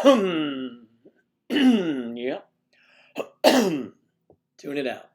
Yeah. Tune it out.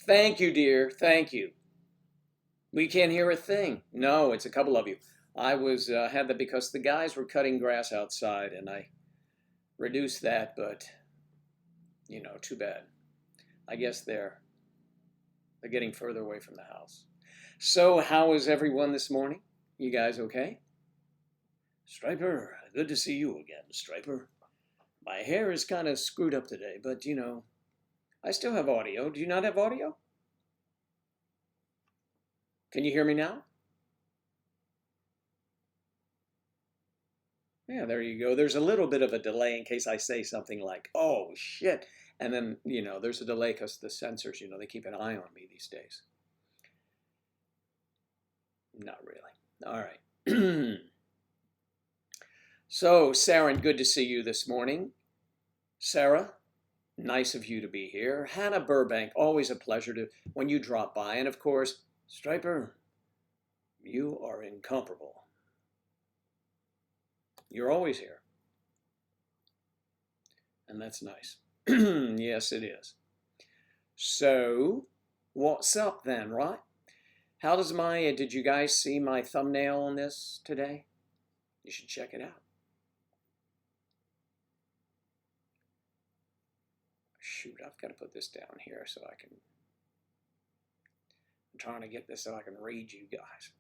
Thank you, dear. Thank you. We can't hear a thing. No, it's a couple of you. I was had that because the guys were cutting grass outside, and I reduced that, but too bad. I guess they're getting further away from the house. So, how is everyone this morning? You guys okay? Striper, good to see you again, Striper. My hair is kind of screwed up today, but I still have audio. Do you not have audio? Can you hear me now? Yeah, there you go. There's a little bit of a delay in case I say something like, oh shit. And then, there's a delay because the sensors, they keep an eye on me these days. Not really. All right. So, Saren, good to see you this morning. Sarah, nice of you to be here. Hannah Burbank, always a pleasure to when you drop by. And of course, Striper, you are incomparable. You're always here. And that's nice. Yes, it is. So, what's up then, right? Did you guys see my thumbnail on this today? You should check it out. Shoot, I've got to put this down here so I can, I'm trying to get this so I can read you guys.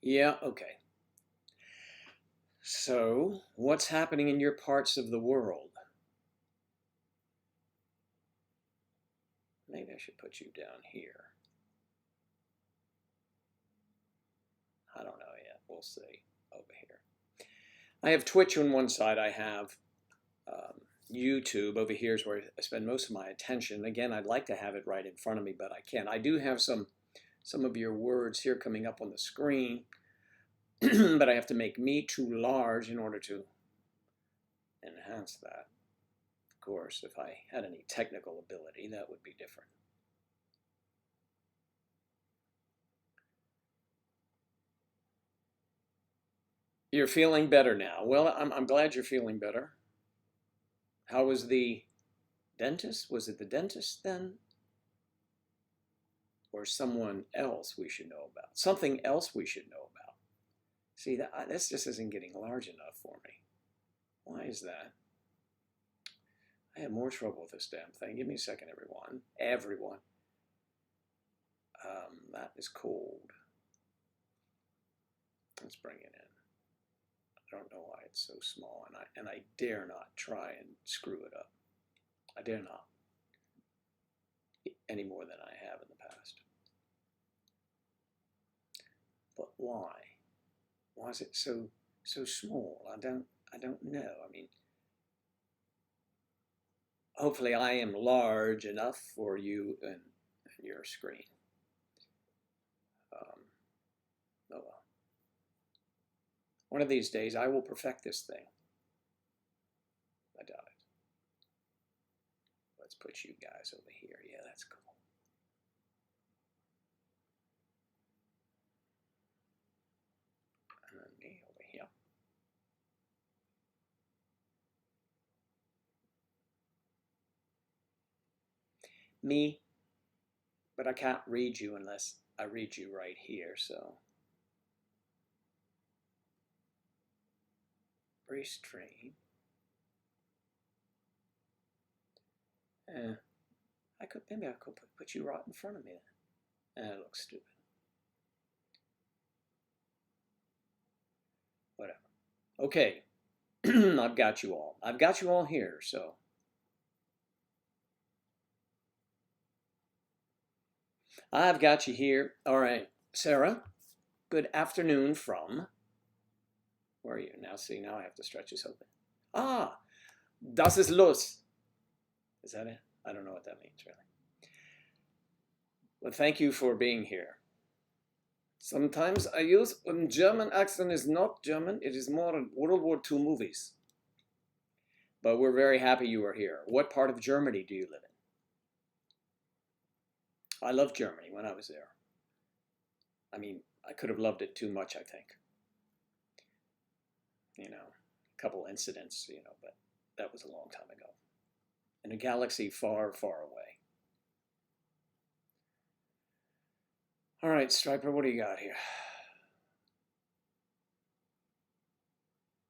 Yeah, okay. So, what's happening in your parts of the world? Maybe I should put you down here. I don't know yet. We'll see over here. I have Twitch on one side. I have YouTube over here is where I spend most of my attention. Again, I'd like to have it right in front of me, but I can't. I do have some of your words here coming up on the screen, but I have to make me too large in order to enhance that. Of course, if I had any technical ability, that would be different. You're feeling better now. Well, I'm glad you're feeling better. How was the dentist? Was it the dentist then? Or someone else we should know about? Something else we should know about? See, this just isn't getting large enough for me. Why is that? I have more trouble with this damn thing. Give me a second, everyone. Everyone. That is cold. Let's bring it in. I don't know why it's so small, and I dare not try and screw it up. I dare not, any more than I have in the past. But why? Why is it so small? I don't know. I mean, hopefully I am large enough for you and your screen. Oh well. One of these days I will perfect this thing. I doubt it. Let's put you guys over here. Yeah, that's cool. And then me over here. Me, but I can't read you unless I read you right here, so. Restream. Maybe I could put you right in front of me then. It looks stupid. Whatever. Okay. I've got you all. I've got you all here, so. I've got you here. All right. Sarah, good afternoon from. Where are you? Now, see, now I have to stretch this open. Ah, das ist los. Is that it? I don't know what that means, really. Well, thank you for being here. Sometimes I use when German accent is not German, it is more World War II movies. But we're very happy you are here. What part of Germany do you live in? I loved Germany when I was there. I mean, I could have loved it too much, I think. You know, a couple incidents, you know, but that was a long time ago. In a galaxy far, far away. All right, Striper, what do you got here?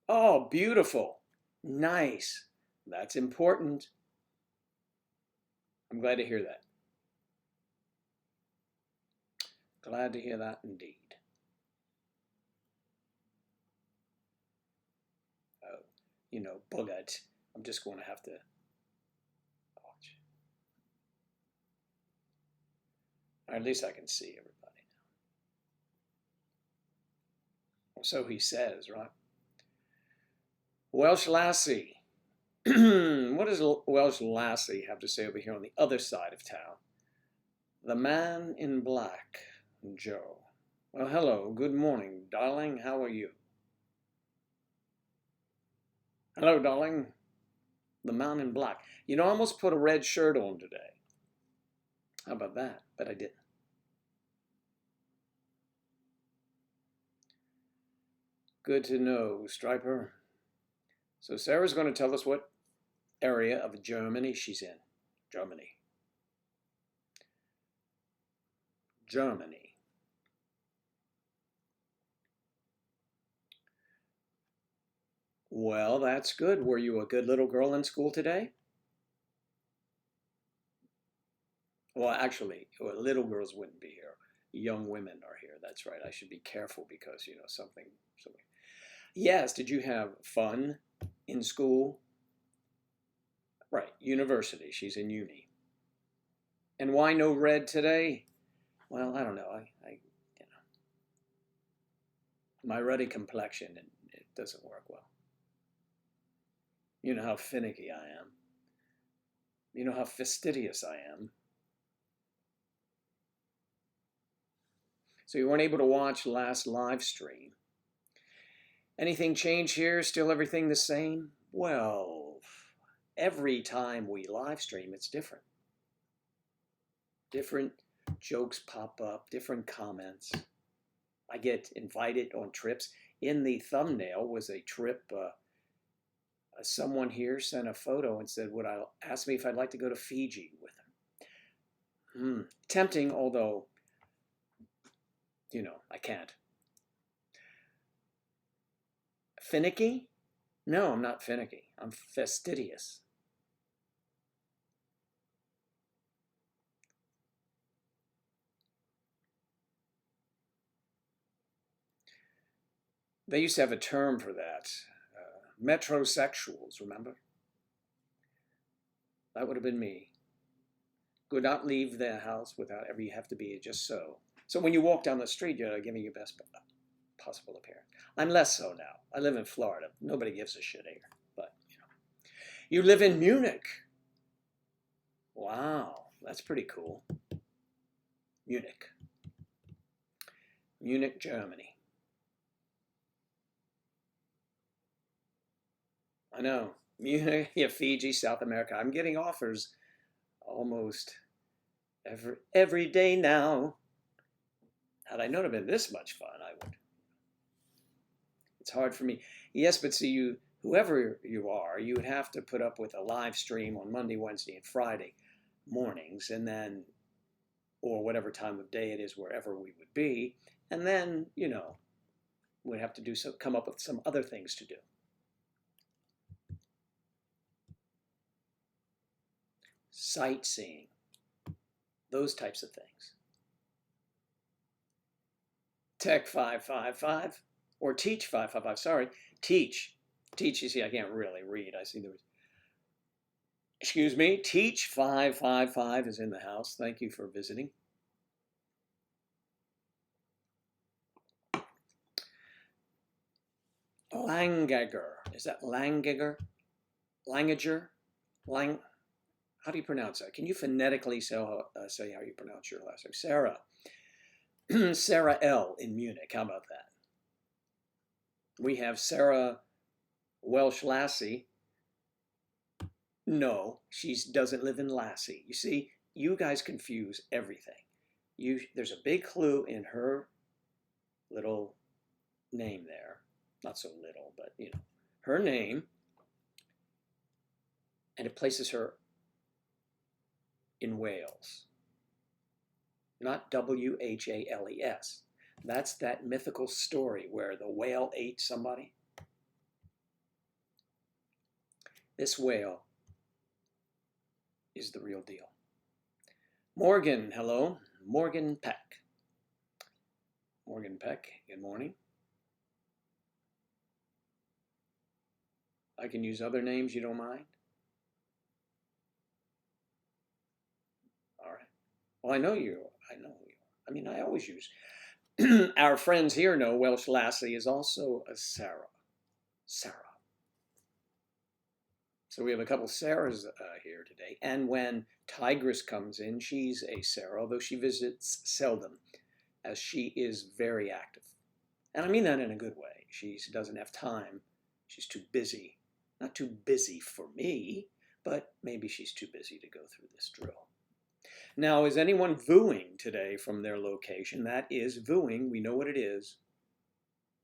Oh, beautiful. Nice. That's important. I'm glad to hear that. Glad to hear that indeed. Oh, you know, buggered. I'm just going to have to watch. Or at least I can see everybody now. So he says, right? Welsh lassie. What does Welsh lassie have to say over here on the other side of town? The man in black, Joe. Well, hello, good morning, darling. How are you? Hello, darling. The man in black. You know, I almost put a red shirt on today. How about that? But I didn't. Good to know, Striper. So Sarah's going to tell us what area of Germany she's in. Germany. Germany. Well, that's good. Were you a good little girl in school today? Well, actually, little girls wouldn't be here. Young women are here. That's right. I should be careful because, you know, something. Yes, did you have fun in school? Right, university. She's in uni. And why no red today? Well, I don't know. I you know, my ruddy complexion, it doesn't work well. You know how finicky I am. You know how fastidious I am. So you weren't able to watch last live stream. Anything change here? Still everything the same? Well, every time we live stream, it's different. Different jokes pop up, different comments. I get invited on trips. In the thumbnail was a trip. Someone here sent a photo and said, asked me if I'd like to go to Fiji with him. Tempting, although, you know, I can't. Finicky? No, I'm not finicky. I'm fastidious. They used to have a term for that. Metrosexuals, remember? That would have been me. Could not leave the house without ever you have to be just so. So when you walk down the street, you're giving your best possible appearance. I'm less so now. I live in Florida. Nobody gives a shit here. But, you know. You live in Munich. Wow, that's pretty cool. Munich. Munich, Germany. I know. Munich, yeah, Fiji, South America. I'm getting offers almost every day now. Had I known it had been this much fun, I would. It's hard for me. Yes, but see, you, whoever you are, you would have to put up with a live stream on Monday, Wednesday, and Friday mornings, and then, or whatever time of day it is, wherever we would be, and then, you know, we'd have to do some, come up with some other things to do. Sightseeing, those types of things. Tech 555 or Teach 555. Sorry, Teach. Teach, you see, I can't really read. I see there was. Excuse me, Teach 555 is in the house. Thank you for visiting. Langager. Is that Langager? Langager? How do you pronounce that? Can you phonetically say how you pronounce your last name? Sarah. Sarah L. in Munich. How about that? We have Sarah Welsh Lassie. No, she doesn't live in Lassie. You see, you guys confuse everything. There's a big clue in her little name there. Not so little, but you know, her name, and it places her in Wales. Not Whales. That's that mythical story where the whale ate somebody. This whale is the real deal. Morgan, hello. Morgan Peck. Morgan Peck, good morning. I can use other names, you don't mind? All right. Well, I know you. I mean, I always use. Our friends here know Welsh Lassie is also a Sarah. Sarah. So we have a couple Sarahs here today. And when Tigress comes in, she's a Sarah, although she visits seldom, as she is very active. And I mean that in a good way. She doesn't have time. She's too busy. Not too busy for me, but maybe she's too busy to go through this drill. Now, is anyone VOOing today from their location? That is VOOing. We know what it is.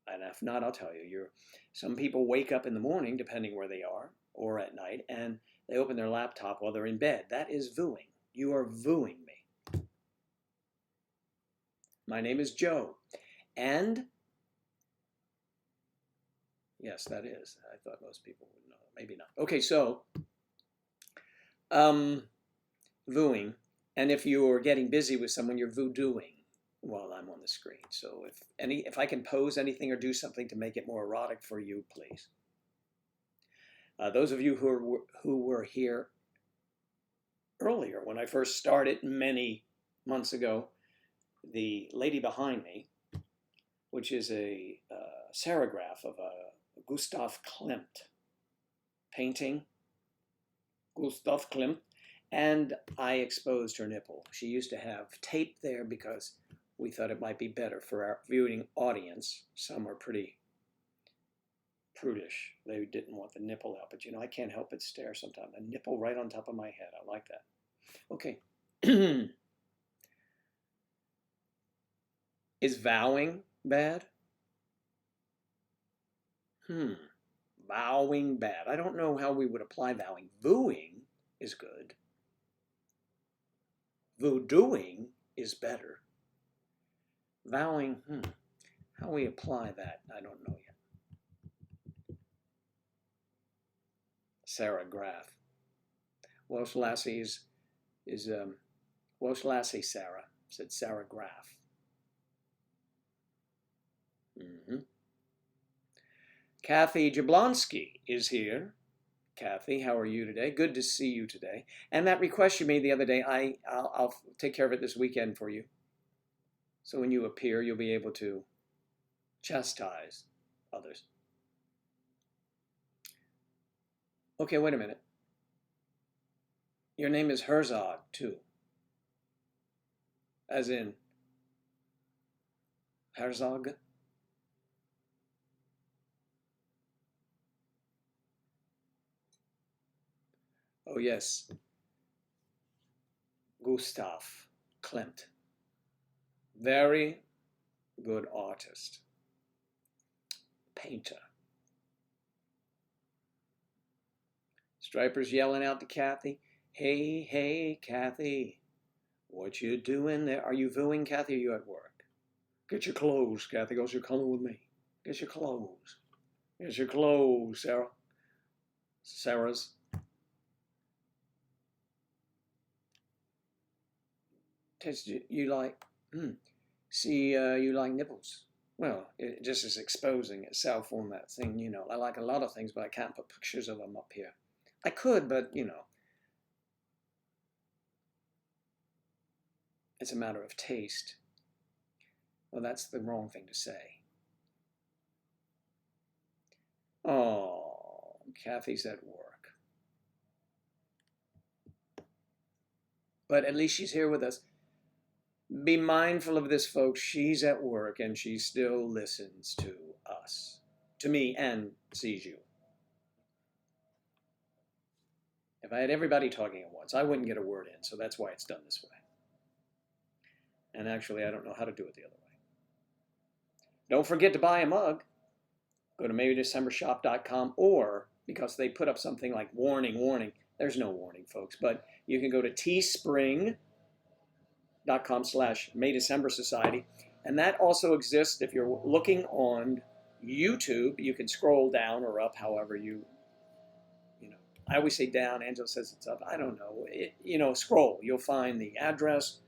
And if not, I'll tell you. Some people wake up in the morning, depending where they are, or at night, and they open their laptop while they're in bed. That is VOOing. You are VOOing me. My name is Joe. And yes, that is. I thought most people would know. Maybe not. Okay, so VOOing. And if you're getting busy with someone, you're voodooing while I'm on the screen. So if I can pose anything or do something to make it more erotic for you, please. Those of you who were here earlier, when I first started many months ago, the lady behind me, which is a serograph of a Gustav Klimt painting, Gustav Klimt, and I exposed her nipple. She used to have tape there because we thought it might be better for our viewing audience. Some are pretty prudish. They didn't want the nipple out, but you know, I can't help but stare sometimes. A nipple right on top of my head. I like that. Okay. Is vowing bad? Vowing bad. I don't know how we would apply vowing. Vooing is good. Voodooing is better. Vowing, how we apply that, I don't know yet. Sarah Graff. Welsh Lassie is Welsh Lassie Sarah, said Sarah Graff. Kathy Jablonski is here. Kathy, how are you today? Good to see you today. And that request you made the other day, I'll take care of it this weekend for you. So when you appear, you'll be able to chastise others. Okay, wait a minute. Your name is Herzog, too. As in Herzog? Oh, yes. Gustav Klimt. Very good artist. Painter. Striper's yelling out to Kathy. Hey, hey, Kathy. What you doing there? Are you viewing, Kathy, or are you at work? Get your clothes, Kathy goes, you're coming with me. Get your clothes. Get your clothes, Sarah. Sarah's. You like, see, you like nipples. Well, it just is exposing itself on that thing, you know. I like a lot of things, but I can't put pictures of them up here. I could, but, you know, it's a matter of taste. Well, that's the wrong thing to say. Oh, Kathy's at work. But at least she's here with us. Be mindful of this, folks. She's at work and she still listens to us, to me, and sees you. If I had everybody talking at once, I wouldn't get a word in, so that's why it's done this way. And actually, I don't know how to do it the other way. Don't forget to buy a mug. Go to maybedecembershop.com, or because they put up something like warning, warning. There's no warning, folks, but you can go to teespring.com/maydecembersociety, and that also exists if you're looking on YouTube. You can scroll down or up, however you know. I always say down. Angela says it's up. I don't know. Scroll. You'll find the address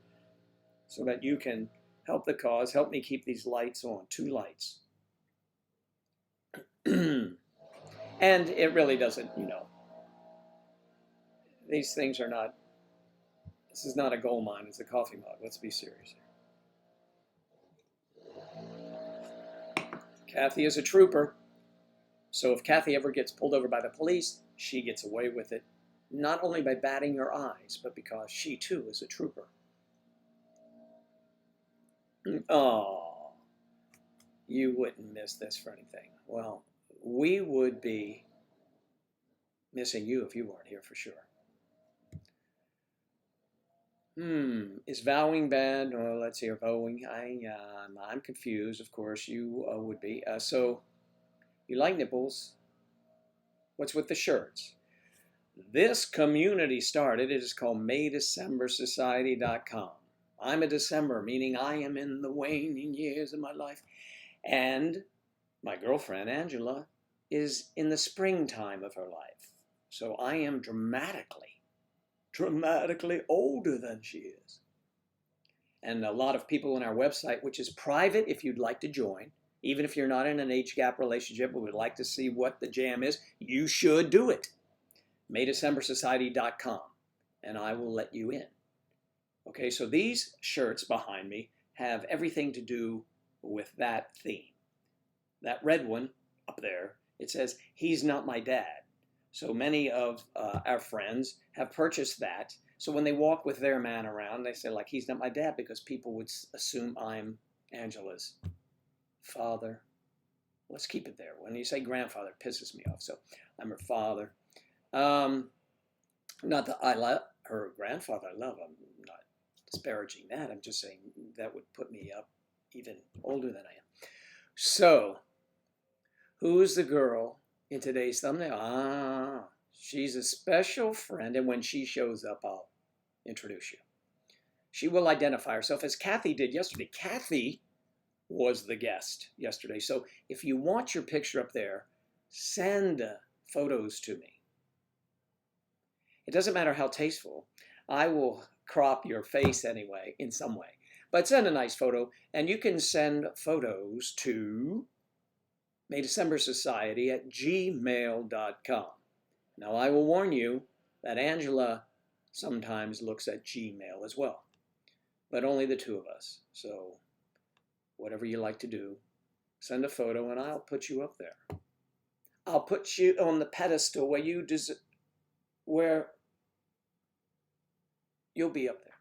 so that you can help the cause. Help me keep these lights on. 2 lights. And it really doesn't, these things are not, this is not a gold mine, it's a coffee mug. Let's be serious here. Kathy is a trooper. So if Kathy ever gets pulled over by the police, she gets away with it, not only by batting her eyes, but because she too is a trooper. Oh, you wouldn't miss this for anything. Well, we would be missing you if you weren't here for sure. Is vowing bad? Oh, let's see, vowing. I'm confused. Of course, you would be. So, you like nipples? What's with the shirts? This community started. It is called maydecembersociety.com. I'm a December, meaning I am in the waning years of my life. And my girlfriend, Angela, is in the springtime of her life. So I am dramatically older than she is. And a lot of people on our website, which is private if you'd like to join, even if you're not in an age gap relationship but would like to see what the jam is, you should do it. maydecembersociety.com, and I will let you in. Okay, so these shirts behind me have everything to do with that theme. That red one up there, it says, "He's not my dad." So many of our friends have purchased that. So when they walk with their man around, they say, like, "He's not my dad," because people would assume I'm Angela's father. Let's keep it there. When you say grandfather, it pisses me off. So I'm her father. Not that I love her grandfather. I love. I'm not disparaging that. I'm just saying that would put me up even older than I am. So, who's the girl in today's thumbnail? She's a special friend, and when she shows up, I'll introduce you. She will identify herself as Kathy did yesterday. Kathy was the guest yesterday. So if you want your picture up there, send photos to me. It doesn't matter how tasteful. I will crop your face anyway, in some way. But send a nice photo, and you can send photos to maydecembersociety@gmail.com. Now, I will warn you that Angela sometimes looks at Gmail as well, but only the two of us. So whatever you like to do, send a photo and I'll put you up there. I'll put you on the pedestal where where you'll be up there.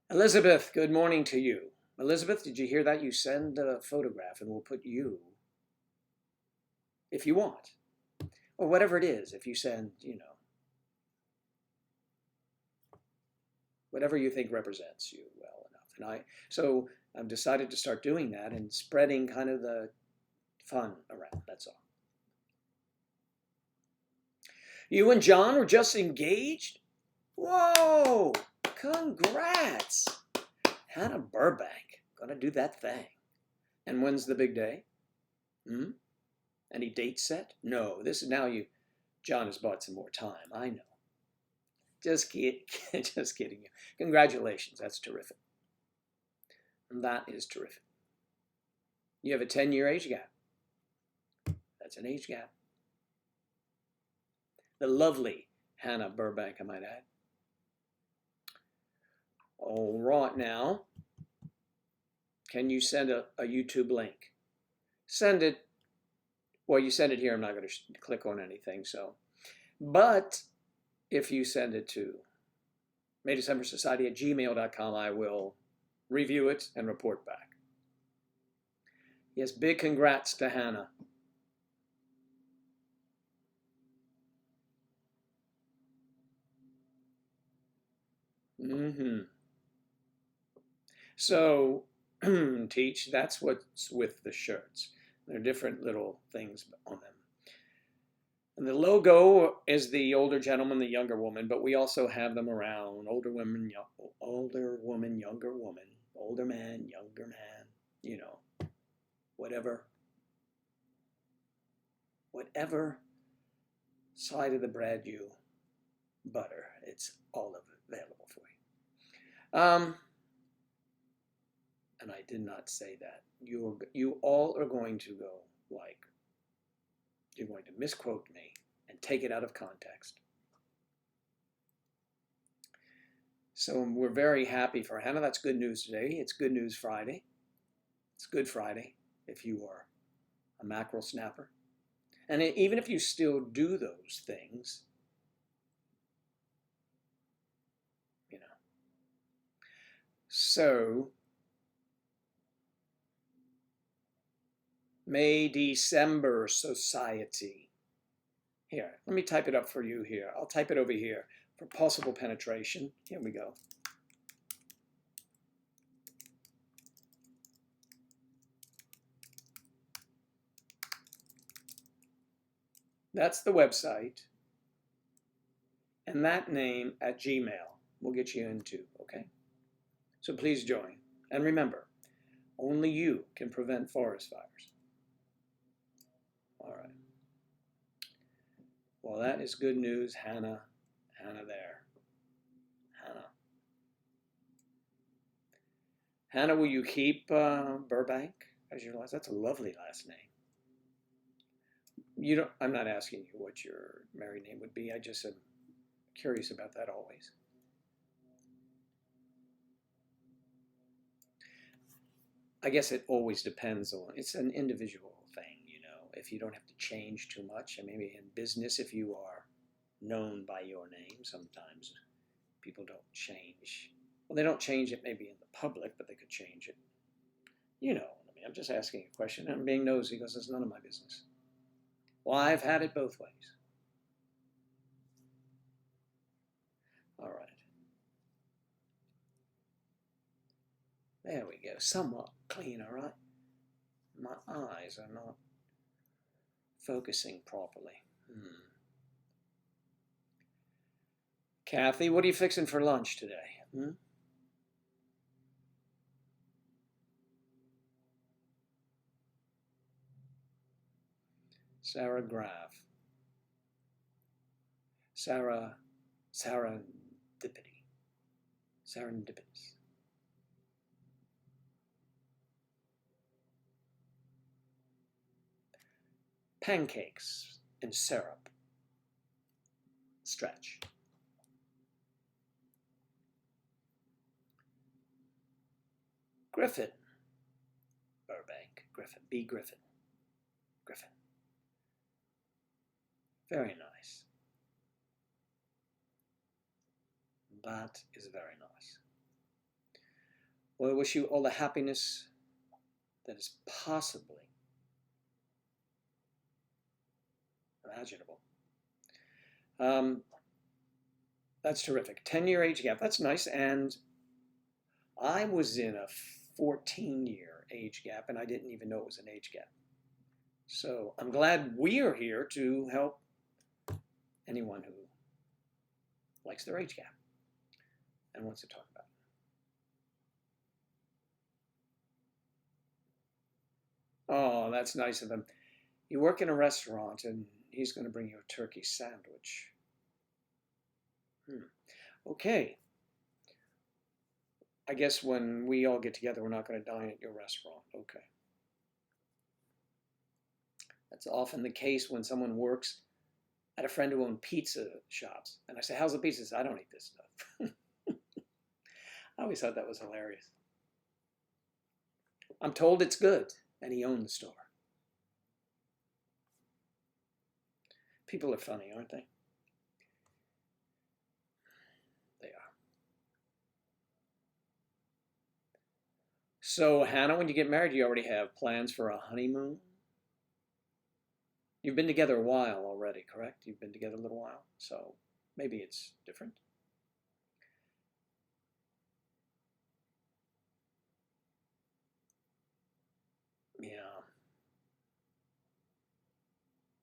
Elizabeth, good morning to you. Elizabeth, did you hear that? You send a photograph and we'll put you, if you want, or whatever it is. If you send, whatever you think represents you well enough. So I've decided to start doing that and spreading kind of the fun around. That's all. You and John were just engaged? Whoa! Congrats! Hannah Burbank, gonna do that thing. And when's the big day? Any date set? No, this is now John has bought some more time, I know. Just kidding you. Congratulations, that's terrific. That is terrific. You have a 10-year age gap. That's an age gap. The lovely Hannah Burbank, I might add. All right, now, can you send a YouTube link? Send it. Well, you send it here. I'm not going to click on anything. But if you send it to maydecembersociety@gmail.com, I will review it and report back. Yes, big congrats to Hannah. So, Teach, that's what's with the shirts. There are different little things on them. And the logo is the older gentleman, the younger woman, but we also have them around older woman, younger woman, older man, younger man, whatever side of the bread you butter, it's all available for you. And I did not say that. You all are going to go you're going to misquote me and take it out of context. So we're very happy for Hannah. That's good news today. It's Good News Friday. It's Good Friday if you are a mackerel snapper. And even if you still do those things, So, May December Society. Here, let me type it up for you here. I'll type it over here for possible penetration. Here we go. That's the website. And that name at Gmail will get you into, okay? So please join. And remember, only you can prevent forest fires. All right. Well, that is good news, Hannah. Hannah there. Hannah, will you keep Burbank as your last? That's a lovely last name. I'm not asking you what your married name would be. I just am curious about that always. I guess it always depends on, it's an individual thing, if you don't have to change too much. And maybe in business, if you are known by your name, sometimes people don't change. Well, they don't change it maybe in the public, but they could change it. I'm just asking a question. I'm being nosy because it's none of my business. Well, I've had it both ways. All right. There we go. Somewhat clean, all right? My eyes are not focusing properly. Kathy, what are you fixing for lunch today? Sarah Graff. Serendipitous. pancakes and syrup. Stretch. Griffin. Burbank. Griffin. B. Griffin. Griffin. Very nice. That is very nice. Well, I wish you all the happiness that is possibly imaginable. That's terrific. 10-year age gap. That's nice. And I was in a 14-year age gap, and I didn't even know it was an age gap. So I'm glad we are here to help anyone who likes their age gap and wants to talk about it. Oh, that's nice of him. You work in a restaurant, and he's going to bring you a turkey sandwich. Okay. I guess when we all get together, we're not going to dine at your restaurant. Okay. That's often the case when someone works at a friend who owns pizza shops. And I say, how's the pizza? He says, I don't eat this stuff. I always thought that was hilarious. I'm told it's good, and he owned the store. People are funny, aren't they? They are. So, Hannah, when you get married, you already have plans for a honeymoon? You've been together a while already, correct? You've been together a little while, so maybe it's different. Yeah.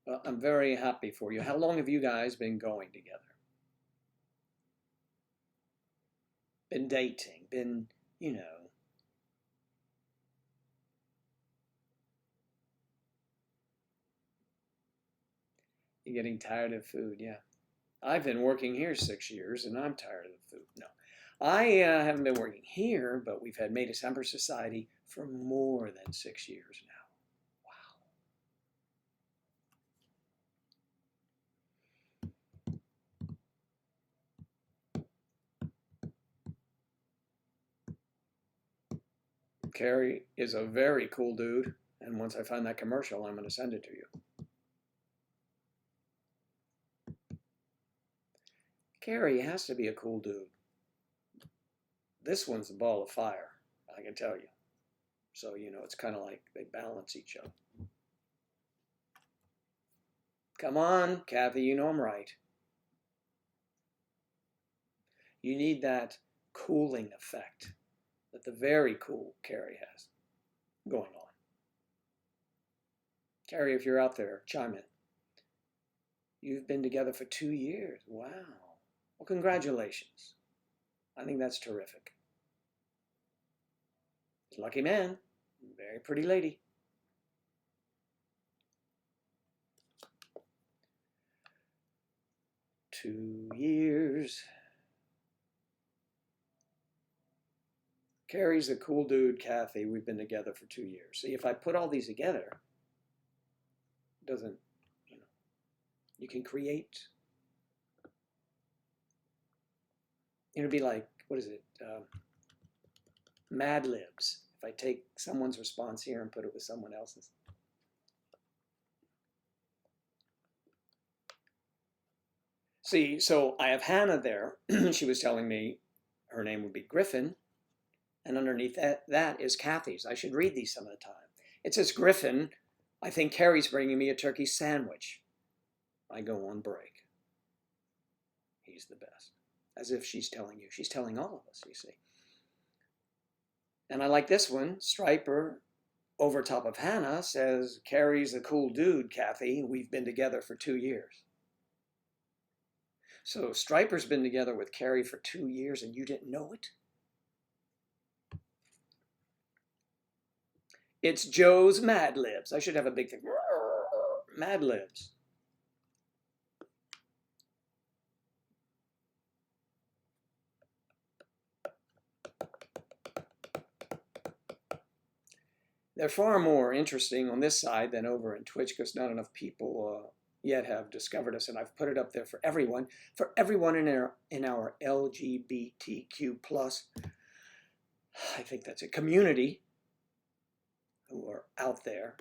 Well, I'm very happy for you. How long have you guys been going together? Been dating, been, you know. You're getting tired of food, yeah. I've been working here 6 years, and I'm tired of the food. No, I haven't been working here, but we've had May December Society for more than 6 years now. Wow. Carrie is a very cool dude, and once I find that commercial, I'm going to send it to you. Carrie has to be a cool dude. This one's a ball of fire, I can tell you. So, you know, it's kind of like they balance each other. Come on, Kathy, you know I'm right. You need that cooling effect that the very cool Carrie has going on. Carrie, if you're out there, chime in. You've been together for 2 years. Wow. Well, congratulations. I think that's terrific. Lucky man. Very pretty lady. Two years. Carrie's a cool dude, Kathy. We've been together for 2 years. See, if I put all these together, it doesn't, you know, you can create. It'd be like, what is it? Mad Libs. If I take someone's response here and put it with someone else's. See, so I have Hannah there. She was telling me her name would be Griffin. And underneath that is Kathy's. I should read these some of the time. It says, Griffin, I think Carrie's bringing me a turkey sandwich. I go on break. He's the best. As if she's telling you. She's telling all of us, you see. And I like this one. Striper, over top of Hannah, says, Carrie's a cool dude, Kathy. We've been together for 2 years. So Striper's been together with Carrie for 2 years and you didn't know it? It's Joe's Mad Libs. I should have a big thing. Mad Libs. They're far more interesting on this side than over in Twitch because not enough people yet have discovered us, and I've put it up there for everyone in our LGBTQ plus. I think that's a community who are out there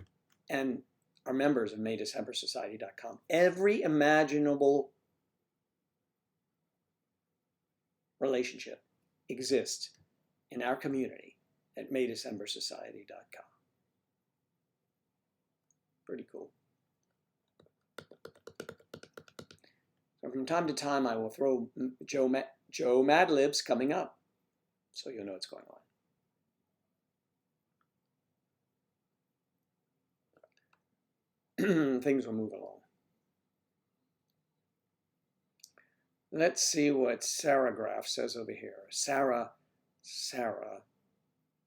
and are members of MayDecemberSociety.com. Every imaginable relationship exists in our community at MayDecemberSociety.com. Pretty cool. So from time to time, I will throw Joe Mad Libs coming up, so you'll know what's going on. Things will move along. Let's see what Sarah Graff says over here. Sarah,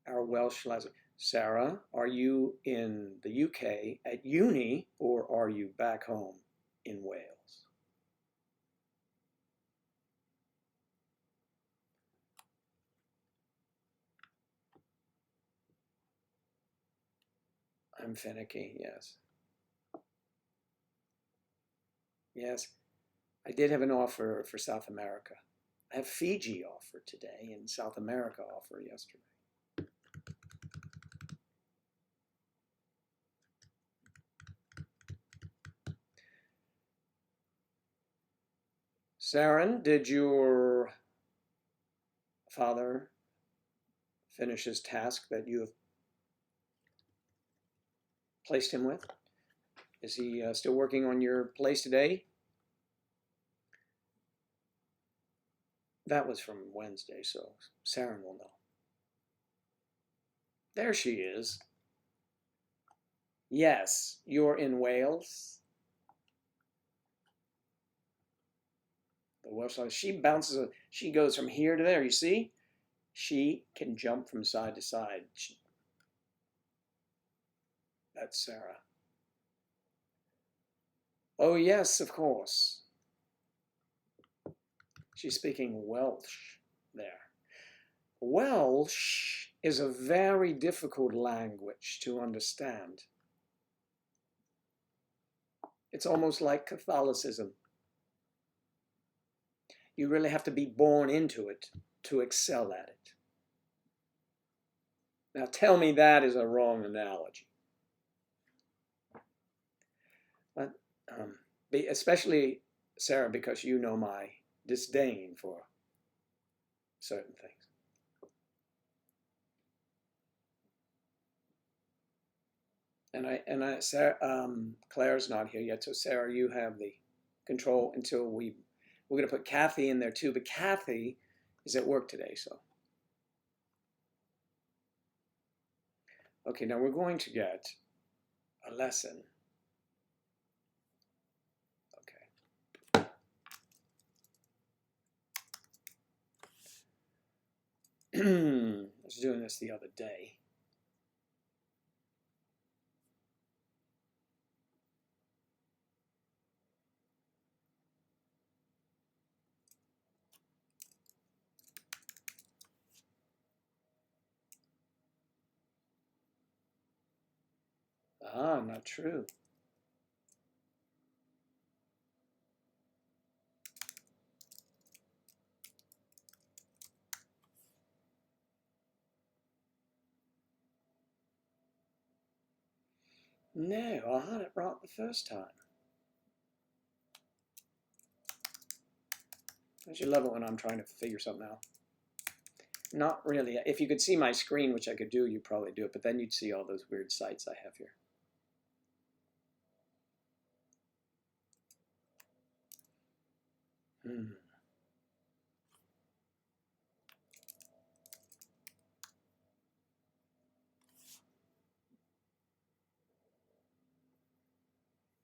our Welsh lesbian. Sarah, are you in the UK at uni or are you back home in Wales? I'm finicky, yes. Yes, I did have an offer for South America. I have Fiji offer today and South America offer yesterday. Saren, did your father finish his task that you have placed him with? Is he still working on your place today? That was from Wednesday, so Saren will know. There she is. Yes, you're in Wales. The Welsh, she bounces, she goes from here to there, you see? She can jump from side to side. That's Sarah. Oh, yes, of course. She's speaking Welsh there. Welsh is a very difficult language to understand. It's almost like Catholicism. You really have to be born into it to excel at it. Now tell me that is a wrong analogy. But, especially, Sarah, because you know my disdain for certain things. And Sarah, Claire's not here yet, so Sarah, you have the control until we're going to put Kathy in there too, but Kathy is at work today, so. Okay, now we're going to get a lesson. Okay. I was doing this the other day. Ah, not true. No, I had it right the first time. Don't you love it when I'm trying to figure something out? Not really. If you could see my screen, which I could do, you'd probably do it, but then you'd see all those weird sites I have here.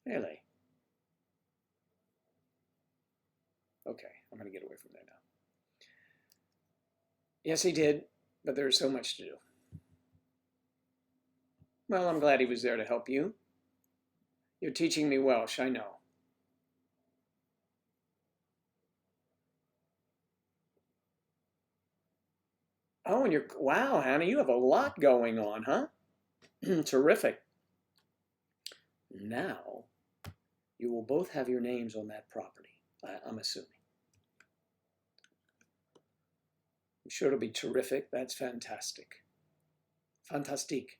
Really? Okay, I'm going to get away from there now. Yes, he did, but there's so much to do. Well, I'm glad he was there to help you. You're teaching me Welsh, I know. Oh, and wow, Hannah, you have a lot going on, huh? Terrific. Now, you will both have your names on that property, I'm assuming. I'm sure it'll be terrific. That's fantastic. Fantastique.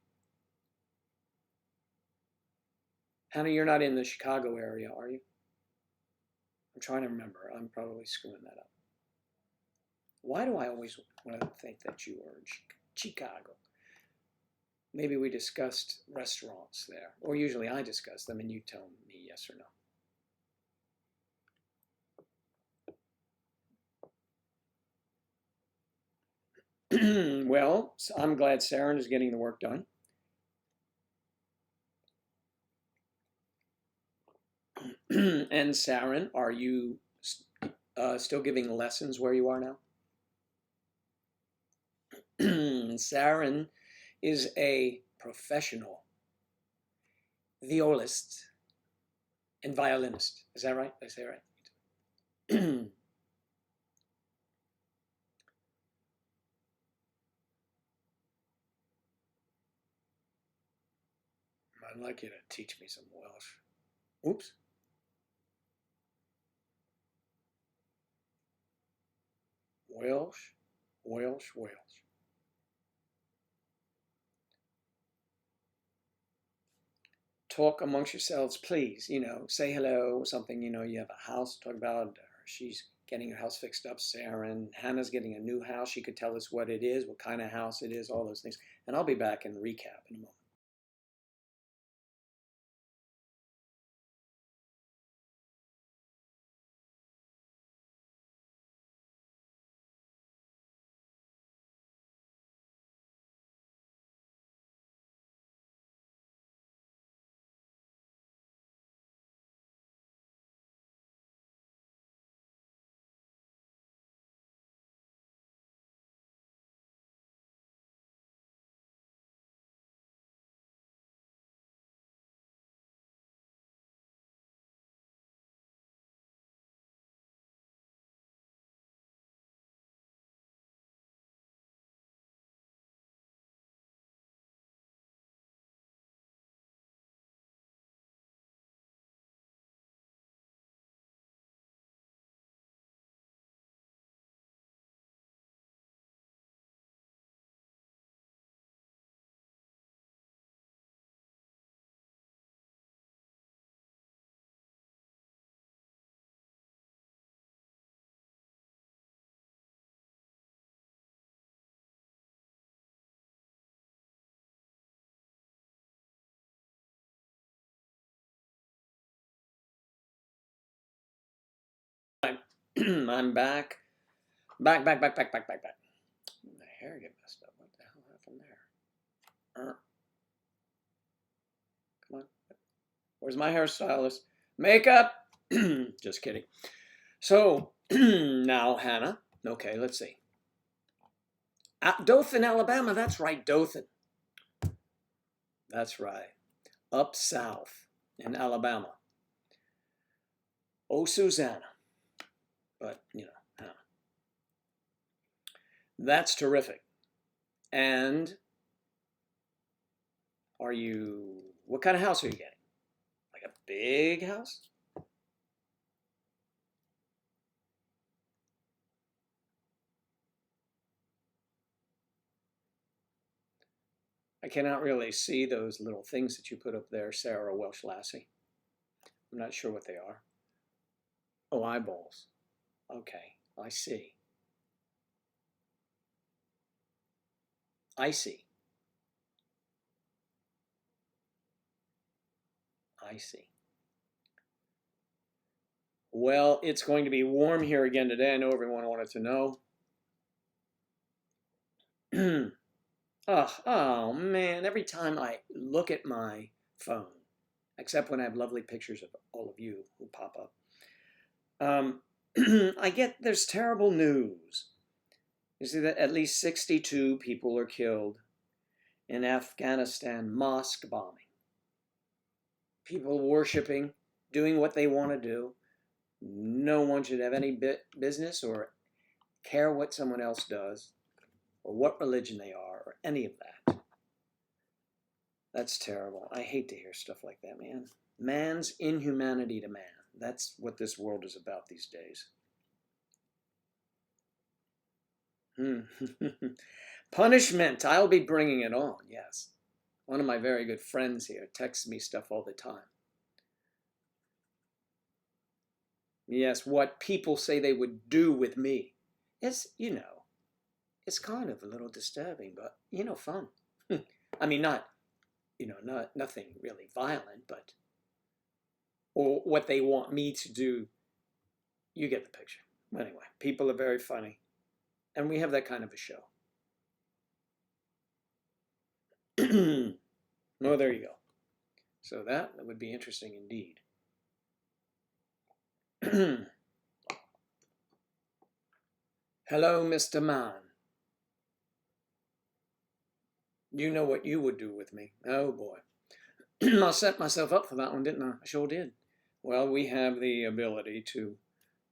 Hannah, you're not in the Chicago area, are you? I'm trying to remember. I'm probably screwing that up. Why do I always want to think that you are in Chicago? Maybe we discussed restaurants there, or usually I discuss them and you tell me yes or no. Well, I'm glad Saren is getting the work done. And Saren, are you still giving lessons where you are now? Saren is a professional violist and violinist. Is that right? Did I say it right? I'd like you to teach me some Welsh. Oops. Welsh, Welsh, Welsh. Talk amongst yourselves, please. Say hello or something. You have a house to talk about. Or she's getting her house fixed up. Saren, Hannah's getting a new house. She could tell us what it is, what kind of house it is, all those things. And I'll be back and recap in a moment. I'm back. Back. My hair get messed up. What the hell happened there? Come on. Where's my hairstylist? Makeup! Just kidding. So, now, Hannah. Okay, let's see. Dothan, Alabama. That's right, Dothan. That's right. Up south in Alabama. Oh, Susanna. But, Hannah. That's terrific. And what kind of house are you getting? Like a big house? I cannot really see those little things that you put up there, Sarah Welsh Lassie. I'm not sure what they are. Oh, eyeballs. Okay, I see. I see. I see. Well, it's going to be warm here again today. I know everyone wanted to know. Oh, man, every time I look at my phone, except when I have lovely pictures of all of you who pop up, there's terrible news. You see that at least 62 people are killed in Afghanistan mosque bombing. People worshiping, doing what they want to do. No one should have any business or care what someone else does or what religion they are or any of that. That's terrible. I hate to hear stuff like that, man. Man's inhumanity to man. That's what this world is about these days. Punishment. I'll be bringing it on, yes. One of my very good friends here texts me stuff all the time. Yes, what people say they would do with me. It's, it's kind of a little disturbing, but, fun. I mean, nothing really violent, but, or what they want me to do. You get the picture. Anyway, people are very funny. And we have that kind of a show. Oh, there you go. So that would be interesting indeed. Hello, Mr. Man. You know what you would do with me. Oh, boy. I set myself up for that one, didn't I? I sure did. Well, we have the ability to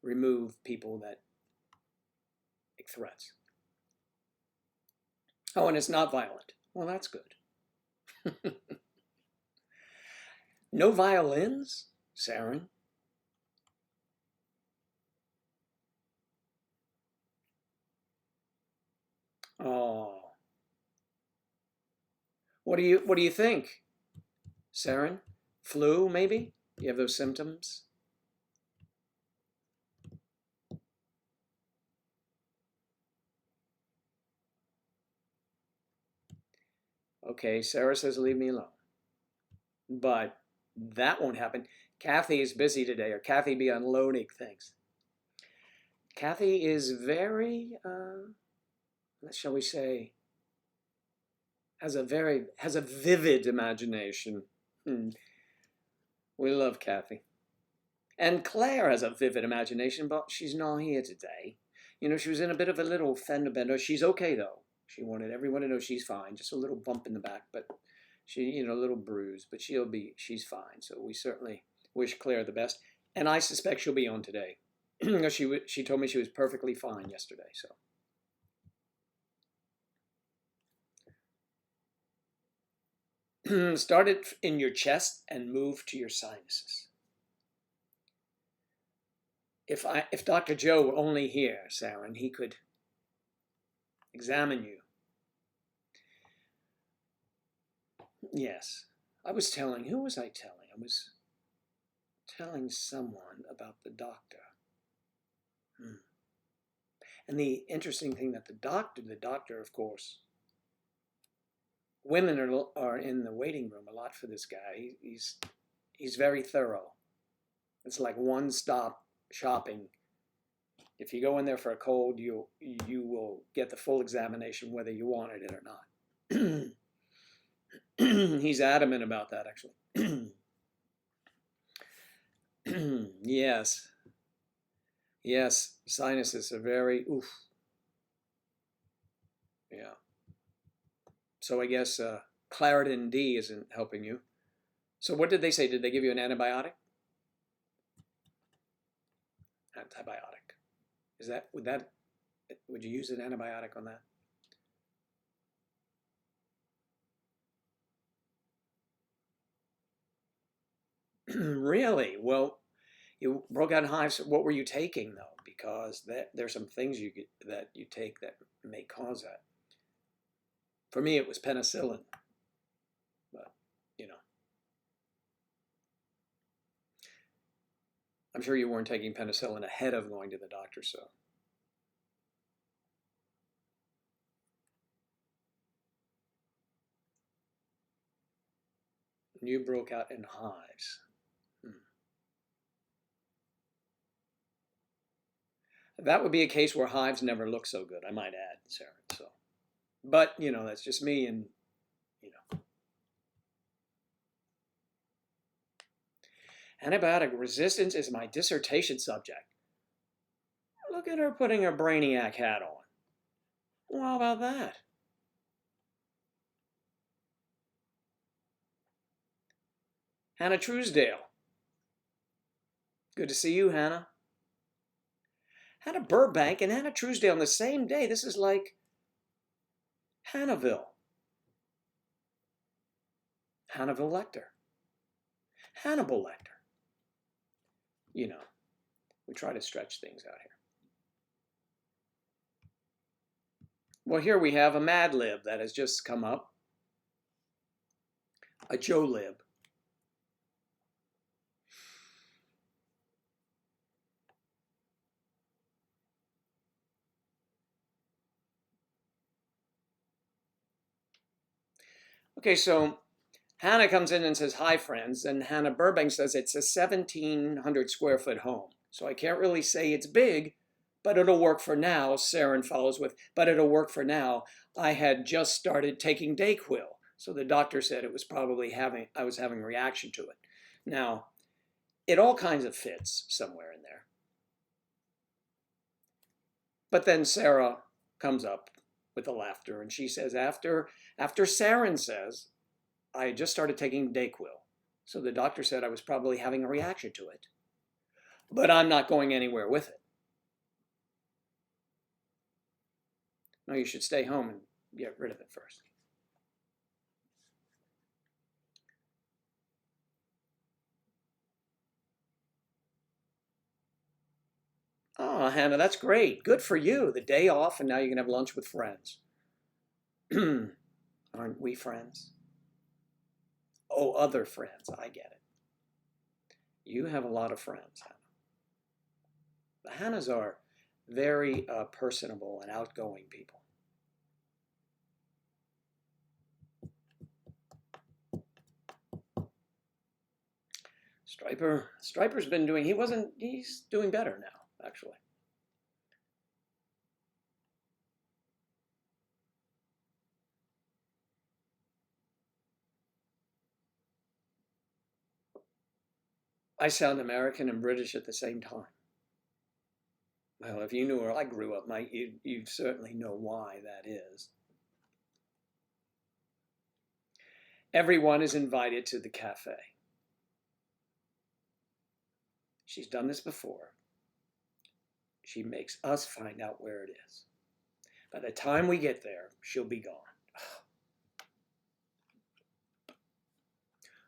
remove people that make threats. Oh, and it's not violent. Well, that's good. No violins, Saren? Oh. What do you think? Saren? Flu, maybe? You have those symptoms? Okay, Sarah says leave me alone. But that won't happen. Kathy is busy today, or Kathy be unloading things. Kathy is very, shall we say, has a vivid imagination. We love Kathy. And Claire has a vivid imagination, but she's not here today. She was in a bit of a little fender bender. She's okay, though. She wanted everyone to know she's fine. Just a little bump in the back, but she, a little bruise, but she's fine. So we certainly wish Claire the best. And I suspect she'll be on today. She told me she was perfectly fine yesterday, so. Start it in your chest and move to your sinuses. If Dr. Joe were only here, Saren, he could examine you. Yes. Who was I telling? I was telling someone about the doctor. And the interesting thing that the doctor, of course, women are in the waiting room a lot for this guy. He's very thorough. It's like one-stop shopping. If you go in there for a cold, you will get the full examination whether you wanted it or not. He's adamant about that, actually. Yes. Yes, sinuses are very, oof. Yeah. So I guess Claritin D isn't helping you. So what did they say? Did they give you an antibiotic? Antibiotic. Would you use an antibiotic on that? Really? Well, you broke out in hives. What were you taking, though? Because there's some things that you take that may cause that. For me, it was penicillin. But, I'm sure you weren't taking penicillin ahead of going to the doctor, so. You broke out in hives. That would be a case where hives never look so good, I might add, Sarah. So, but that's just me, and antibiotic resistance is my dissertation subject. Look at her putting her brainiac hat on. Well, how about that? Hannah Truesdale. Good to see you, Hannah. Hannah Burbank and Hannah Truesdale on the same day. This is like Hannahville. Hannibal Lecter. Hannibal Lecter. You know, we try to stretch things out here. Well, here we have a Mad Lib that has just come up. A Joe Lib. Okay, so Hannah comes in and says, hi, friends. And Hannah Burbank says it's a 1,700 square foot home. So I can't really say it's big, but it'll work for now. Saren follows with, but it'll work for now. I had just started taking Dayquil. So the doctor said it was probably I was having a reaction to it. Now, it all kinds of fits somewhere in there. But then Sarah comes up with the laughter and she says, after Saren says, I just started taking Dayquil. So the doctor said I was probably having a reaction to it. But I'm not going anywhere with it. No, you should stay home and get rid of it first. Oh, Hannah, that's great. Good for you. The day off, and now you can have lunch with friends. Aren't we friends? Oh, other friends. I get it. You have a lot of friends, Hannah. The Hannahs are very personable and outgoing people. Striper's been doing, he's doing better now, actually. I sound American and British at the same time. Well, if you knew where I grew up, Mike, you certainly know why that is. Everyone is invited to the cafe. She's done this before. She makes us find out where it is. By the time we get there, she'll be gone.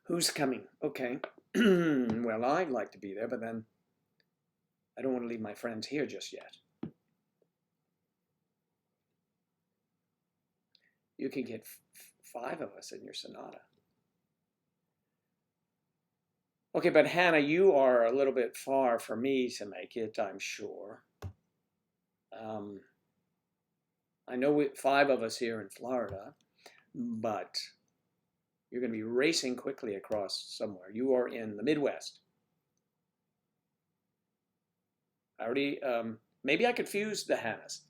Who's coming? Okay. Well, I'd like to be there, but then I don't want to leave my friends here just yet. You can get 5 of us in your Sonata. Okay, but Hannah, you are a little bit far for me to make it, I'm sure. I know 5 of us here in Florida, but you're going to be racing quickly across somewhere. You are in the Midwest. I already, maybe I could fuse the Hannahs.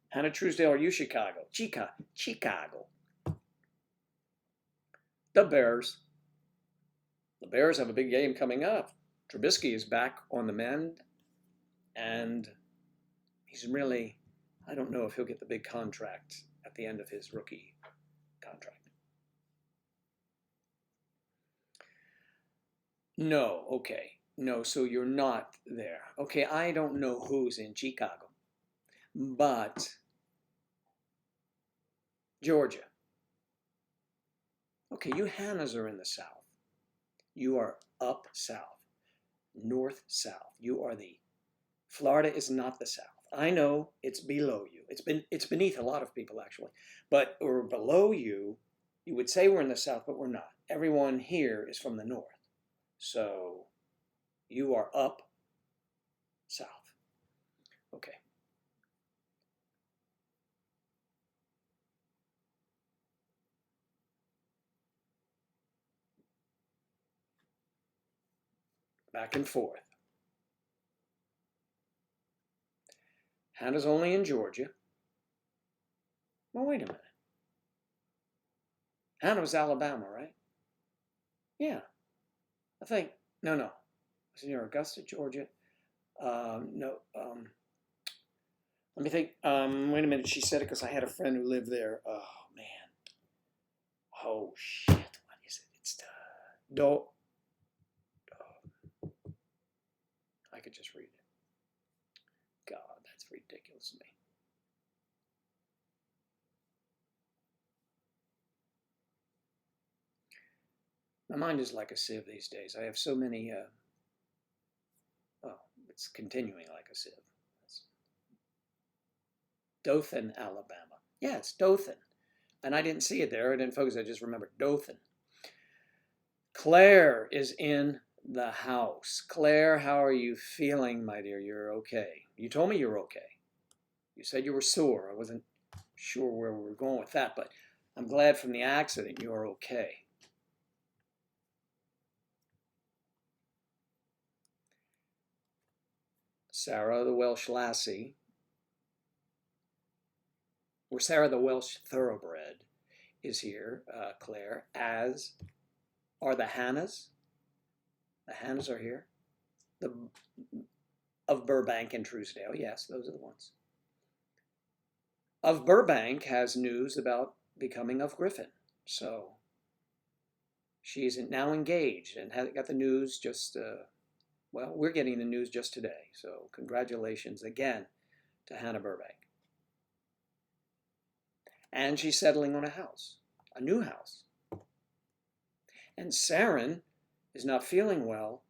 Hannah Truesdale, are you Chicago? Chicago. The Bears. The Bears have a big game coming up. Trubisky is back on the mend, and he's really, I don't know if he'll get the big contract at the end of his rookie contract. No, okay. No, so you're not there. Okay, I don't know who's in Chicago, but Georgia. Okay, you Hannahs are in the South. You are up south, north south. You are Florida is not the South. I know it's below you. It's beneath a lot of people actually, but we're below you. You would say we're in the South, but we're not. Everyone here is from the North. So you are up south. Okay. Back and forth. Hannah's only in Georgia. Well, wait a minute. Hannah was Alabama, right? Yeah. I think, no. It's near Augusta, Georgia. No. Let me think. Wait a minute. She said it because I had a friend who lived there. Oh, man. Oh, shit. What is it? It's don't. I could just read it. God, that's ridiculous to me. My mind is like a sieve these days. I have so many, well, it's continuing like a sieve. It's Dothan, Alabama. Yeah, it's Dothan. And I didn't see it there. I didn't focus. I just remembered Dothan. Claire is in the house. Claire, how are you feeling, my dear? You're okay. You told me you were okay. You said you were sore. I wasn't sure where we were going with that, but I'm glad from the accident you're okay. Sarah, the Welsh lassie, or Sarah, the Welsh thoroughbred, is here, Claire, as are the Hannahs. The Hannahs are here. The of Burbank and Truesdale, yes, those are the ones. Of Burbank has news about becoming of Griffin. So she's now engaged and got the news just, well, we're getting the news just today. So congratulations again to Hannah Burbank. And she's settling on a house, a new house. And Saren is not feeling well,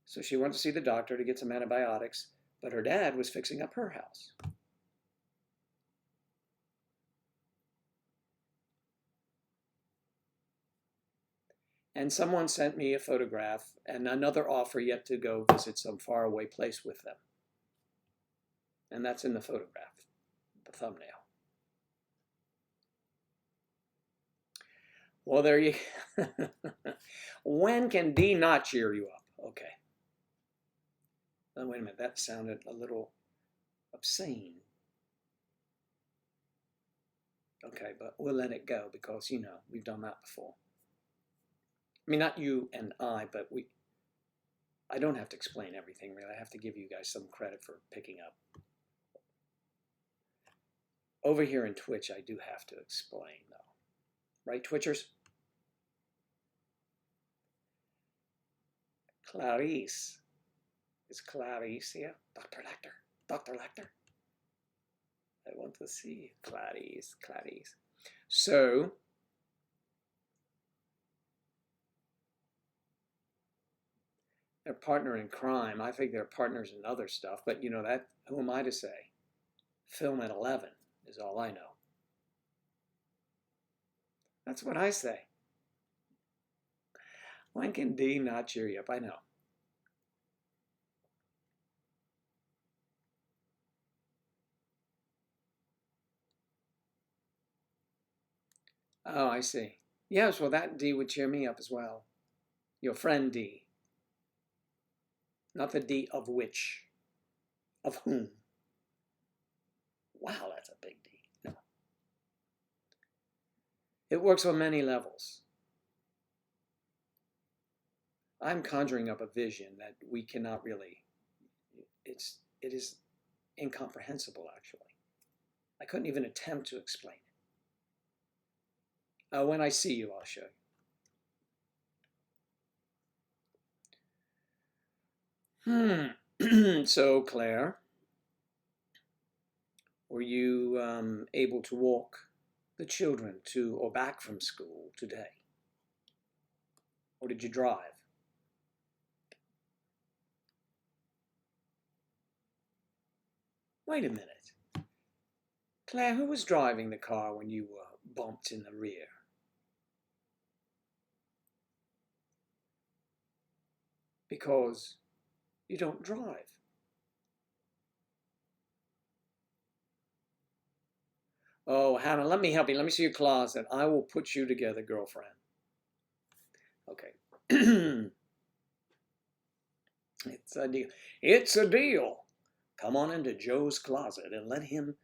so she went to see the doctor to get some antibiotics, but her dad was fixing up her house. And someone sent me a photograph and another offer yet to go visit some faraway place with them. And that's in the photograph, the thumbnail. Well, there you go. When can D not cheer you up? Okay. Oh, wait a minute, that sounded a little obscene. Okay, but we'll let it go because, you know, we've done that before. I mean, not you and I, but I don't have to explain everything, really. I have to give you guys some credit for picking up. Over here in Twitch, I do have to explain, though. Right, Twitchers? Clarice. Is Clarice here? Dr. Lecter. Dr. Lecter. I want to see Clarice. Clarice. So, their partner in crime. I think they're partners in other stuff, but you know that, who am I to say? Film at 11 is all I know. That's what I say. When can D not cheer you up? I know. Oh, I see. Yes, well, that D would cheer me up as well. Your friend D. Not the D of which. Of whom. Wow, that's a big D. No. It works on many levels. I'm conjuring up a vision that we cannot really, it is incomprehensible, actually. I couldn't even attempt to explain it. When I see you, I'll show you. So, Claire, were you able to walk the children to or back from school today? Or did you drive? Wait a minute. Claire, who was driving the car when you were bumped in the rear? Because you don't drive. Oh, Hannah, let me help you. Let me see your closet. I will put you together, girlfriend. Okay. It's a deal. It's a deal. Come on into Joe's closet and let him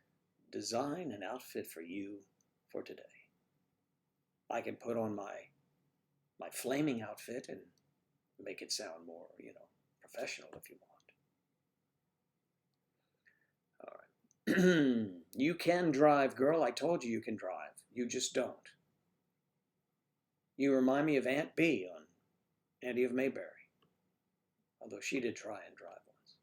design an outfit for you for today. I can put on my flaming outfit and make it sound more, you know, professional if you want. All right. You can drive, girl. I told you you can drive. You just don't. You remind me of Aunt B on Andy of Mayberry. Although she did try and drive once.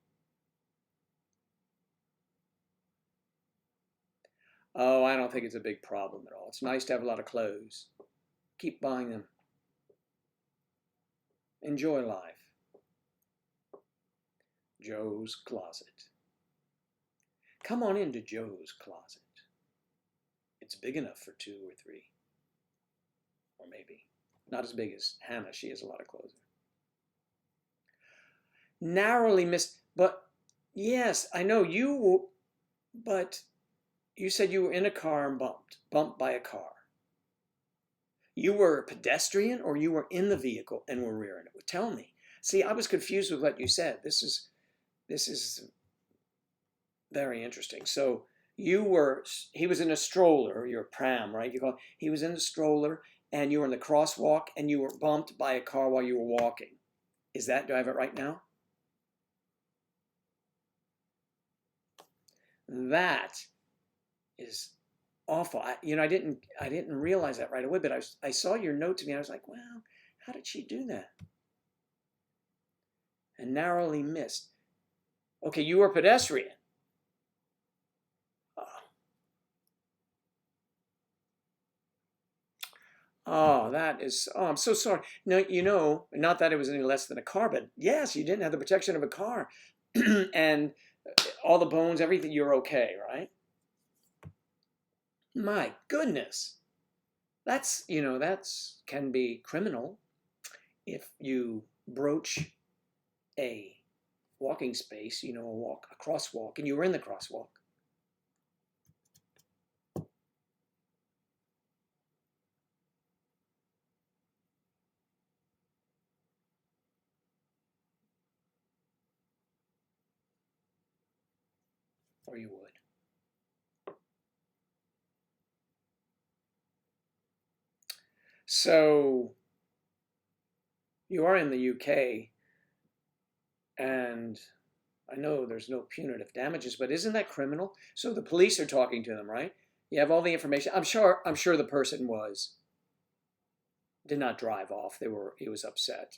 Oh, I don't think it's a big problem at all. It's nice to have a lot of clothes. Keep buying them. Enjoy life. Joe's Closet. Come on into Joe's Closet. It's big enough for 2 or 3. Or maybe. Not as big as Hannah. She has a lot of clothes. Narrowly missed. But, yes, I know you, but you said you were in a car and bumped by a car. You were a pedestrian or you were in the vehicle and were rearing it? Tell me. See, I was confused with what you said. This is very interesting. So he was in a stroller, your pram, right? He was in the stroller and you were in the crosswalk and you were bumped by a car while you were walking. Do I have it right now? That is awful. I didn't realize that right away, but I saw your note to me and I was like, wow, how did she do that? And narrowly missed. Okay, you were a pedestrian. I'm so sorry. No, not that it was any less than a car, but yes, you didn't have the protection of a car. And all the bones, everything, you're okay, right? My goodness. That's can be criminal if you broach a walking space, a crosswalk, and you were in the crosswalk. Or you would. So you are in the UK, and I know there's no punitive damages, but isn't that criminal? So the police are talking to them, right? You have all the information. I'm sure the person did not drive off. He was upset.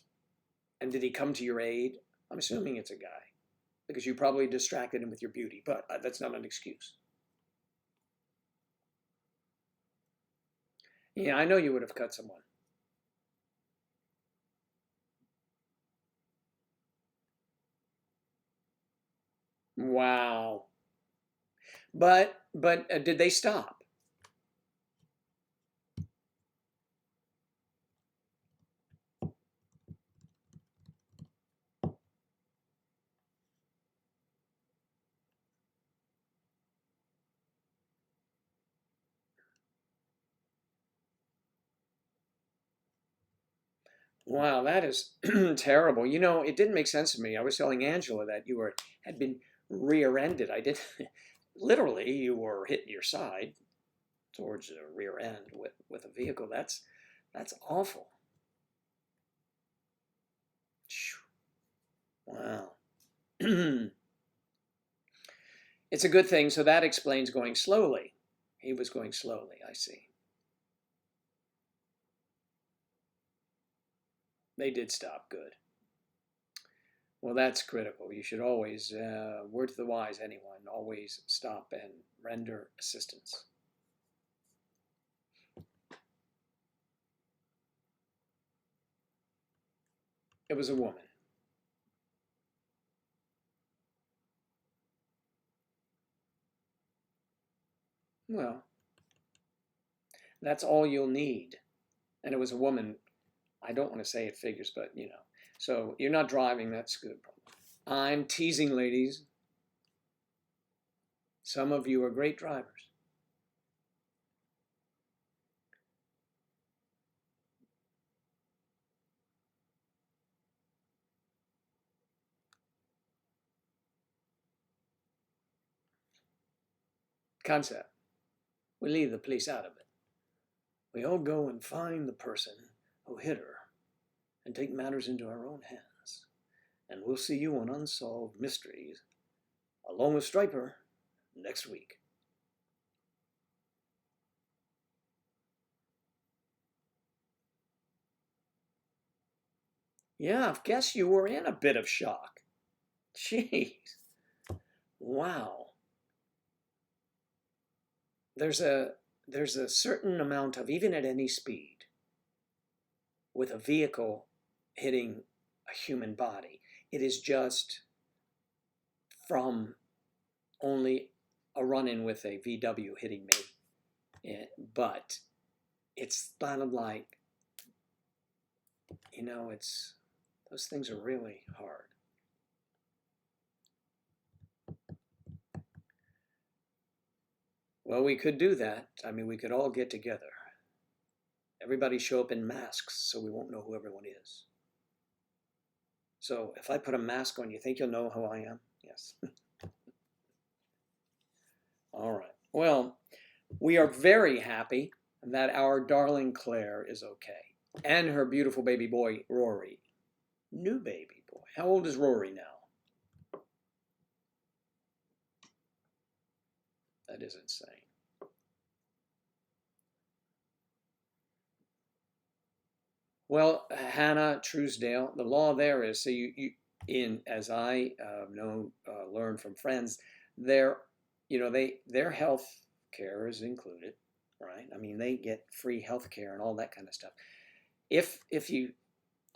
And did he come to your aid? I'm assuming it's a guy, because you probably distracted him with your beauty, but that's not an excuse. Yeah, I know you would have cut someone. Wow. But did they stop? Wow, that is terrible. It didn't make sense to me. I was telling Angela that you had been rear-ended. I did literally you were hitting your side towards the rear end with a vehicle. That's awful. Wow. It's a good thing, so that explains going slowly. He was going slowly, I see. They did stop, good. Well, that's critical. You should always, word to the wise, anyone, always stop and render assistance. It was a woman. Well, that's all you'll need. And it was a woman. I don't want to say it figures, but So you're not driving, that's good. I'm teasing, ladies. Some of you are great drivers. Concept. We leave the police out of it. We all go and find the person who hit her and take matters into our own hands. And we'll see you on Unsolved Mysteries, along with Striper, next week. Yeah, I guess you were in a bit of shock. Jeez. Wow. There's a certain amount of, even at any speed, with a vehicle hitting a human body. It is just from only a run-in with a VW hitting me. But it's kind of like, it's, those things are really hard. Well, we could do that. I mean, we could all get together. Everybody show up in masks so we won't know who everyone is. So if I put a mask on, you think you'll know who I am? Yes. All right. Well, we are very happy that our darling Claire is okay. And her beautiful baby boy, Rory. New baby boy. How old is Rory now? That is insane. Well, Hannah Truesdale, the law there is, so as I learned from friends, their health care is included, right? I mean, they get free health care and all that kind of stuff.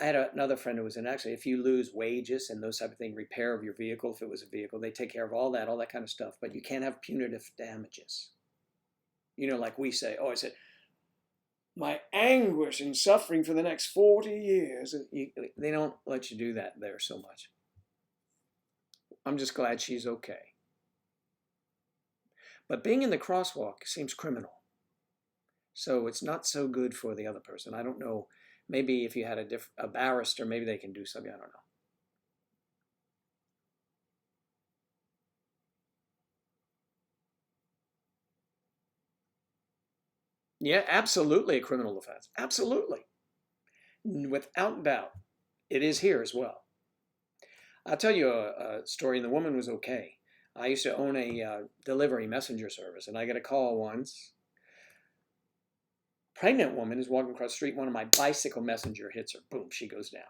I had another friend who was in, actually, if you lose wages and those type of things, repair of your vehicle, if it was a vehicle, they take care of all that kind of stuff, but you can't have punitive damages. Like we say, I said, my anguish and suffering for the next 40 years. They don't let you do that there so much. I'm just glad she's okay. But being in the crosswalk seems criminal. So it's not so good for the other person. I don't know. Maybe if you had a barrister, maybe they can do something. I don't know. Yeah, absolutely a criminal offense. Absolutely. Without doubt. It is here as well. I'll tell you a story, and the woman was okay. I used to own a delivery messenger service, and I got a call once. Pregnant woman is walking across the street. One of my bicycle messenger hits her. Boom, she goes down.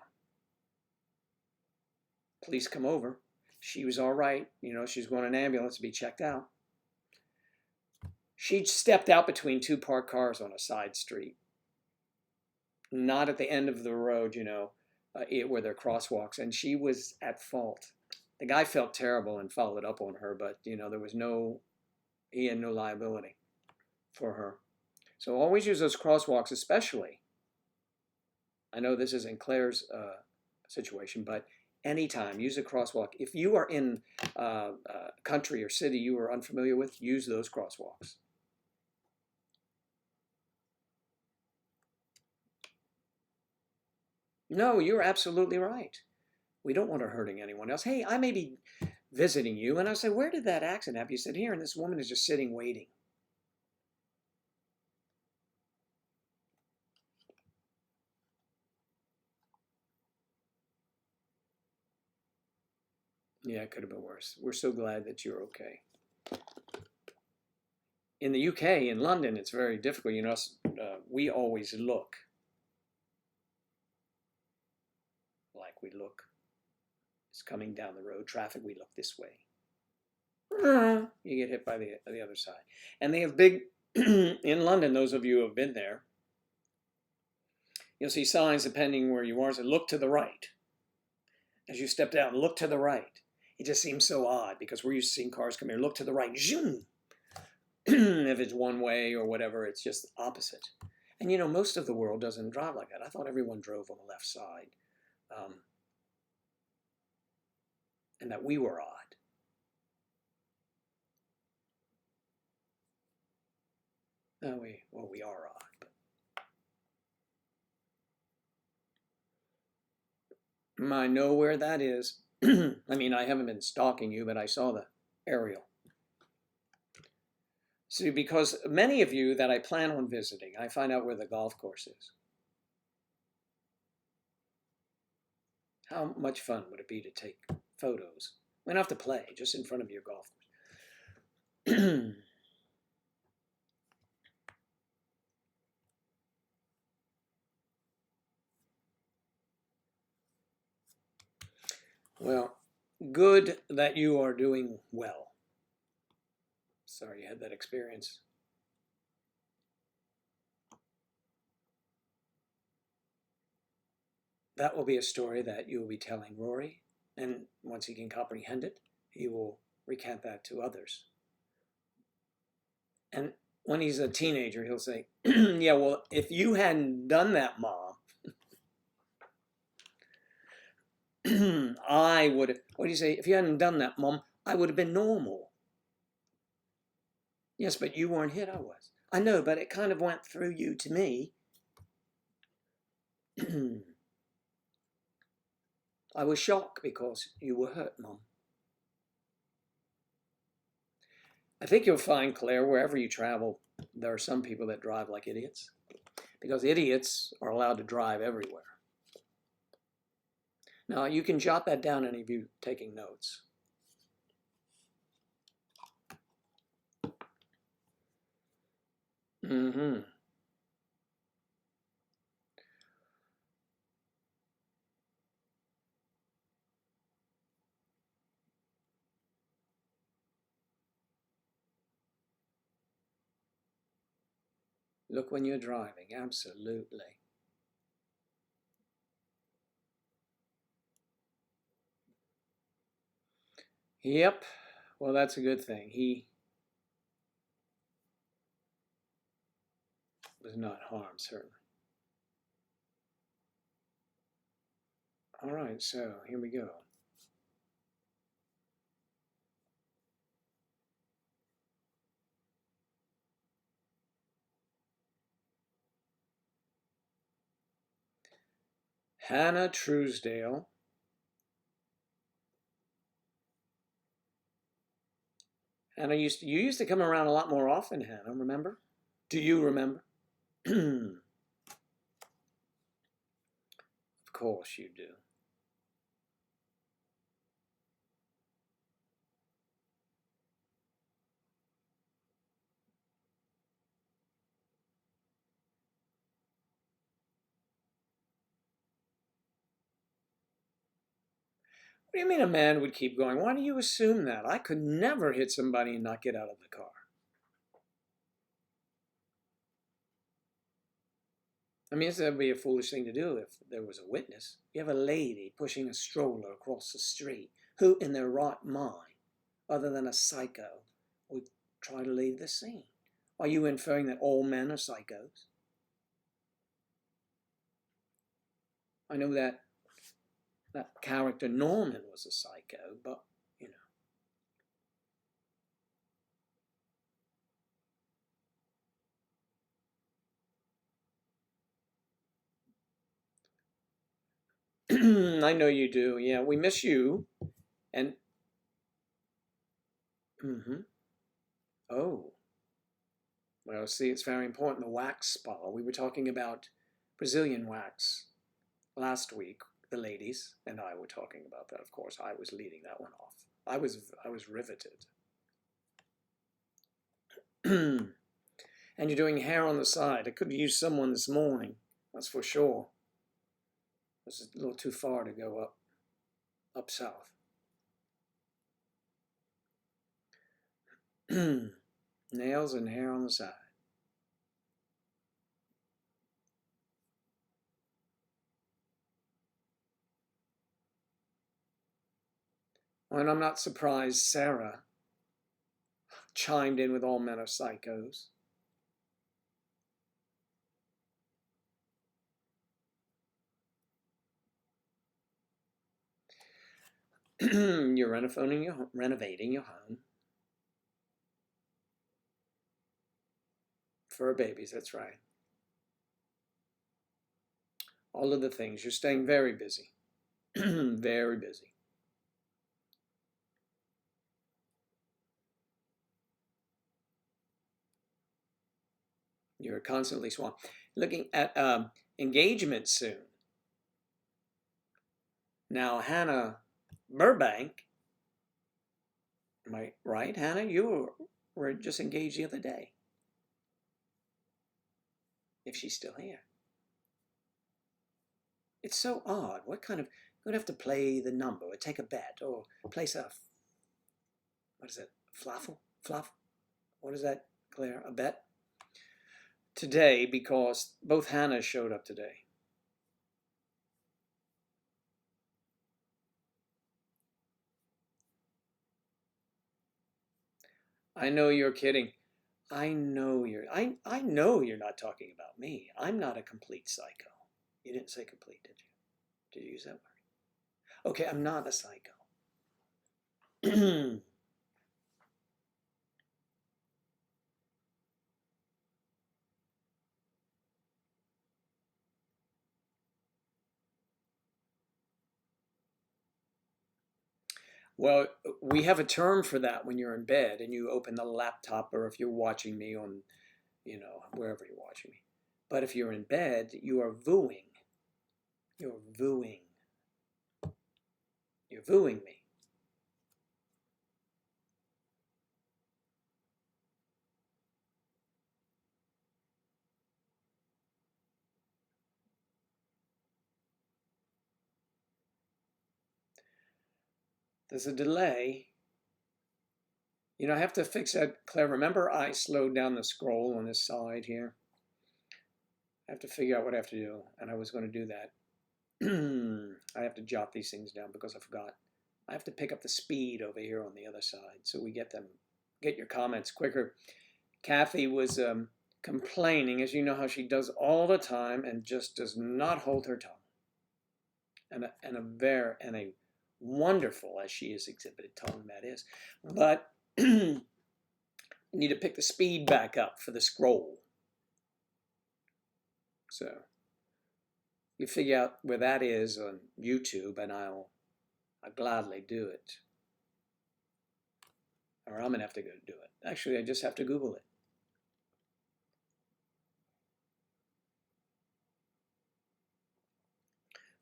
Police come over. She was all right. She's going to an ambulance to be checked out. She stepped out between two parked cars on a side street. Not at the end of the road, where there are crosswalks, and she was at fault. The guy felt terrible and followed up on her, but he had no liability for her. So always use those crosswalks, especially. I know this isn't Claire's situation, but anytime, use a crosswalk. If you are in a country or city you are unfamiliar with, use those crosswalks. No, you're absolutely right. We don't want her hurting anyone else. Hey, I may be visiting you, and I say, where did that accident happen? You said, here, and this woman is just sitting waiting. Yeah, it could have been worse. We're so glad that you're okay. In the UK, in London, it's very difficult. We always look like we look. It's coming down the road. Traffic, we look this way. You get hit by the other side. And they have big, in London, those of you who have been there, you'll see signs depending where you are. So look to the right. As you step down, look to the right. It just seems so odd because we're used to seeing cars come here. Look to the right. Zoom. If it's one way or whatever, it's just opposite. And most of the world doesn't drive like that. I thought everyone drove on the left side. And that we were odd. We are odd. But I know where that is. I mean, I haven't been stalking you, but I saw the aerial. See, because many of you that I plan on visiting, I find out where the golf course is. How much fun would it be to take photos? We don't have to play, just in front of your golf course. Well, good that you are doing well. Sorry you had that experience. that will be a story that you will be telling Rory, and once he can comprehend it, he will recant that to others. And when he's a teenager, he'll say, yeah, well, if you hadn't done that, Mom, I would have, what do you say? If you hadn't done that, Mom, I would have been normal. Yes, but you weren't hit, I was. I know, but it kind of went through you to me. I was shocked because you were hurt, Mom. I think you'll find, Claire, wherever you travel, there are some people that drive like idiots, because idiots are allowed to drive everywhere. Now, you can jot that down, any of you taking notes. Mm-hmm. Look when you're driving, absolutely. Yep, well, that's a good thing. He was not harmed, certainly. All right, so here we go. Hannah Truesdale. Hannah you used to come around a lot more often, Hannah, remember? Do you remember? Of course you do. What do you mean a man would keep going? Why do you assume that? I could never hit somebody and not get out of the car. I mean, that would be a foolish thing to do if there was a witness. You have a lady pushing a stroller across the street. Who in their right mind, other than a psycho, would try to leave the scene? Are you inferring that all men are psychos? I know that character Norman was a psycho, but, you know. I know you do. Yeah, we miss you. And, oh, well, see, it's very important. The wax spa. We were talking about Brazilian wax last week. The ladies and I were talking about that. Of course, I was leading that one off. I was riveted. And you're doing hair on the side. I could have used someone this morning. That's for sure. It's a little too far to go up south. Nails and hair on the side. And I'm not surprised Sarah chimed in with all men are psychos. You're renovating your home. Fur babies, that's right. All of the things. You're staying very busy. Very busy. You're constantly swamped. Looking at engagement soon. Now, Hannah Burbank, am I right, Hannah? You were just engaged the other day. If she's still here. It's so odd. What kind of, you'd have to play the number or take a bet or place a, what is it, fluff? What is that, Claire? A bet? Today, because both Hannahs showed up today. I know you're kidding. I know you're not talking about me. I'm not a complete psycho. You didn't say complete, did you? Did you use that word? Okay, I'm not a psycho. Well, we have a term for that when you're in bed and you open the laptop, or if you're watching me on, wherever you're watching me. But if you're in bed, you are vooing. You're vooing. You're vooing me. There's a delay. I have to fix that, Claire. Remember I slowed down the scroll on this side here? I have to figure out what I have to do, and I was going to do that. I have to jot these things down because I forgot. I have to pick up the speed over here on the other side so we get your comments quicker. Kathy was complaining, as you know how she does all the time, and just does not hold her tongue. And a wonderful, as she is, exhibited tongue that is. But you need to pick the speed back up for the scroll. So you figure out where that is on YouTube, and I'll gladly do it. Or I'm gonna have to go do it. Actually, I just have to Google it.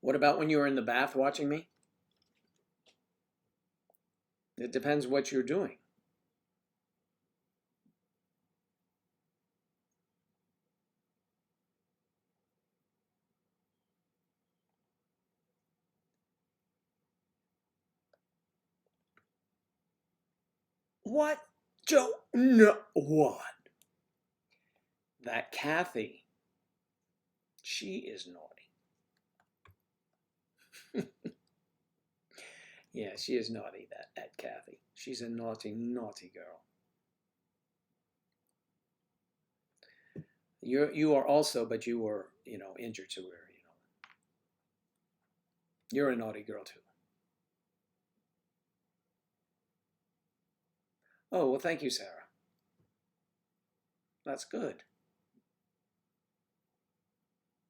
What about when you were in the bath watching me? It depends what you're doing. What? Joe? No. What? That Kathy, she is naughty. Yeah, she is naughty, that Kathy. She's a naughty, naughty girl. You are also, but you were, injured to her, You're a naughty girl too. Oh, well, thank you, Sarah. That's good.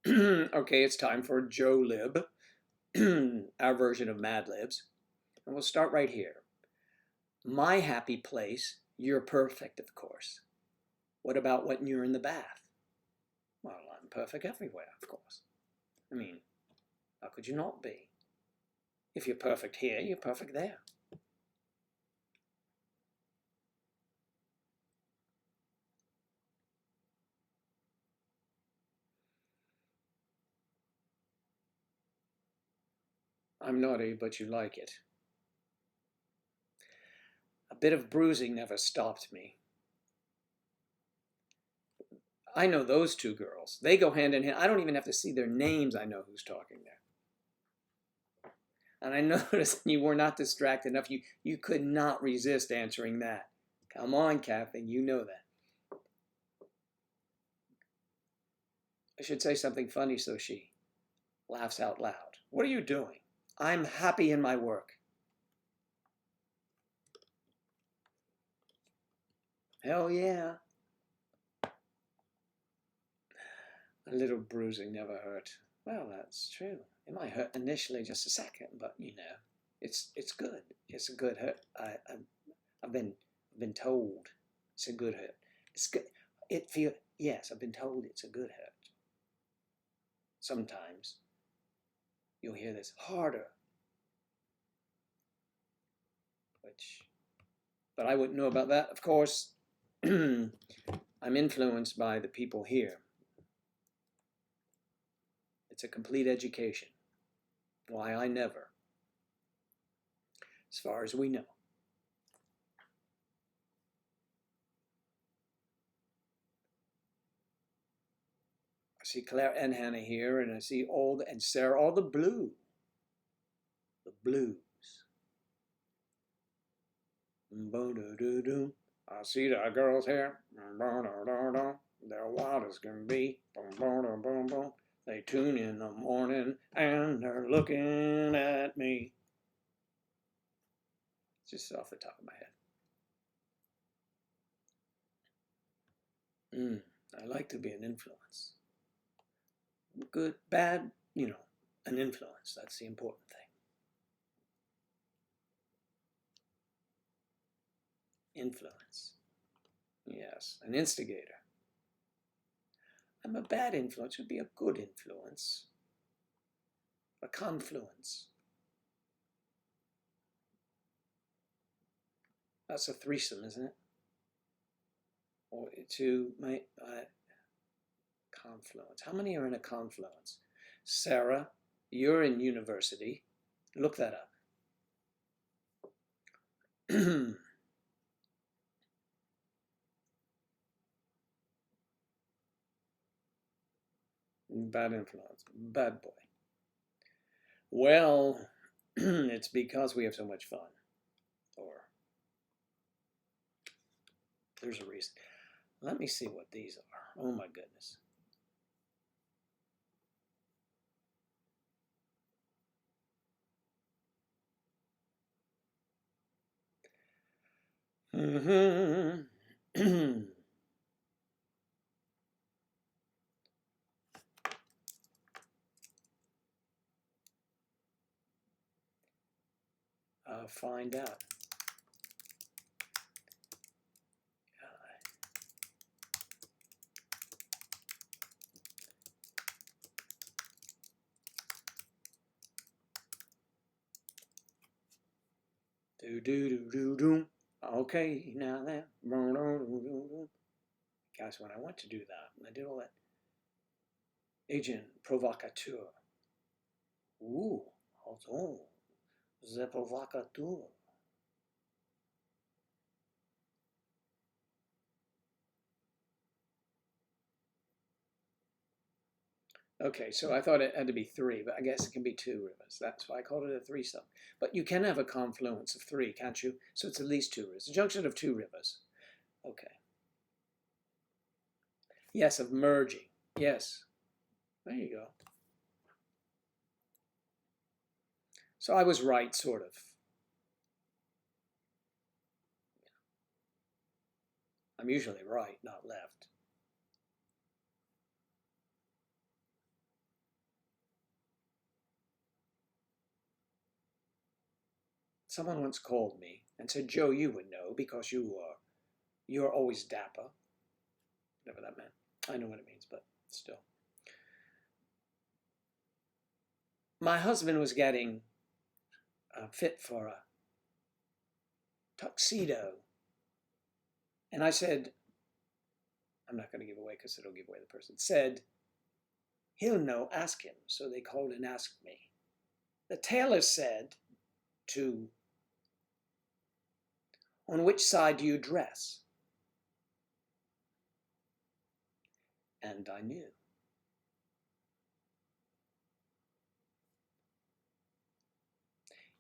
Okay, it's time for Joe Lib, our version of Mad Libs. And we'll start right here. My happy place, you're perfect, of course. What about when you're in the bath? Well, I'm perfect everywhere, of course. I mean, how could you not be? If you're perfect here, you're perfect there. I'm naughty, but you like it. A bit of bruising never stopped me. I know those two girls. They go hand in hand. I don't even have to see their names. I know who's talking there. And I noticed you were not distracted enough. You could not resist answering that. Come on, Kathy, you know that. I should say something funny so she laughs out loud. What are you doing? I'm happy in my work. Hell yeah. A little bruising never hurt. Well, that's true. It might hurt initially just a second, but it's good. It's a good hurt. I've been told it's a good hurt. It's good. Yes, I've been told it's a good hurt. Sometimes you'll hear this harder, but I wouldn't know about that, of course. I'm influenced by the people here. It's a complete education. Why I never, as far as we know. I see Claire and Hannah here, and I see and Sarah, all the blue. The blues. Bo-do-do-do. I see the girls here. They're wild as can be. They tune in the morning and they're looking at me. Just off the top of my head. I like to be an influence. Good, bad, an influence. That's the important thing. Influence. Yes, an instigator. I'm a bad influence would be a good influence. A confluence. That's a threesome, isn't it? Or two, confluence. How many are in a confluence? Sarah, you're in university. Look that up. Bad influence. Bad boy. Well, it's because we have so much fun. Or there's a reason. Let me see what these are. Oh my goodness. Find out. Okay, now that. Guys, when I went to do that, and I did all that. Agent provocateur. Ooh, hold on. The provocateur. Okay, so I thought it had to be three, but I guess it can be two rivers. That's why I called it a threesome. But you can have a confluence of three, can't you? So it's at least two rivers. A junction of two rivers. Okay. Yes, of merging. Yes. There you go. So I was right, sort of. I'm usually right, not left. Someone once called me and said, Joe, you would know because you're always dapper. Whatever that meant. I know what it means, but still. My husband was getting fit for a tuxedo. And I said, I'm not going to give away because it'll give away the person. Said, he'll know, ask him. So they called and asked me. The tailor said on which side do you dress? And I knew.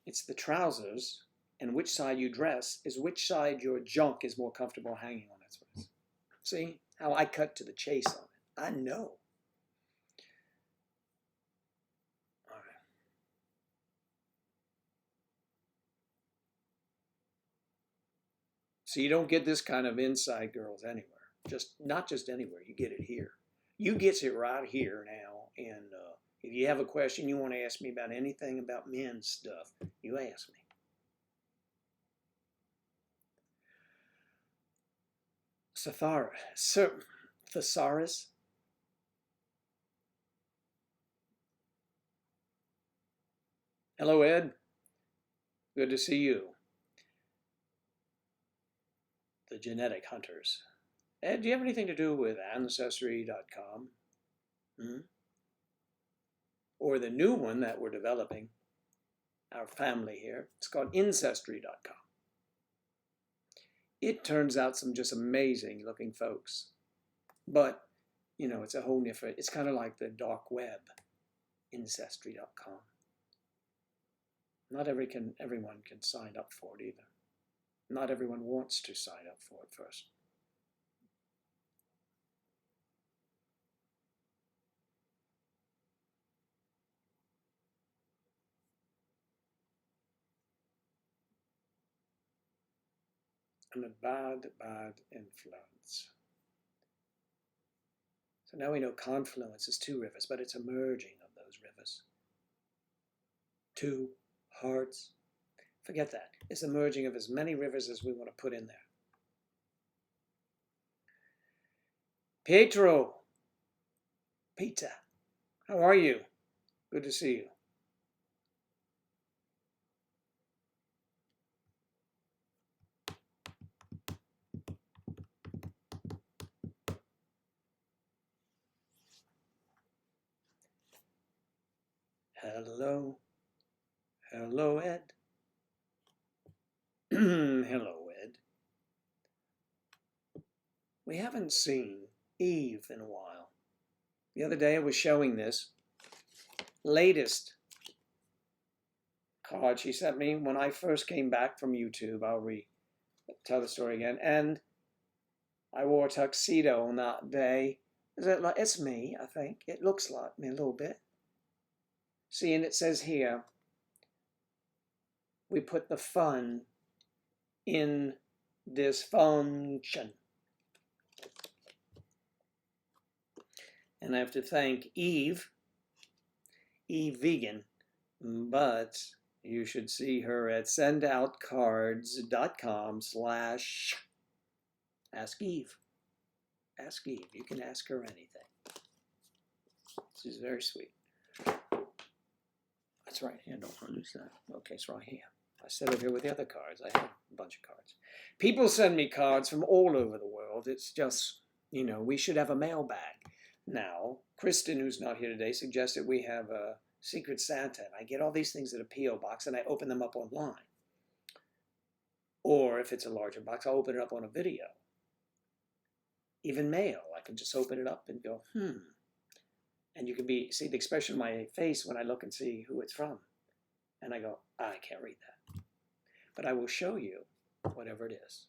It's the trousers, and which side you dress is which side your junk is more comfortable hanging on. That's what it is. See how I cut to the chase on it. I know. All right. So you don't get this kind of insight, girls, anywhere. Not just anywhere. You get it here. You gets it right here now. And if you have a question you want to ask me about anything about men's stuff, you ask me. Thesaurus. Hello, Ed. Good to see you. The genetic hunters. Ed, do you have anything to do with Ancestry.com? Or the new one that we're developing, our family here. It's called Ancestry.com. It turns out some just amazing looking folks. But, it's a whole different, it's kind of like the dark web, Ancestry.com. Not everyone can sign up for it either. Not everyone wants to sign up for it first. And a bad, bad influence. So now we know confluence is two rivers, but it's a merging of those rivers. Two hearts. Forget that. It's a merging of as many rivers as we want to put in there. Pietro. Peter. How are you? Good to see you. Hello. Hello, Ed. Hello, Ed. We haven't seen Eve in a while. The other day I was showing this latest card she sent me when I first came back from YouTube. I'll tell the story again. And I wore a tuxedo on that day. It's me, I think. It looks like me a little bit. See, and it says here, we put the fun in dysfunction. And I have to thank Eve Vegan, but you should see her at sendoutcards.com/Ask Eve. Ask Eve. You can ask her anything. She's very sweet. That's right here. Don't lose that. Okay, it's right here. I set it here with the other cards. I have a bunch of cards. People send me cards from all over the world. It's just, we should have a mailbag. Now, Kristen, who's not here today, suggested we have a Secret Santa. And I get all these things in a P.O. box and I open them up online. Or if it's a larger box, I'll open it up on a video. Even mail, I can just open it up and go, And you can see the expression on my face when I look and see who it's from. And I go, I can't read that. But I will show you whatever it is.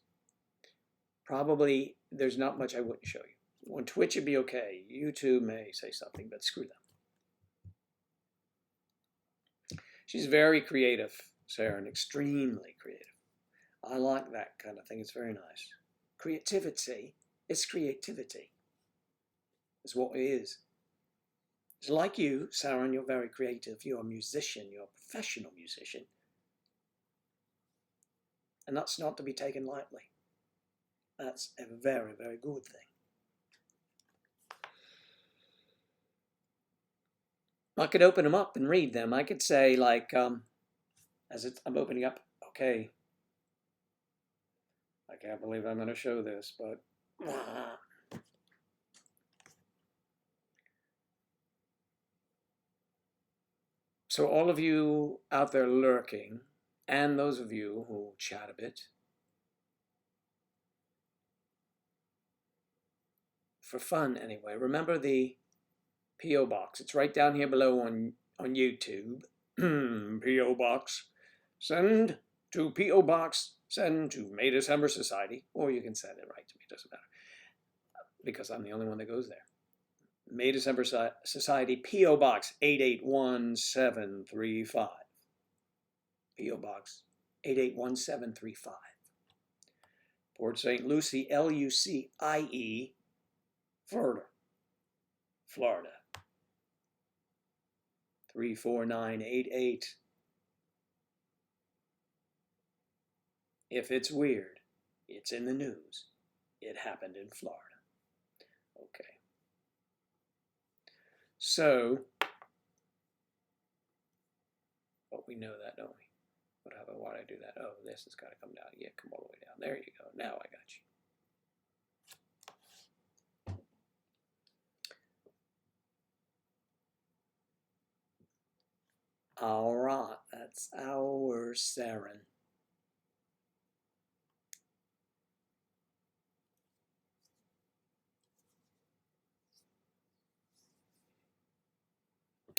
Probably there's not much I wouldn't show you. On Twitch it'd be okay. YouTube may say something, but screw them. She's very creative, Sarah, and extremely creative. I like that kind of thing. It's very nice. Creativity is creativity. It's what it is. It's like you, Sarah, you're very creative. You're a musician. You're a professional musician. And that's not to be taken lightly. That's a very, very good thing. I could open them up and read them. I could say, like, I'm opening up, okay, I can't believe I'm going to show this, but so all of you out there lurking, and those of you who chat a bit, for fun anyway, remember the P.O. Box. It's right down here below on YouTube. P.O. Box. Send to P.O. Box. Send to May December Society. Or you can send it right to me. It doesn't matter. Because I'm the only one that goes there. May December Society. P.O. Box 881735. P.O. Box 881735. Port St Lucie, Lucie, Florida. 34988. If it's weird, it's in the news. It happened in Florida. Okay. So, but we know that, don't we? Why did I do that? Oh, this has got to come down. Yeah, come all the way down. There you go. Now I got you. All right, that's our Saren.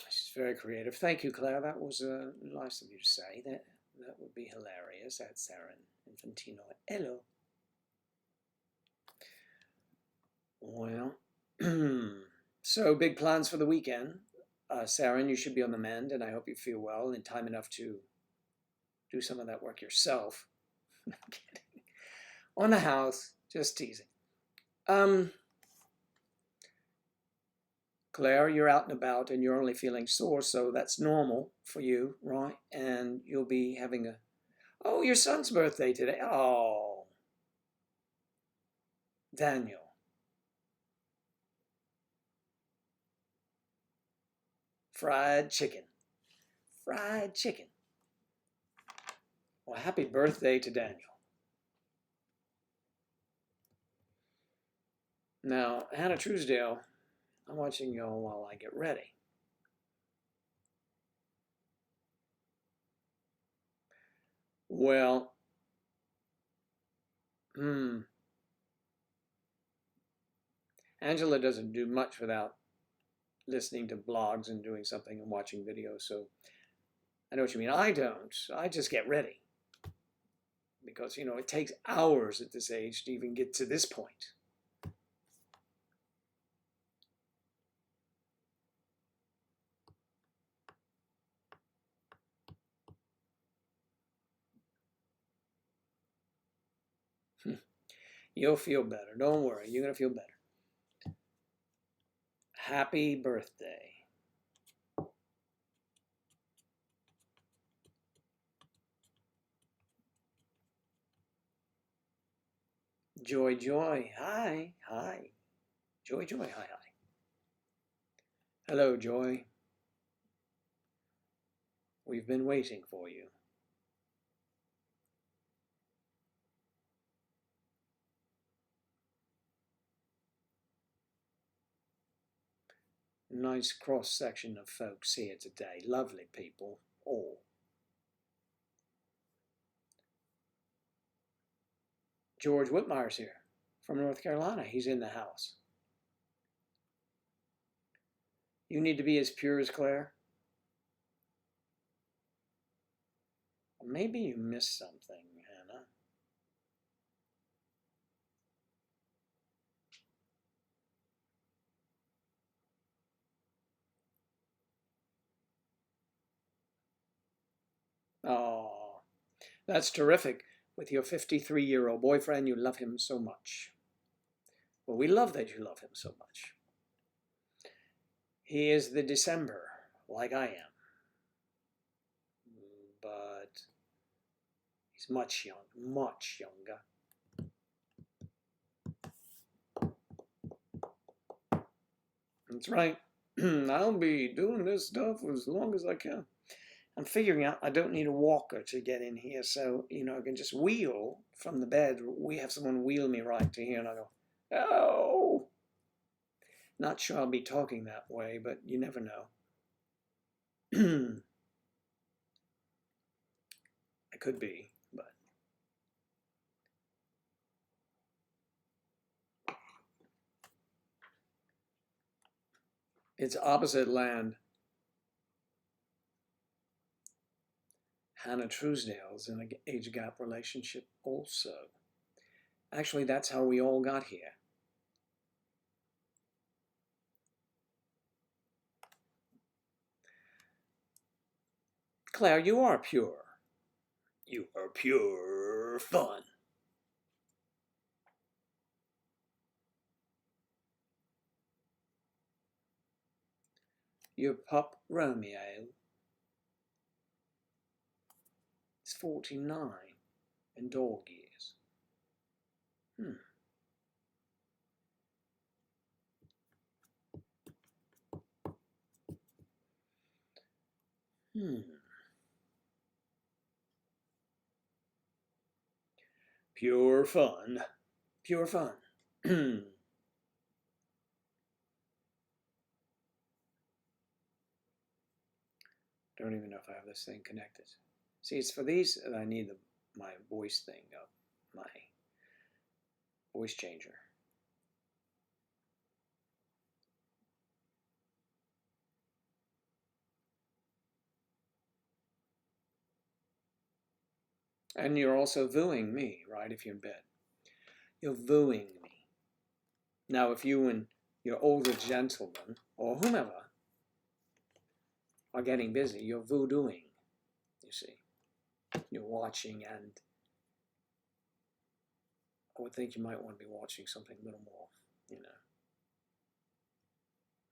She's very creative. Thank you, Claire. That was nice of you to say. That That would be hilarious. That's Saren Infantino. Hello. Well, so big plans for the weekend. Saren, you should be on the mend, and I hope you feel well in time enough to do some of that work yourself. I'm kidding. On the house, just teasing. Claire, you're out and about and you're only feeling sore, so that's normal for you, right? And you'll be having a, oh, your son's birthday today. Oh, Daniel. Fried chicken. Fried chicken. Well, happy birthday to Daniel. Now, Hannah Truesdale, I'm watching y'all while I get ready. Well, Angela doesn't do much without listening to blogs and doing something and watching videos, so I know what you mean. I don't. I just get ready. Because, you know, it takes hours at this age to even get to this point. You'll feel better. Don't worry. You're going to feel better. Happy birthday. Joy, Joy. Hi. Hi. Joy, Joy. Hi, hi. Hello, Joy. We've been waiting for you. Nice cross-section of folks here today. Lovely people, all. George Whitmire's here from North Carolina. He's in the house. You need to be as pure as Claire? Maybe you missed something, Hannah. Oh, that's terrific. With your 53-year-old boyfriend, you love him so much. Well, we love that you love him so much. He is the December, like I am. But he's much younger. That's right. I'll be doing this stuff as long as I can. I'm figuring out I don't need a walker to get in here, so, you know, I can just wheel from the bed. We have someone wheel me right to here, and I go, oh! Not sure I'll be talking that way, but you never know. I could be, but... It's opposite land. Hannah Truesdale's in an age gap relationship also. Actually, that's how we all got here. Claire, you are pure. You are pure fun. Your pup Romeo is 49 in dog years. Pure fun. Pure fun. Don't even know if I have this thing connected. See, it's for these that I need my voice thing up, my voice changer. And you're also wooing me, right, if you're in bed. You're wooing me. Now, if you and your older gentleman, or whomever, are getting busy, you're voodooing, you see. You're watching, and I would think you might want to be watching something a little more, you know,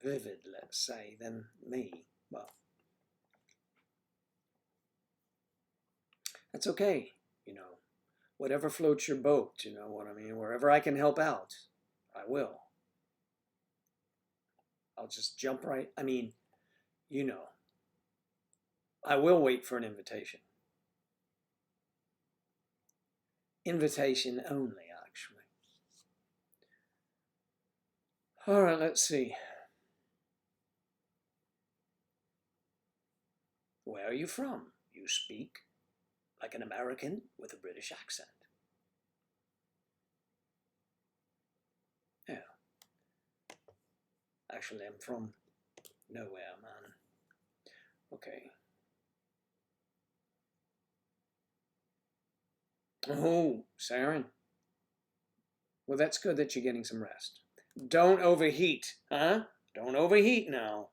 vivid, let's say, than me. Well, that's okay, you know. Whatever floats your boat, you know what I mean? Wherever I can help out, I will. I'll just jump right. I mean, you know, I will wait for an invitation. Invitation only, actually. All right, let's see. Where are you from? You speak like an American with a British accent. Yeah. Actually, I'm from nowhere, man. Okay. Oh, Saren. Well, that's good that you're getting some rest. Don't overheat, huh? Don't overheat now.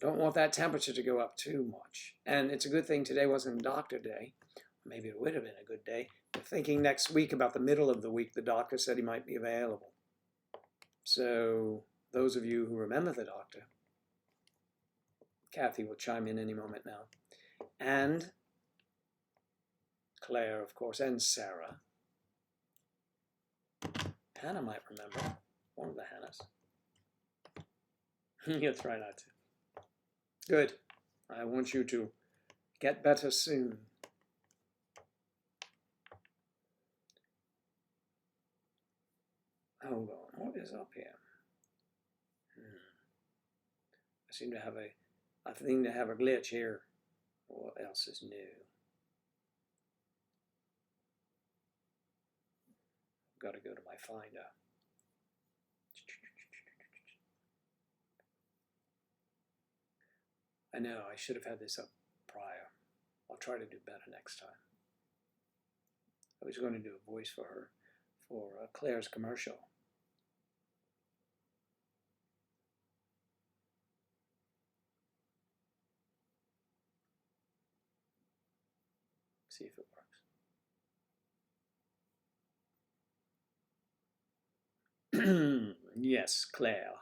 Don't want that temperature to go up too much. And it's a good thing today wasn't doctor day. Maybe it would have been a good day. We're thinking next week, about the middle of the week, the doctor said he might be available. So those of you who remember the doctor, Kathy will chime in any moment now. And Claire, of course, and Sarah. Hannah might remember. One of the Hannahs. You'll try not to. Good. I want you to get better soon. Hold on. What is up here? I seem to have a glitch here. What else is new? Got to go to my Finder. I know, I should have had this up prior. I'll try to do better next time. I was going to do a voice for her for Claire's commercial. See if it works. Yes, Claire.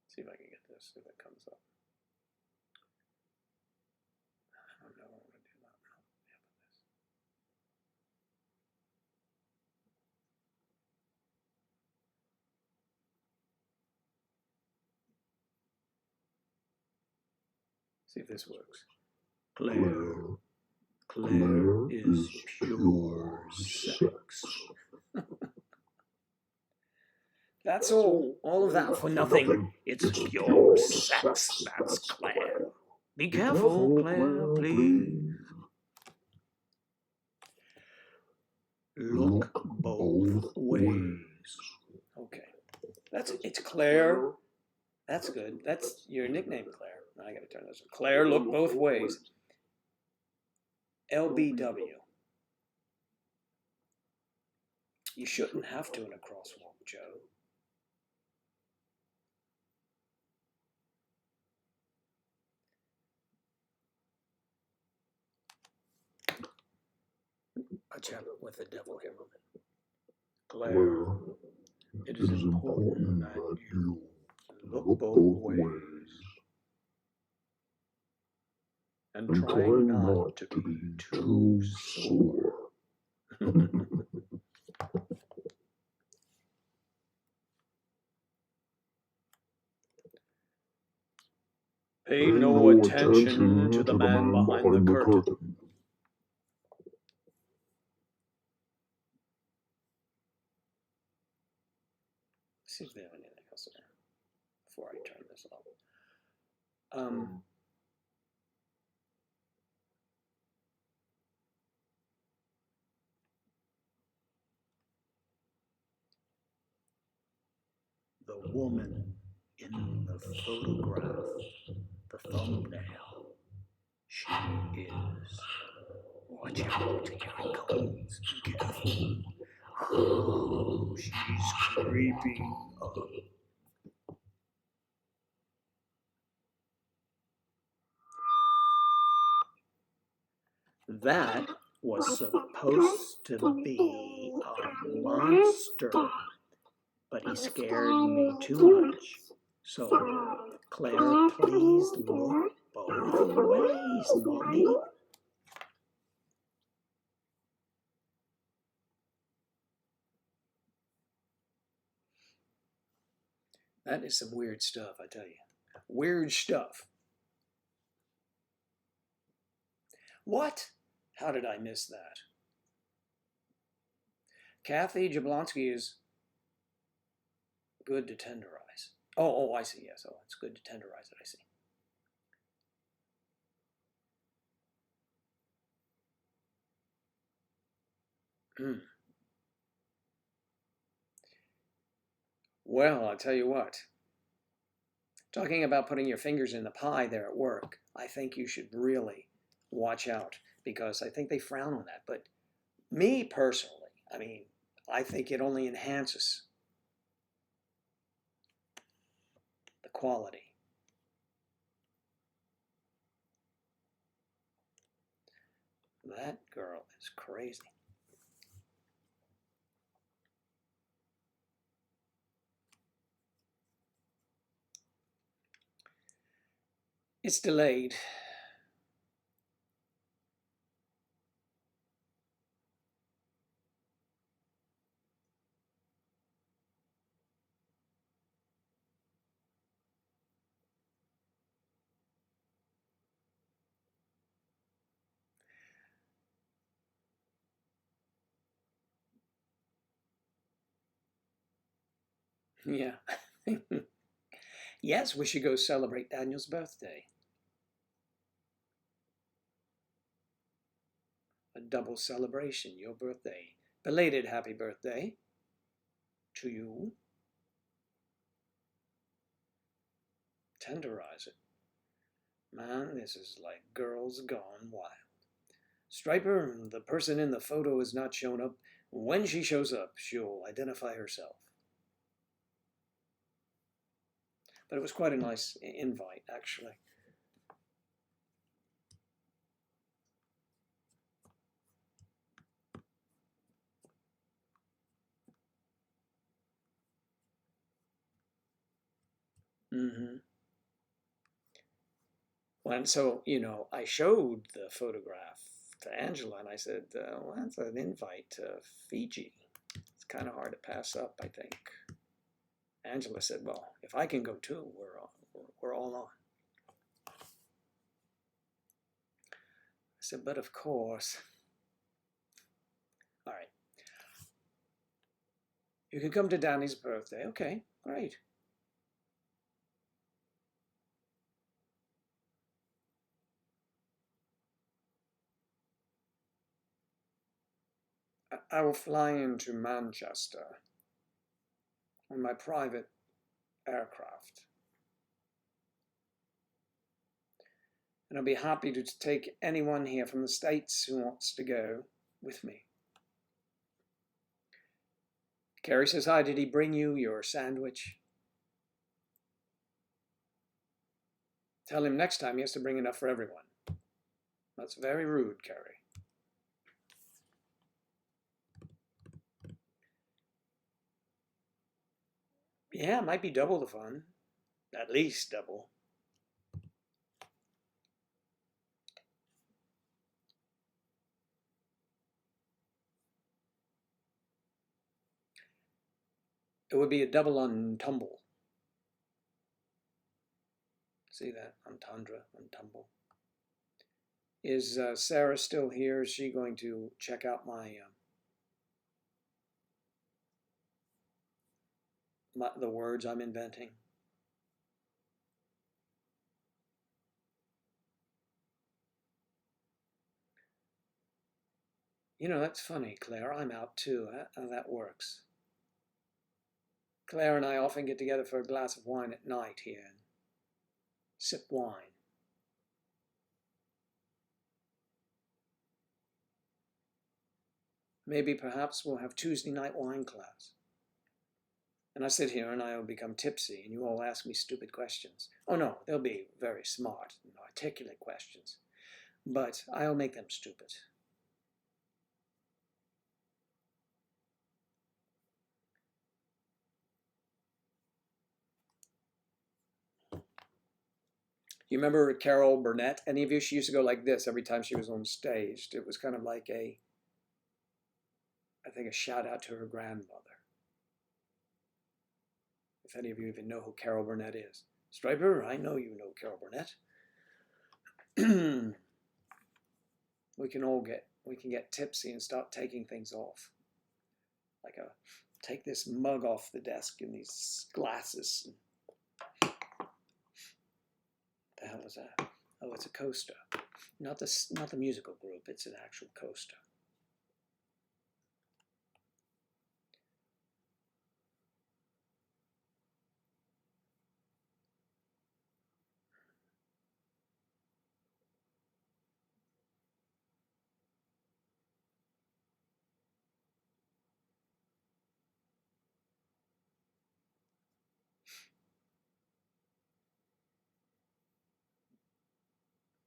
See if I can get this, if it comes up. I don't know what I'm going to do now. See if this works. Claire. Claire is pure sex. That's all. All of that for nothing. It's pure sex. That's Claire. Be careful, Claire, please. Look both ways. Okay. It's Claire. That's good. That's your nickname, Claire. Now I gotta turn this. Claire, look both ways. LBW. You shouldn't have to in a crosswalk, Joe. I chat with the devil here a moment. Claire, it is important that you look both ways and try not to be too sore. Pay no attention to the man behind the curtain. See if they have anything else there before I turn this off. The woman in the photograph, the thumbnail, She is. Watch out, here it comes. Be careful. Oh, she's creeping up. That was supposed to be a monster, but he scared me too much. So, Claire, please look both ways, Mommy. That is some weird stuff, I tell you. Weird stuff. What? How did I miss that? Kathy Jablonski is good to tenderize. Oh, I see. Yes, it's good to tenderize it. I see. Well, I'll tell you what. Talking about putting your fingers in the pie there at work, I think you should really watch out because I think they frown on that. But me personally, I mean, I think it only enhances the quality. That girl is crazy. It's delayed. Yeah. Yes, we should go celebrate Daniel's birthday. A double celebration, your birthday. Belated happy birthday to you. Tenderize it. Man, this is like girls gone wild. Striper, the person in the photo has not shown up. When she shows up, she'll identify herself. But it was quite a nice invite, actually. Mm-hmm. Well, and so, I showed the photograph to Angela, and I said, well, that's an invite to Fiji. It's kind of hard to pass up, I think. Angela said, well, if I can go too, we're all on. I said, but of course. All right. You can come to Danny's birthday. Okay, great. I will fly into Manchester on my private aircraft. And I'll be happy to take anyone here from the States who wants to go with me. Carrie says hi. Did he bring you your sandwich? Tell him next time he has to bring enough for everyone. That's very rude, Carrie. Yeah, it might be double the fun. At least double. It would be a double untumble. See that? Entendre, untumble. Is Sarah still here? Is she going to check out the words I'm inventing? That's funny, Claire. I'm out too. How that works. Claire and I often get together for a glass of wine at night here and sip wine. Maybe perhaps we'll have Tuesday night wine class. And I sit here and I'll become tipsy and you all ask me stupid questions. Oh no, they'll be very smart and articulate questions. But I'll make them stupid. You remember Carol Burnett? Any of you? She used to go like this every time she was on stage. It was kind of like I think a shout out to her grandmother. If any of you even know who Carol Burnett is. Striper, I know you know Carol Burnett. we can get tipsy and start taking things off. Like take this mug off the desk and these glasses. The hell is that? Oh, it's a coaster. Not the musical group, it's an actual coaster.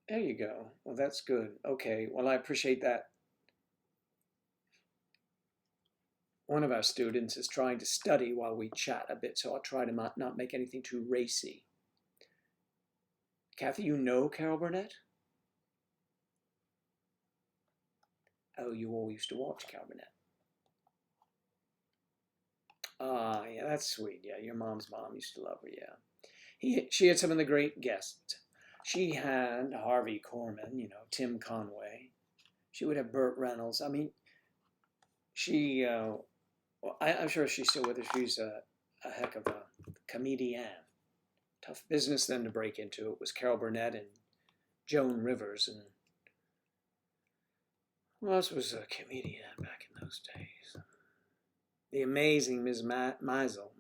There you go. Well, that's good. Okay, well, I appreciate that. One of our students is trying to study while we chat a bit, so I'll try to not make anything too racy. Kathy, you know Carol Burnett? Oh, you all used to watch Carol Burnett. Ah, yeah, that's sweet. Yeah, your mom's mom used to love her, yeah. She had some of the great guests. She had Harvey Korman, Tim Conway. She would have Burt Reynolds. I mean, she, well, I'm sure she's still with us. She's a heck of a comedian. Tough business then to break into. It was Carol Burnett and Joan Rivers. And who else was a comedian back in those days? The amazing Ms. Maisel.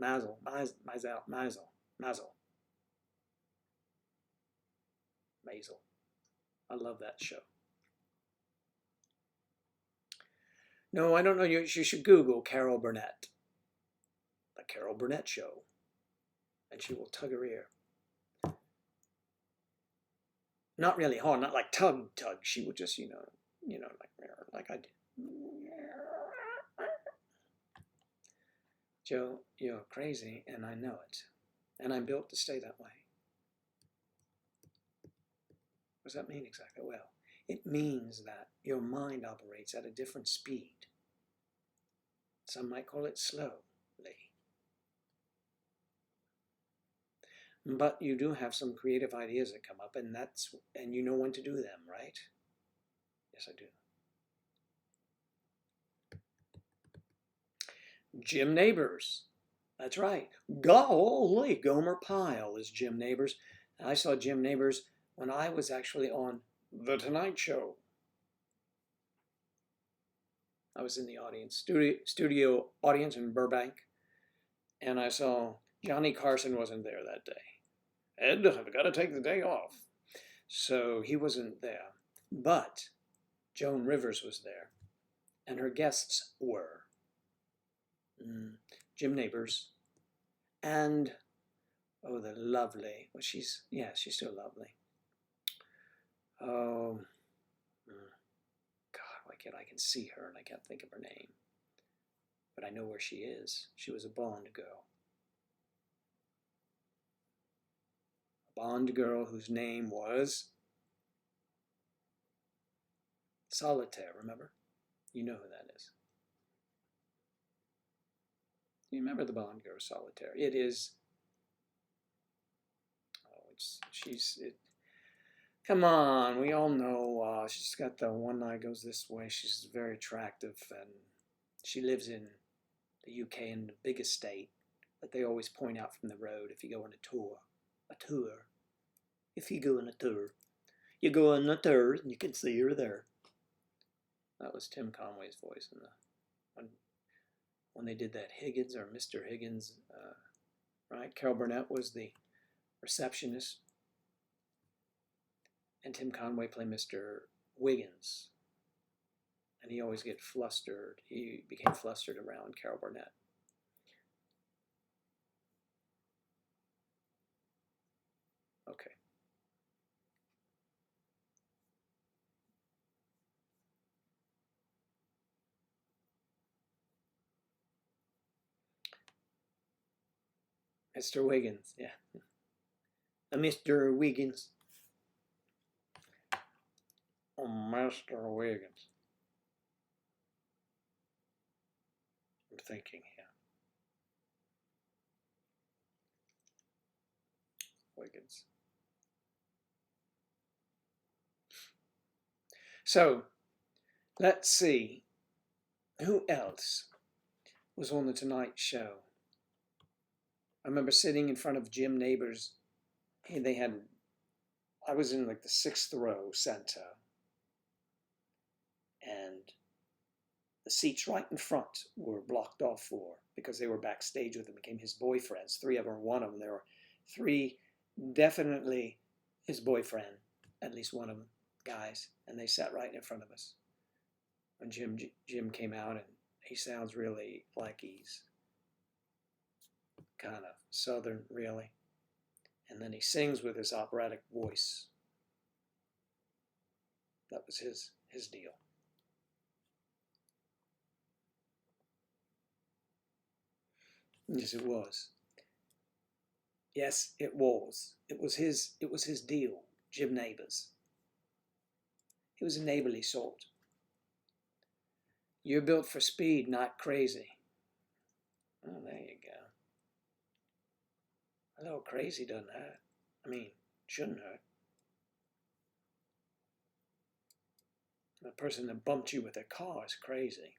I love that show. No, I don't know. You should Google Carol Burnett. The Carol Burnett Show. And she will tug her ear. Not really hard, not like tug. She would just, like I did. Joe, you're crazy, and I know it. And I'm built to stay that way. What does that mean exactly? Well, it means that your mind operates at a different speed. Some might call it slowly. But you do have some creative ideas that come up, and you know when to do them, right? Yes, I do. Jim Neighbors. That's right. Golly, Gomer Pyle is Jim Neighbors. I saw Jim Neighbors when I was actually on The Tonight Show. I was in the audience, studio audience in Burbank, and I saw Johnny Carson wasn't there that day. Ed, I've got to take the day off. So he wasn't there. But Joan Rivers was there, and her guests were Jim Neighbors and, oh, the lovely, well, she's still lovely. Oh, God, I can see her and I can't think of her name. But I know where she is. She was a Bond girl. A Bond girl whose name was Solitaire, remember? You know who that is. You remember the Bond girl, Solitaire? It is, come on, we all know she's got the one eye goes this way. She's very attractive, and she lives in the UK in the big estate that they always point out from the road if you go on a tour. If you go on a tour, you go on a tour and you can see her there. That was Tim Conway's voice in when they did that Higgins or Mr. Higgins, right? Carol Burnett was the receptionist, and Tim Conway played Mr. Wiggins. And he always get flustered. He became flustered around Carol Burnett. Okay. Mr. Wiggins, yeah. Mr. Wiggins. Oh, Mr. Wiggins. I'm thinking here. Wiggins. So, let's see. Who else was on the Tonight Show? I remember sitting in front of Jim Neighbors. They had, I was in like the 6th row center. And the seats right in front were blocked off for, because they were backstage with him, became his boyfriends. 3 of them, one of them. There were 3 definitely his boyfriend, at least one of them, guys. And they sat right in front of us. When Jim came out, and he sounds really like he's kind of Southern, really. And then he sings with his operatic voice. That was his deal. Yes, it was. Yes, it was. It was his deal, Jim Neighbors. He was a neighborly sort. You're built for speed, not crazy. Oh, there you go. A little crazy doesn't hurt. I mean, shouldn't hurt. The person that bumped you with their car is crazy.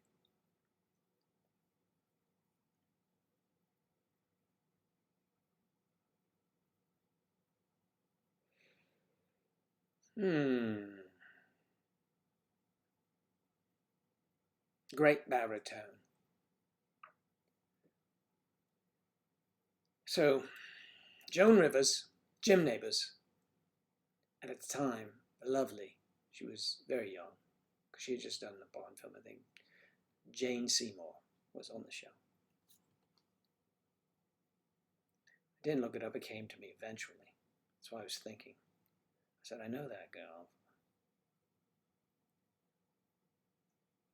Great baritone. So, Joan Rivers, Jim Neighbors, and at the time, lovely. She was very young, because she had just done the Bond film, I think. Jane Seymour was on the show. I didn't look it up, it came to me eventually. That's what I was thinking. I said, I know that girl.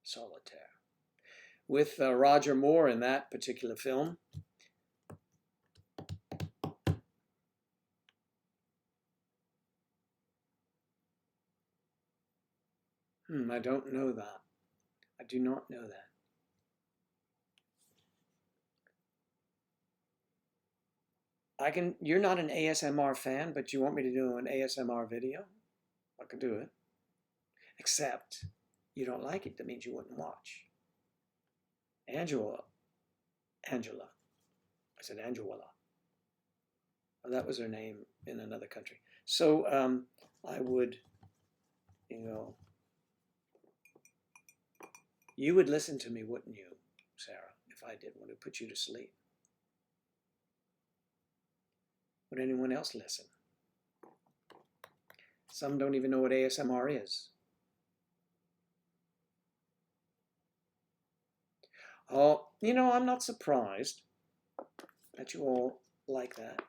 Solitaire. With Roger Moore in that particular film. I don't know that. I do not know that. You're not an ASMR fan, but you want me to do an ASMR video? I could do it. Except you don't like it, that means you wouldn't watch. Angela. I said Angela. Well, that was her name in another country. So I would, you would listen to me, wouldn't you, Sarah, if I did want to put you to sleep? Would anyone else listen? Some don't even know what ASMR is. Oh, I'm not surprised that you all like that.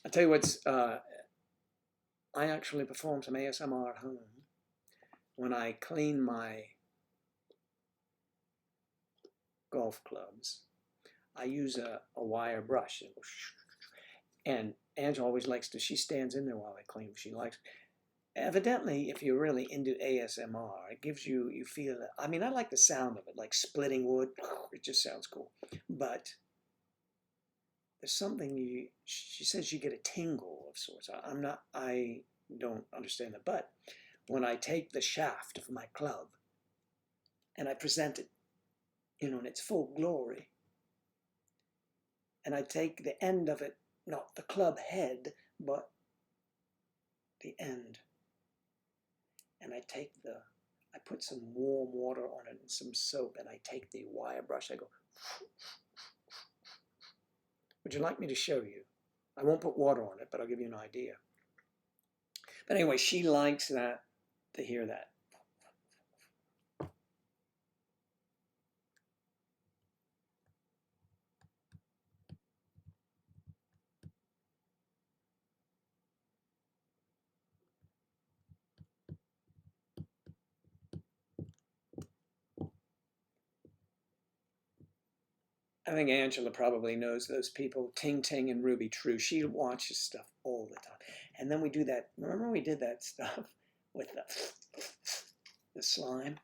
I'll tell you what's, I actually perform some ASMR at home when I clean my golf clubs. I use a wire brush, and Angela always likes to, she stands in there while I clean. She likes, evidently, if you're really into ASMR, it gives you feel, I mean, I like the sound of it, like splitting wood. It just sounds cool. But there's something she says you get a tingle of sorts. I don't understand that. But when I take the shaft of my club and I present it, in its full glory, and I take the end of it, not the club head, but the end, and I put some warm water on it and some soap, and I take the wire brush, I go, Would you like me to show you? I won't put water on it, but I'll give you an idea. But anyway, she likes that, to hear that. I think Angela probably knows those people, Ting Ting and Ruby True. She watches stuff all the time. And then we do that. Remember we did that stuff with the slime?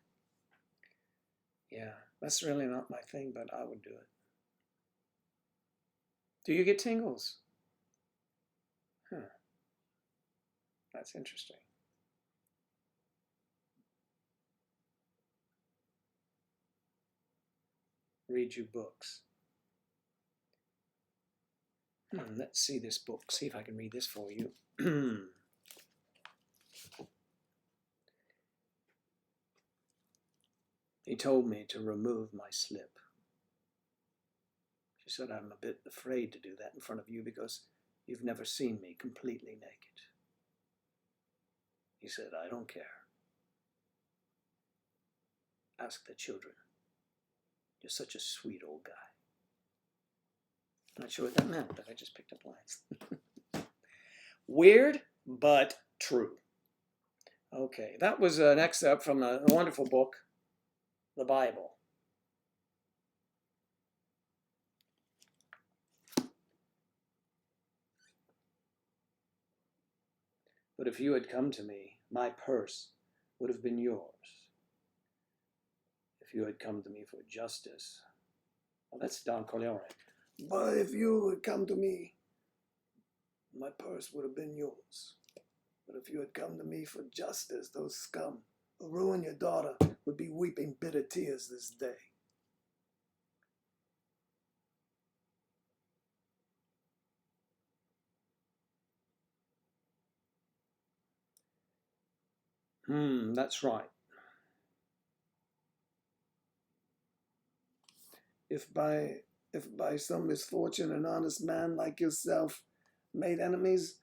Yeah, that's really not my thing, but I would do it. Do you get tingles? Huh. That's interesting. Read you books. Let's see this book. See if I can read this for you. He told me to remove my slip. She said, I'm a bit afraid to do that in front of you because you've never seen me completely naked. He said, I don't care. Ask the children. You're such a sweet old guy. Not sure what that meant, but I just picked up lines. Weird, but true. Okay, that was an excerpt from a wonderful book, the Bible. But if you had come to me, my purse would have been yours. If you had come to me for justice. Well, that's Don Corleone. But if you had come to me, my purse would have been yours. But if you had come to me for justice, those scum who ruined your daughter would be weeping bitter tears this day. That's right. If by some misfortune an honest man like yourself made enemies,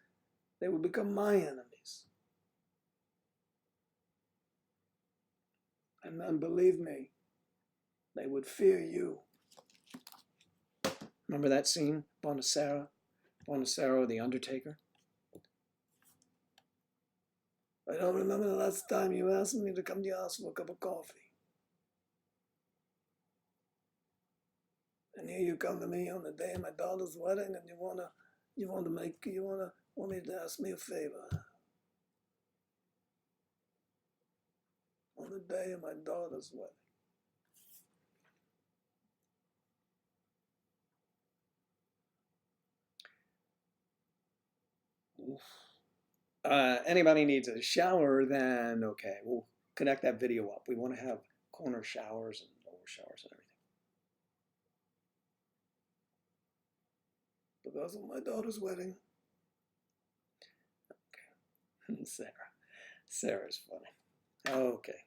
they would become my enemies. And then believe me, they would fear you. Remember that scene, Bonacero, the Undertaker? I don't remember the last time you asked me to come to your house for a cup of coffee. And here you come to me on the day of my daughter's wedding, and you want me to ask me a favor. On the day of my daughter's wedding. Anybody needs a shower, then okay, we'll connect that video up. We want to have corner showers and lower showers and everything. Because of my daughter's wedding. Okay. Sarah's funny. Okay.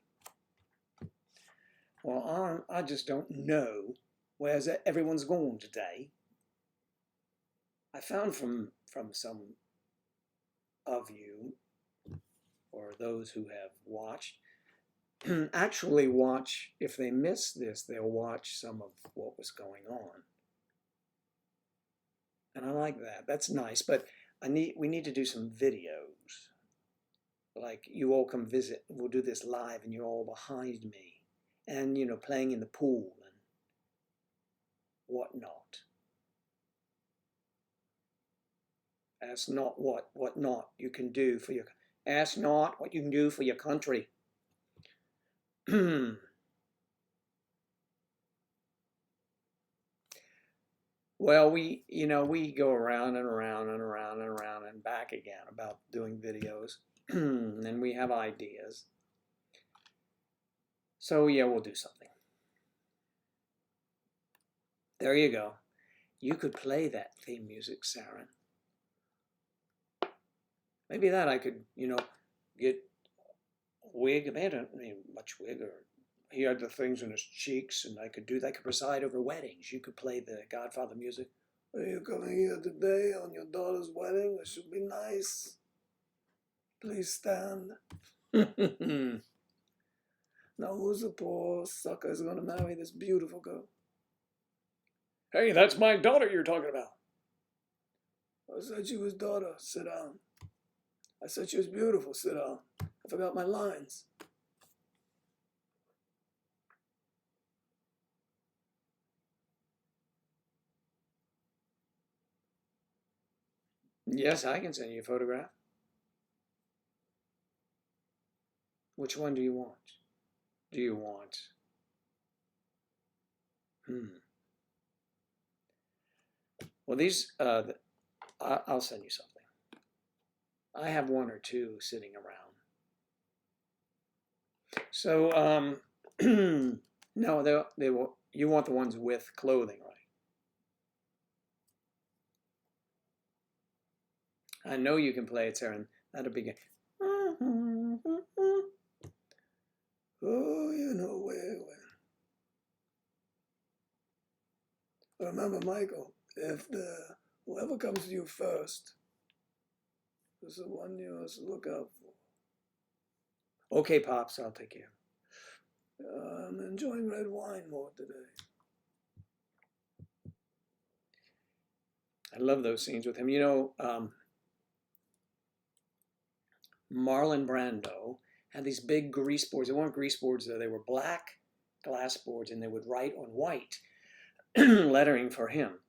Well, I just don't know where everyone's going today. I found from some of you, or those who have watched, actually watch, if they miss this, they'll watch some of what was going on. And I like that. That's nice, but we need to do some videos. Like you all come visit, we'll do this live and you're all behind me. And, you know, playing in the pool and whatnot. Ask not what not you can do for your, ask not what you can do for your country. Well, we go around and around and around and around and back again about doing videos. And we have ideas. So yeah, we'll do something. There you go. You could play that theme music, Saren. Maybe that I could, get wig. I don't need much wig, or he had the things in his cheeks, and I could preside over weddings. You could play the Godfather music. Are you coming here today on your daughter's wedding? It should be nice. Please stand. Now who's the poor sucker who's gonna marry this beautiful girl? Hey, that's my daughter you're talking about. I said she was daughter. Sit down. I said she was beautiful. Sit down. I forgot my lines. Yes, I can send you a photograph. Which one do you want? Do you want? Well, these, I'll send you something. I have one or two sitting around. So, no, they will. You want the ones with clothing, right? I know you can play it, Sarah. That'll be good. Oh, you know where. Remember, Michael, if whoever comes to you first is the one you must look out for. Okay, Pops, I'll take care. I'm enjoying red wine more today. I love those scenes with him. Marlon Brando had these big grease boards. They weren't grease boards, though. They were black glass boards, and they would write on white lettering for him.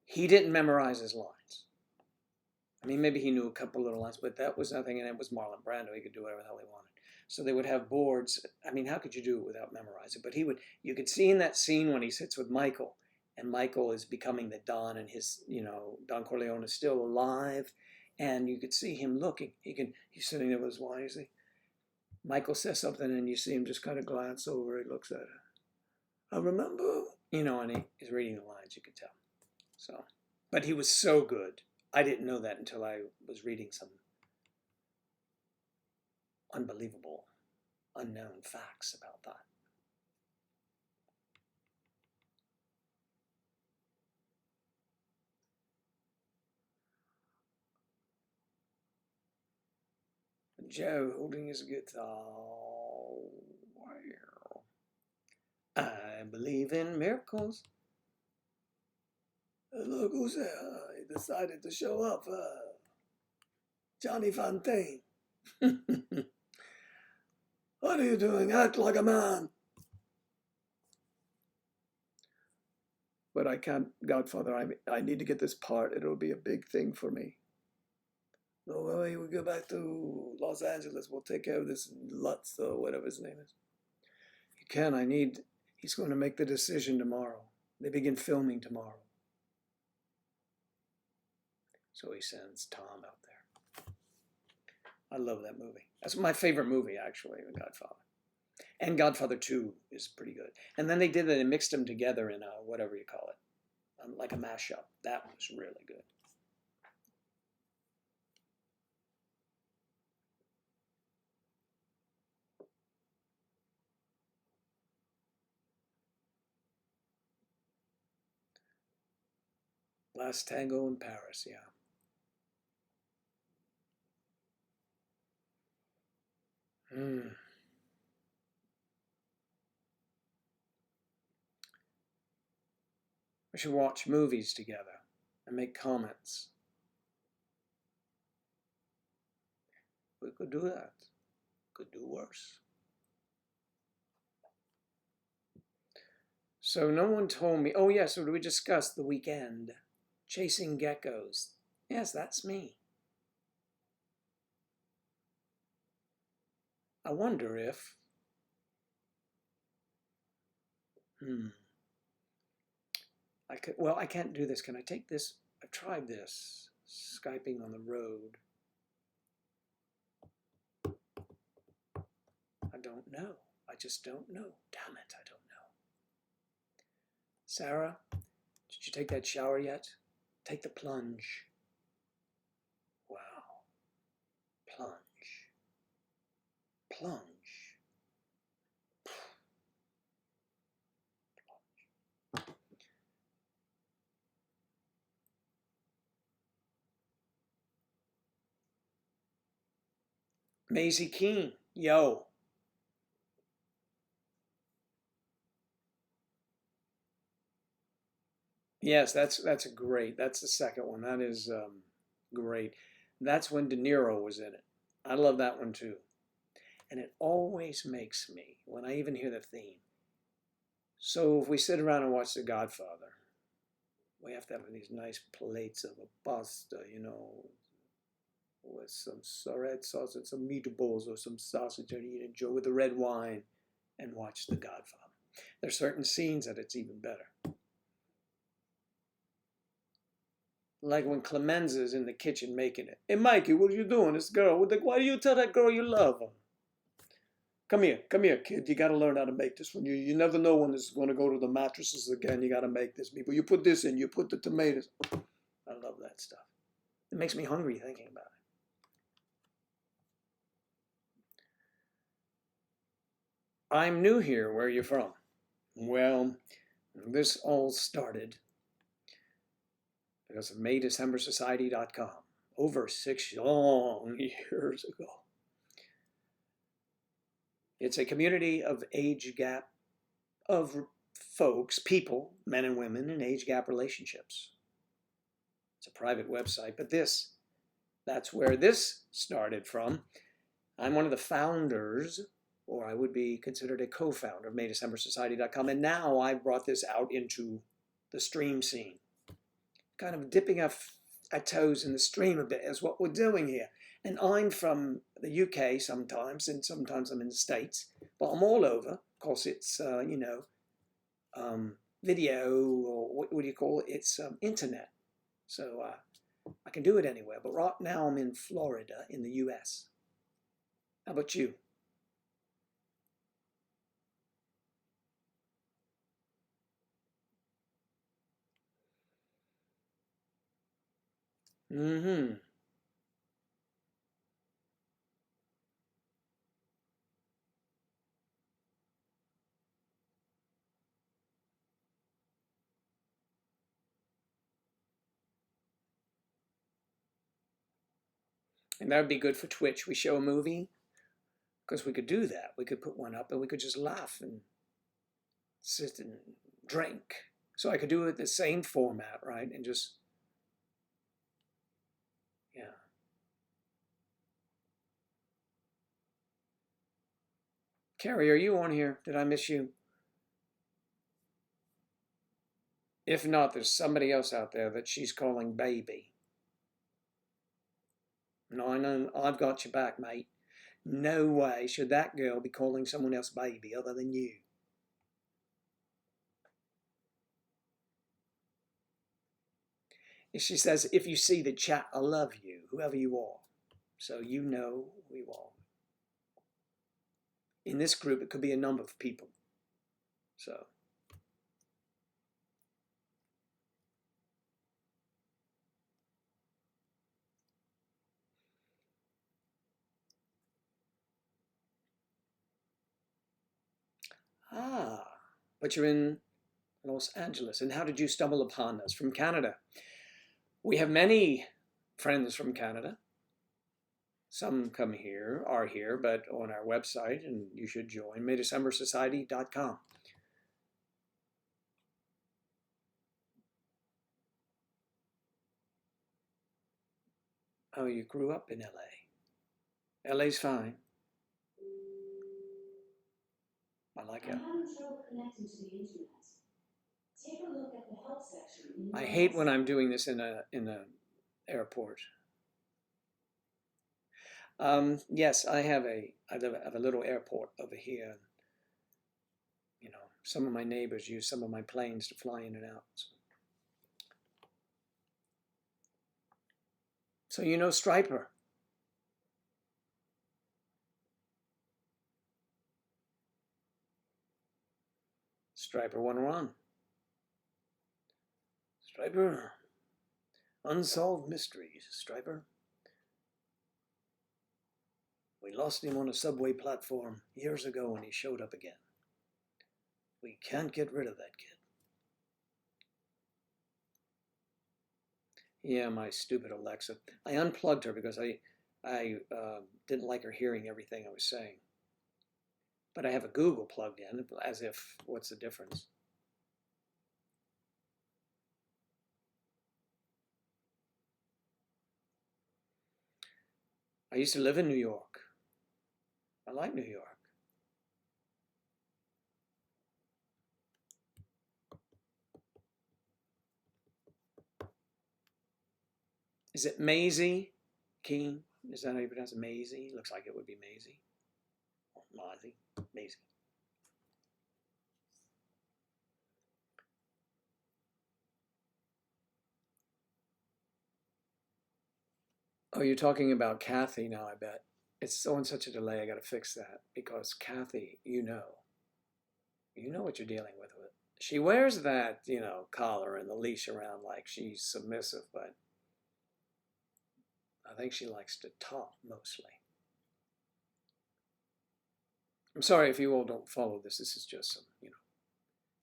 He didn't memorize his lines. I mean, maybe he knew a couple little lines, but that was nothing, and it was Marlon Brando. He could do whatever the hell he wanted. So they would have boards. I mean, how could you do it without memorizing? But you could see in that scene when he sits with Michael, and Michael is becoming the Don, and Don Corleone is still alive, and you could see him looking. He's sitting there with his wine. You see, Michael says something, and you see him just kind of glance over. He looks at it. I remember, and he's reading the lines. You could tell. So, but he was so good. I didn't know that until I was reading some unbelievable, unknown facts about that. Joe holding his guitar. I believe in miracles. Look who's there. He decided to show up. Johnny Fontaine. What are you doing? Act like a man. But I can't, Godfather. I need to get this part. It'll be a big thing for me. No worry, we go back to Los Angeles. We'll take care of this Lutz or whatever his name is. You can. He's going to make the decision tomorrow. They begin filming tomorrow. So he sends Tom out there. I love that movie. That's my favorite movie, actually, The Godfather. And Godfather 2 is pretty good. And then they did it and mixed them together in a, whatever you call it, like a mashup. That was really good. Last Tango in Paris, yeah. We should watch movies together and make comments. We could do that. Could do worse. So no one told me. Oh, yeah, so we discussed the weekend. Chasing geckos. Yes, that's me. I wonder if... I can't do this. Can I take this? I've tried this. Skyping on the road. I don't know. I just don't know. Damn it, I don't know. Sarah, did you take that shower yet? Take the plunge. Wow. Plunge. Plunge. Maisie Keene, yo. Yes, that's a great. That's the second one. That is great. That's when De Niro was in it. I love that one too. And it always makes me, when I even hear the theme. So if we sit around and watch The Godfather, we have to have these nice plates of a pasta, with some red sauce and some meatballs or some sausage and you enjoy with the red wine and watch The Godfather. There's certain scenes that it's even better. Like when Clemenza's in the kitchen making it. Hey, Mikey, what are you doing? This girl, why do you tell that girl you love her? Come here, kid. You got to learn how to make this one. You never know when it's going to go to the mattresses again. You got to make this. But you put this in. You put the tomatoes. I love that stuff. It makes me hungry thinking about it. I'm new here. Where are you from? Well, this all started because of MayDecemberSociety.com over 6 long years ago. It's a community of age gap of folks, people, men and women in age gap relationships. It's a private website, but that's where this started from. I'm one of the founders, or I would be considered a co-founder of MayDecemberSociety.com, and now I've brought this out into the stream scene. Kind of dipping our toes in the stream a bit is what we're doing here. And I'm from the UK sometimes, and sometimes I'm in the States, but I'm all over. Of course, it's, video, or what do you call it? It's internet. So I can do it anywhere. But right now I'm in Florida in the US. How about you? Mm-hmm. And that would be good for Twitch. We show a movie because we could do that. We could put one up and we could just laugh and sit and drink. So I could do it the same format, right? And just, yeah. Carrie, are you on here? Did I miss you? If not, there's somebody else out there that she's calling baby. No, I know I've got your back, mate. No way should that girl be calling someone else baby other than you. She says, if you see the chat, I love you, whoever you are. So you know who you are. In this group, it could be a number of people. So. Ah, but you're in Los Angeles. And how did you stumble upon us? From Canada. We have many friends from Canada. Some are here, but on our website, and you should join, MayDecemberSociety.com. Oh, you grew up in LA. LA's fine. I like it. I hate when I'm doing this in a airport. Yes, I have a little airport over here. Some of my neighbors use some of my planes to fly in and out. So you know Striper. Striper 101. Striper. Unsolved mysteries, Striper. We lost him on a subway platform years ago and he showed up again. We can't get rid of that kid. Yeah, my stupid Alexa. I unplugged her because I didn't like her hearing everything I was saying. But I have a Google plugged in, as if, what's the difference? I used to live in New York. I like New York. Is it Maisie Keen? Is that how you pronounce it? Maisie? Looks like it would be Maisie. Maisie. Maisie. Oh, you're talking about Kathy now, I bet. It's on such a delay, I gotta fix that. Because Kathy, you know what you're dealing with. She wears that, collar and the leash around like she's submissive, but I think she likes to talk mostly. I'm sorry if you all don't follow this. This is just some,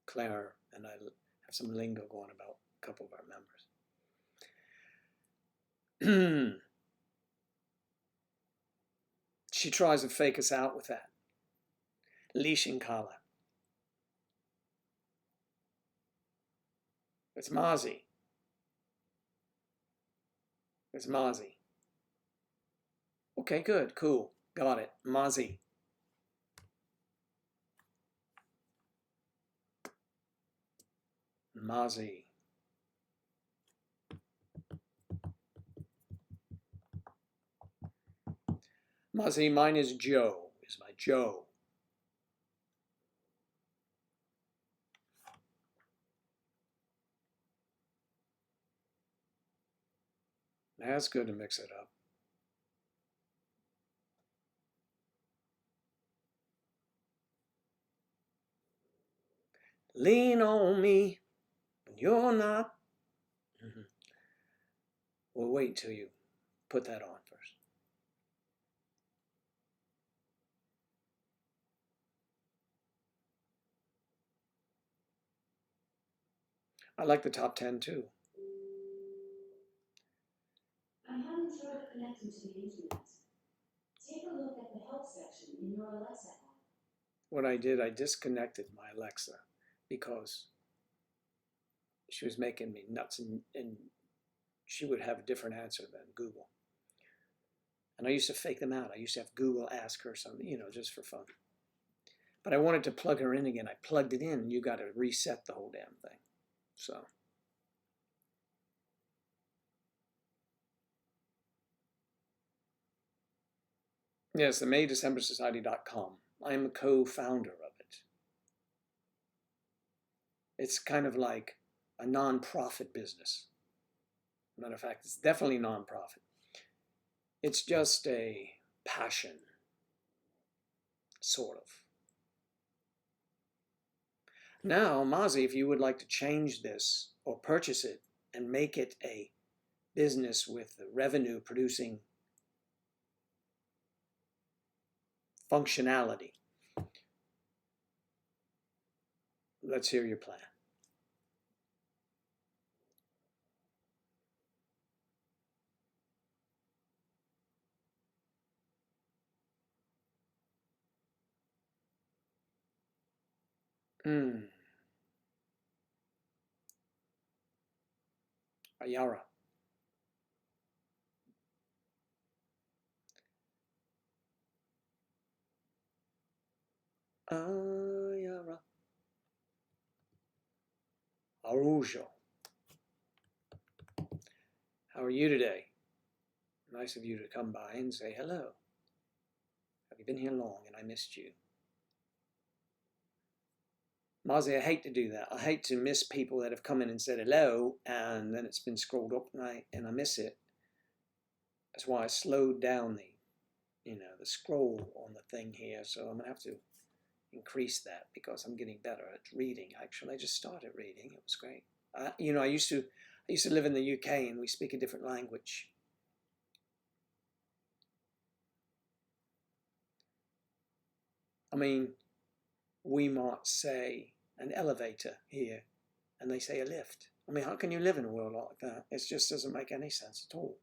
Claire and I have some lingo going about a couple of our members. She tries to fake us out with that. Leash and collar. It's Mozzie. It's Mozzie. Okay, good, cool. Got it. Mozzie. Mozzie. Mozzie, mine is Joe. Is my Joe. That's good to mix it up. Lean on me when you're not. We'll wait till you put that on first. I like the top 10 too. I'm having trouble connecting to the internet. Take a look at the help section in your Alexa app. What I did, I disconnected my Alexa because she was making me nuts, and she would have a different answer than Google. And I used to fake them out. I used to have Google ask her something, just for fun. But I wanted to plug her in again. I plugged it in, and you got to reset the whole damn thing. So. Yes, the MayDecemberSociety.com. I am a co-founder of it. It's kind of like a non-profit business. Matter of fact, it's definitely non-profit. It's just a passion, sort of. Now, Mozzie, if you would like to change this or purchase it and make it a business with revenue producing functionality, let's hear your plan. Ayara. Ayara. Arujo. How are you today? Nice of you to come by and say hello. Have you been here long and I missed you? Mozzie, I hate to do that. I hate to miss people that have come in and said hello and then it's been scrolled up and I miss it. That's why I slowed down the scroll on the thing here. So I'm gonna have to increase that because I'm getting better at reading. Actually, I just started reading. It was great. I used to live in the UK and we speak a different language. I mean, we might say an elevator here and they say a lift. I mean, how can you live in a world like that? It just doesn't make any sense at all.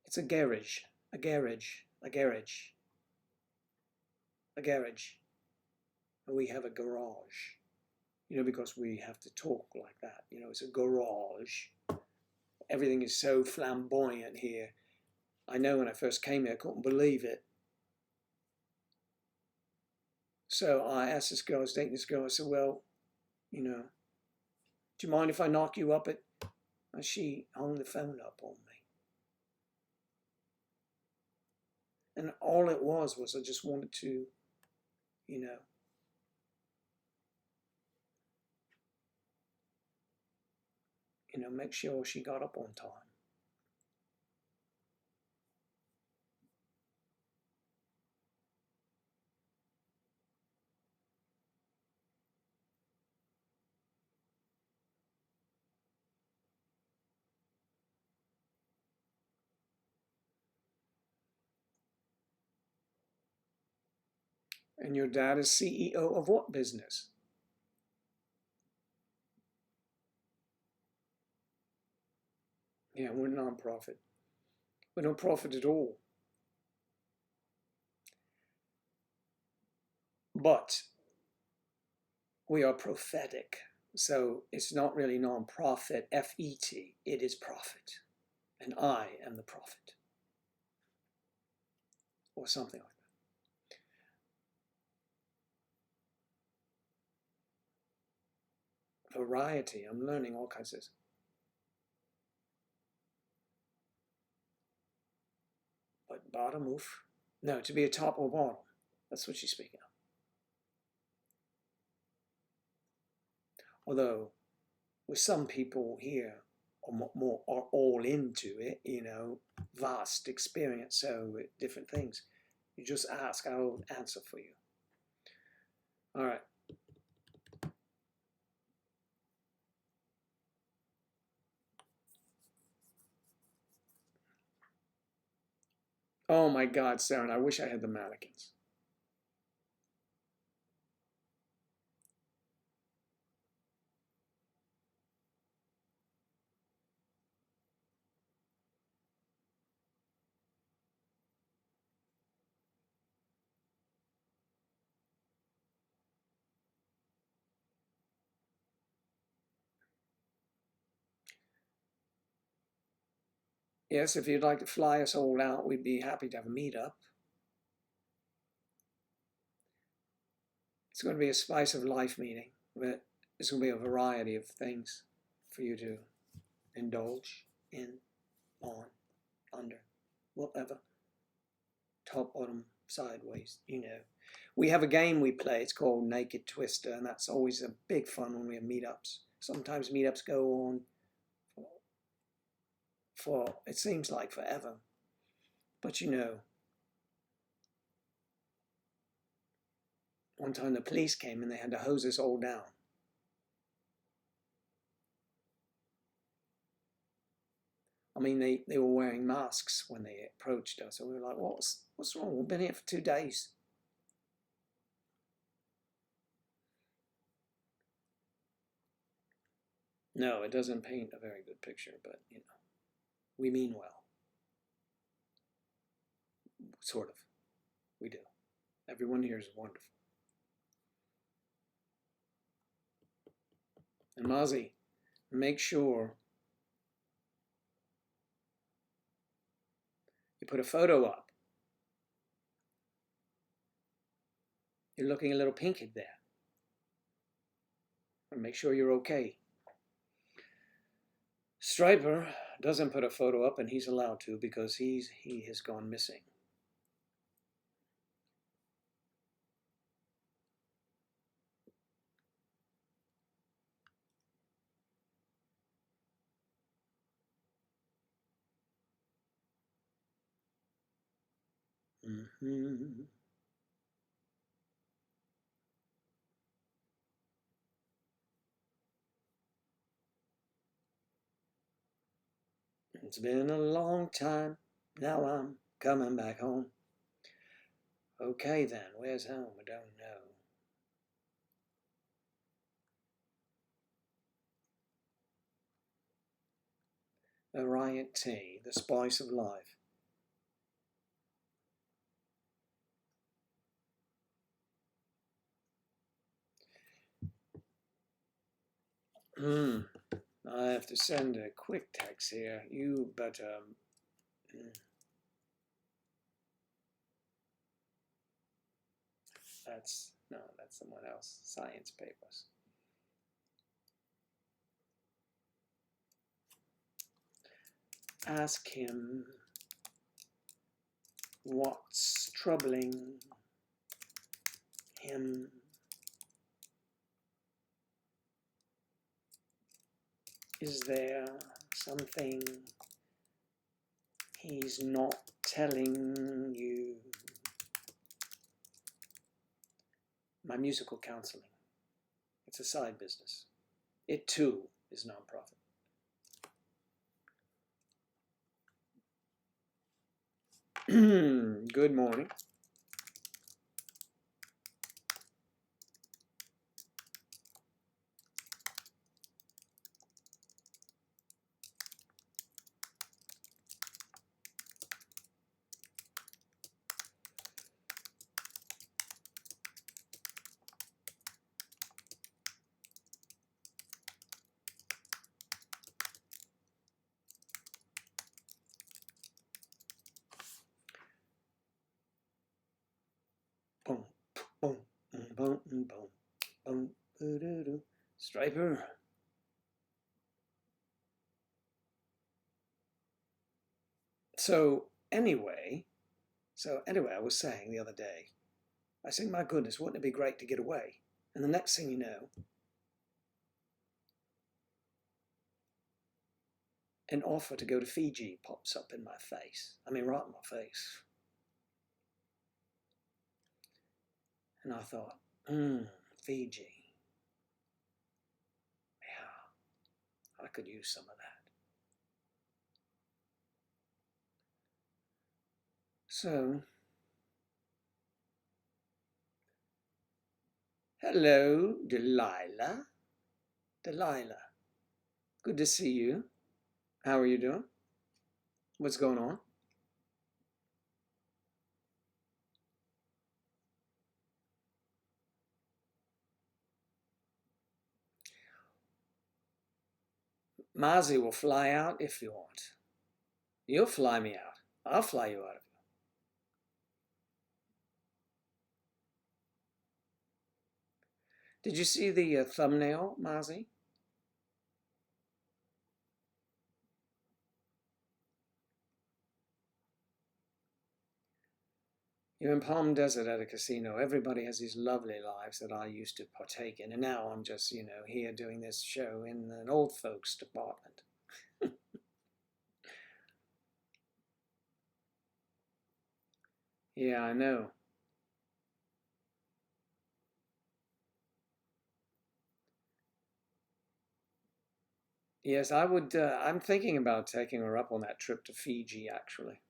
It's a garage, a garage, a garage, a garage. We have a garage, because we have to talk like that. It's a garage. Everything is so flamboyant here. I know when I first came here, I couldn't believe it. So I asked this girl, I was dating this girl, I said, well, do you mind if I knock you up at... And she hung the phone up on me. And all it was I just wanted to, make sure she got up on time. And your dad is CEO of what business? Yeah, we're a non-profit. We don't profit at all. But we are prophetic. So it's not really non-profit, F-E-T. It is profit. And I am the prophet. Or something like that. Variety. I'm learning all kinds of... But bottom, oof. No, to be a top or bottom. That's what she's speaking of. Although, with some people here are all into it, vast experience, so different things. You just ask, I'll answer for you. All right. Oh my God, Sarah, I wish I had the mannequins. Yes, if you'd like to fly us all out, we'd be happy to have a meetup. It's going to be a spice of life meeting, but it's going to be a variety of things for you to indulge in, on, under, whatever. Top, bottom, sideways, We have a game we play, it's called Naked Twister, and that's always a big fun when we have meetups. Sometimes meetups go on for it seems like forever. But one time the police came and they had to hose us all down. I mean, they were wearing masks when they approached us, and we were like, what's wrong? We've been here for 2 days. No, it doesn't paint a very good picture, but, we mean well. Sort of. We do. Everyone here is wonderful. And Mozzie, make sure you put a photo up. You're looking a little pinky there. And make sure you're okay. Striper doesn't put a photo up, and he's allowed to because he has gone missing. It's been a long time. Now I'm coming back home. Okay then, where's home? I don't know. Variety, the spice of life. Hmm. I have to send a quick text here. You better. That's no, that's someone else. Science papers. Ask him what's troubling him. Is there something he's not telling you? My musical counseling. It's a side business. It too is nonprofit. Good morning. Boom, boom, boom, boom, boom, boom, Striper. So anyway, I was saying the other day, I said, my goodness, wouldn't it be great to get away? And the next thing you know, an offer to go to Fiji pops up in my face. I mean, right in my face. And I thought, Fiji. Yeah, I could use some of that. So, hello, Delilah. Delilah, good to see you. How are you doing? What's going on? Mozzie will fly out if you want. You'll fly me out. I'll fly you out of you. Did you see the thumbnail, Mozzie? You're in Palm Desert at a casino. Everybody has these lovely lives that I used to partake in. And now I'm just, here doing this show in an old folks department. Yeah, I know. Yes, I would. I'm thinking about taking her up on that trip to Fiji, actually.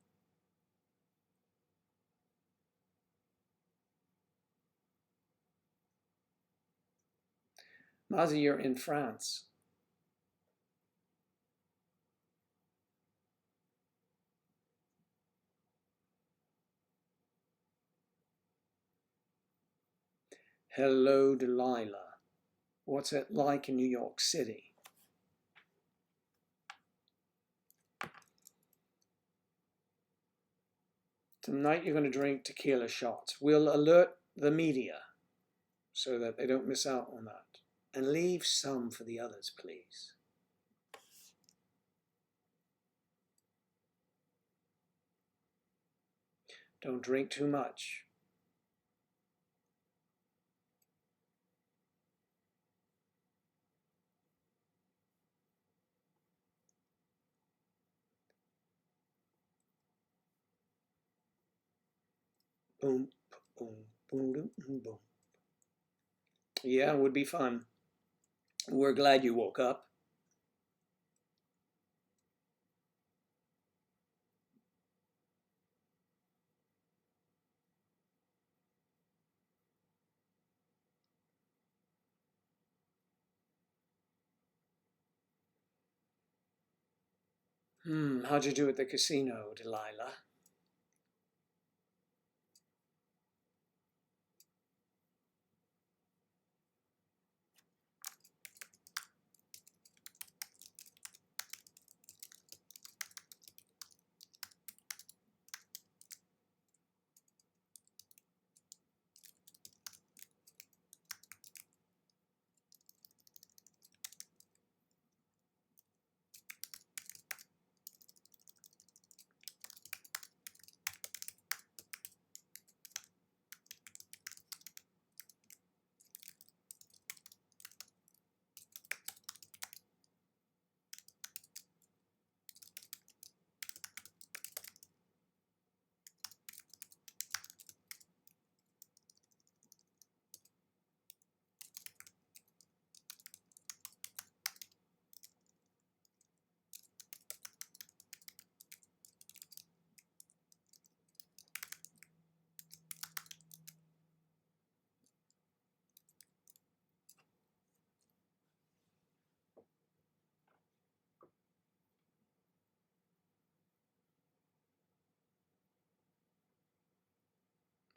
Mozzie, you're in France. Hello, Delilah. What's it like in New York City? Tonight you're going to drink tequila shots. We'll alert the media so that they don't miss out on that. And leave some for the others, please. Don't drink too much. Boom, boom, boom, boom, boom. Yeah, it would be fun. We're glad you woke up. How'd you do at the casino, Delilah?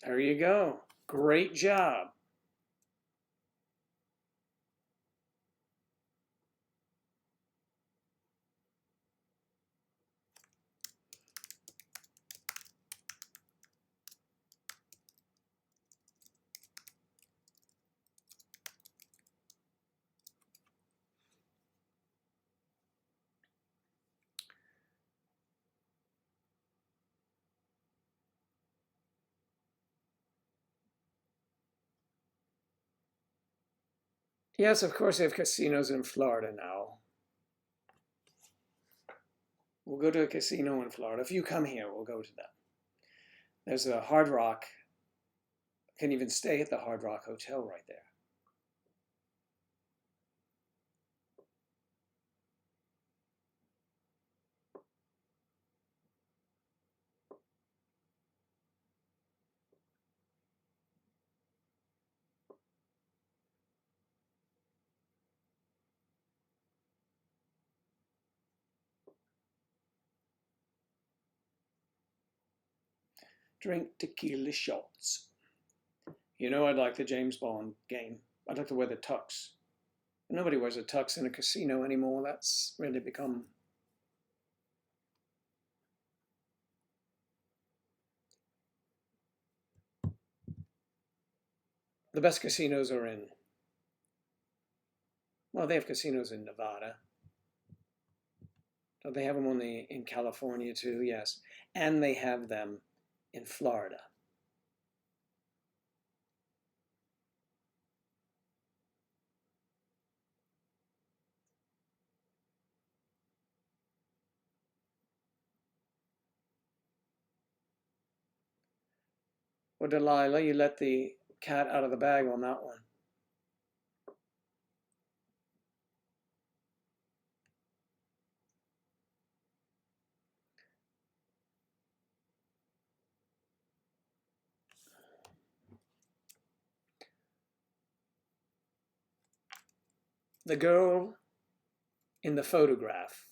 There you go. Great job. Yes, of course, they have casinos in Florida now. We'll go to a casino in Florida. If you come here, we'll go to that. There's a Hard Rock. Can even stay at the Hard Rock Hotel right there. Drink tequila shots. You know, I'd like the James Bond game. I'd like to wear the tux. Nobody wears a tux in a casino anymore. That's really become. The best casinos are in. Well, they have casinos in Nevada. So they have them in California too, yes. And they have them in Florida. Well, Delilah, you let the cat out of the bag on that one. The girl in the photograph,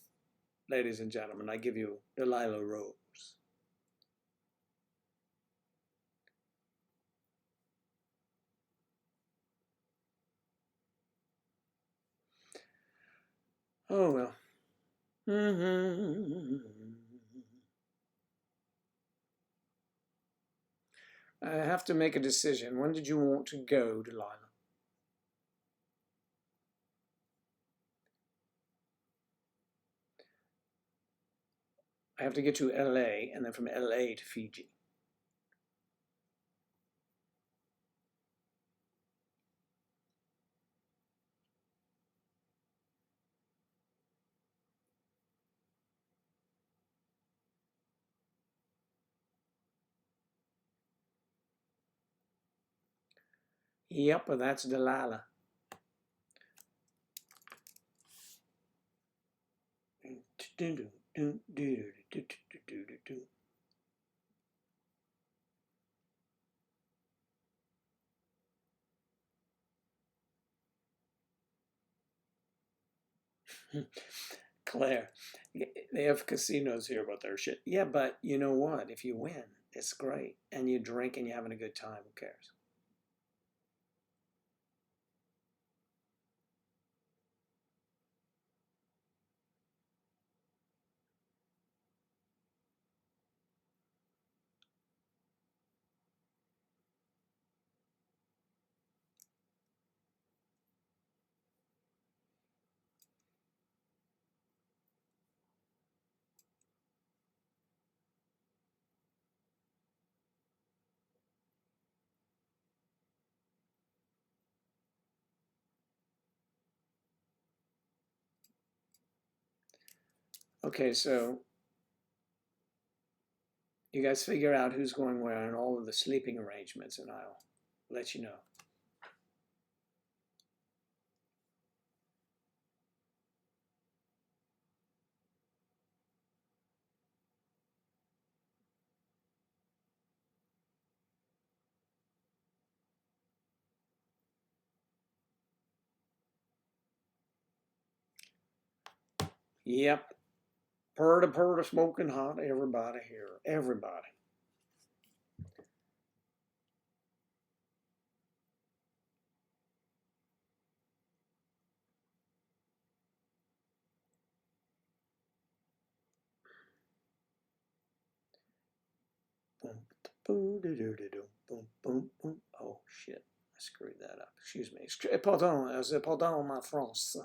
ladies and gentlemen, I give you Delilah Rose. Oh, well. I have to make a decision. When did you want to go, Delilah? I have to get to LA and then from LA to Fiji. Yep, that's Delilah. Claire, they have casinos here, but they're shit. Yeah, but you know what? If you win, it's great. And you drink and you're having a good time. Who cares? Okay, so you guys figure out who's going where and all of the sleeping arrangements, and I'll let you know. Yep. Purr to smoking hot. Everybody here. Everybody. Ooh, doo, doo, doo, doo. Boom, boom, boom. Oh, shit. I screwed that up. Excuse me. Pardon, ma France.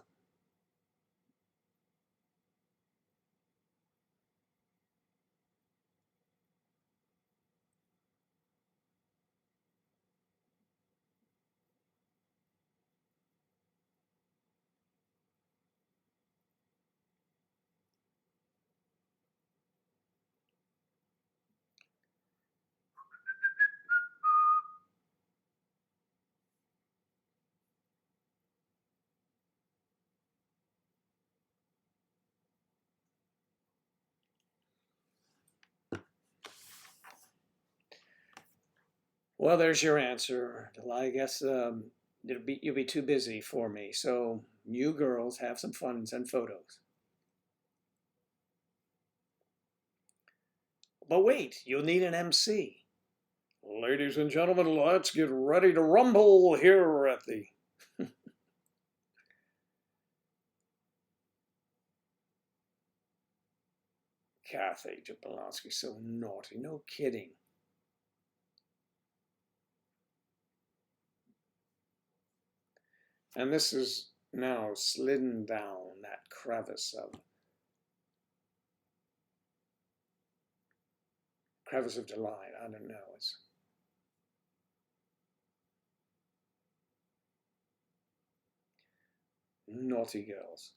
Well, there's your answer. I guess you'll be too busy for me. So you girls have some fun and send photos. But wait, you'll need an MC. Ladies and gentlemen, let's get ready to rumble here at the. Kathy Jablonski, so naughty. No kidding. And this is now slidden down that crevice of delight. I don't know. It's naughty girls.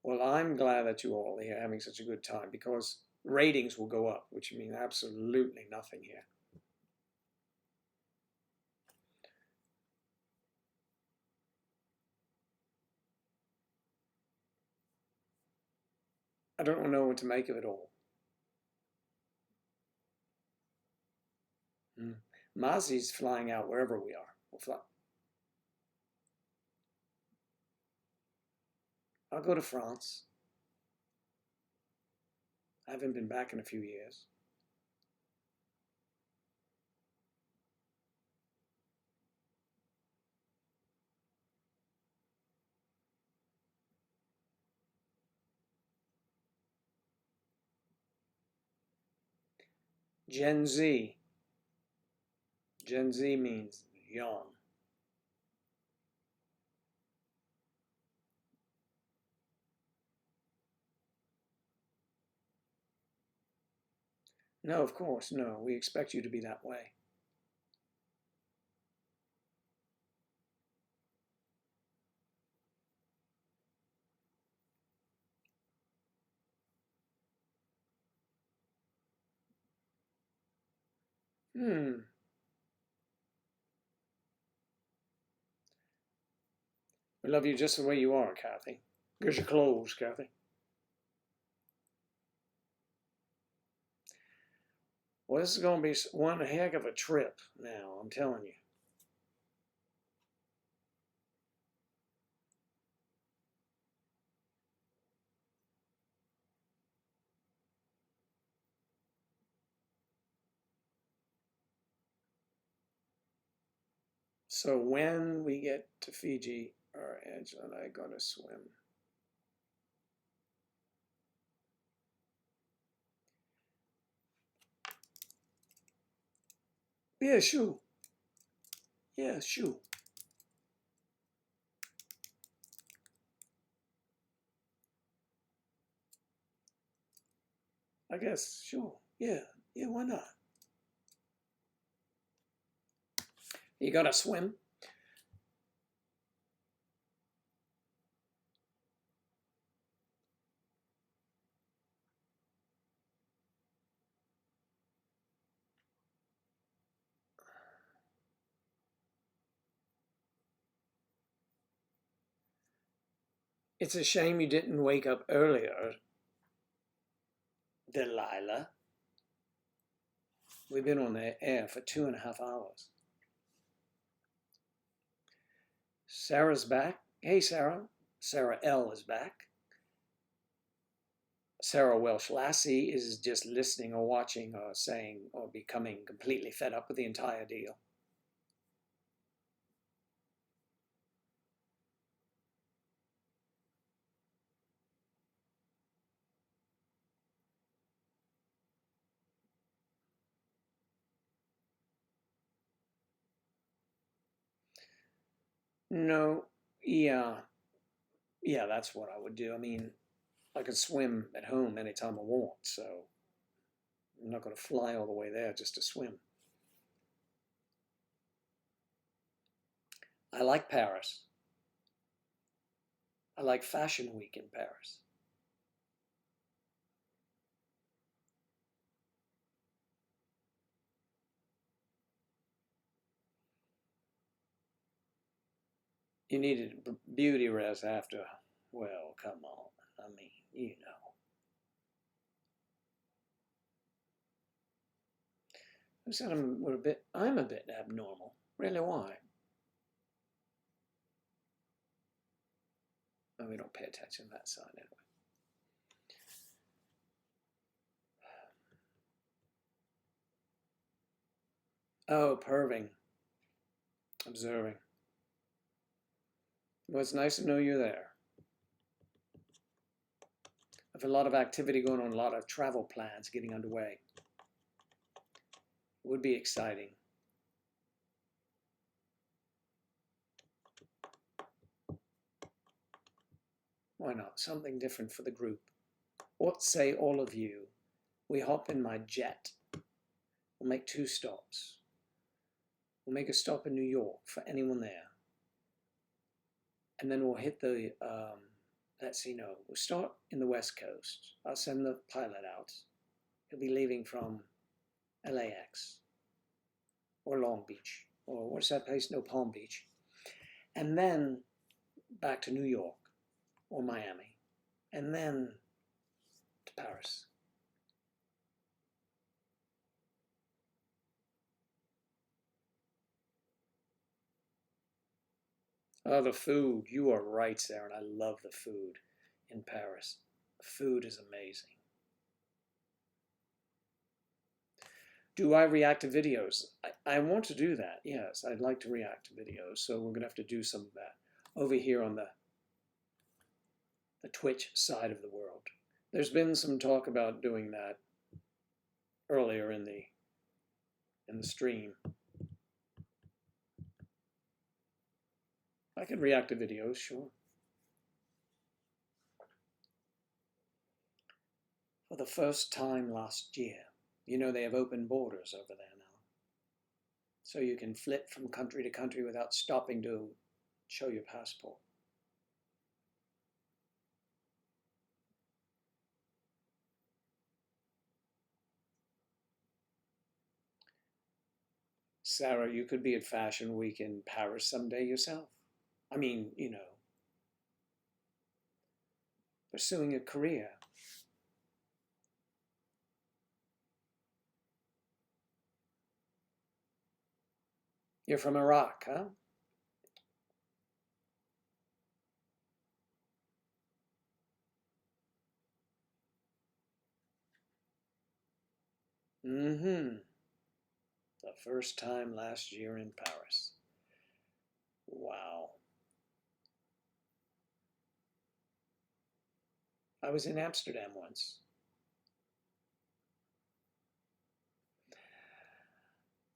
Well, I'm glad that you all are having such a good time because ratings will go up, which means absolutely nothing here. I don't know what to make of it all. Mazi's flying out wherever we are. We'll fly. I'll go to France. I haven't been back in a few years. Gen Z. Gen Z means young. No, of course, no. We expect you to be that way. We love you just the way you are, Kathy. Here's your clothes, Kathy. Well, this is going to be one heck of a trip now, I'm telling you. So when we get to Fiji, are Angela and I going to swim? Yeah, sure. Yeah, sure. I guess, sure. Yeah, yeah, why not? You going to swim? It's a shame you didn't wake up earlier, Delilah. We've been on the air for 2.5 hours. Sarah's back. Hey, Sarah. Sarah L is back. Sarah Welsh Lassie is just listening or watching or saying or becoming completely fed up with the entire deal. No, yeah, yeah, that's what I would do. I mean, I could swim at home anytime I want, so I'm not going to fly all the way there just to swim. I like Paris. I like Fashion Week in Paris. You needed a beauty rest after, well, come on. I mean, you know. Who said I'm a bit abnormal? Really, why? Oh, we don't pay attention to that side anyway. Oh, perving. Observing. Well, it's nice to know you're there. I have a lot of activity going on, a lot of travel plans getting underway. It would be exciting. Why not? Something different for the group. What say all of you? We hop in my jet. We'll make 2 stops. We'll make a stop in New York for anyone there. And then we'll hit the, let's see, no, we'll start in the West Coast. I'll send the pilot out. He'll be leaving from LAX or Long Beach, or what's that place? No, Palm Beach. And then back to New York or Miami, and then to Paris. Oh, the food. You are right, Sarah, and I love the food in Paris. The food is amazing. Do I react to videos? I want to do that, yes. I'd like to react to videos, so we're going to have to do some of that over here on the Twitch side of the world. There's been some talk about doing that earlier in the stream. I could react to videos, sure. For the first time last year, you know they have open borders over there now. So you can flit from country to country without stopping to show your passport. Sarah, you could be at Fashion Week in Paris someday yourself. I mean, you know, pursuing a career. You're from Iraq, huh? Mm-hmm. The first time last year in Paris. Wow. I was in Amsterdam once.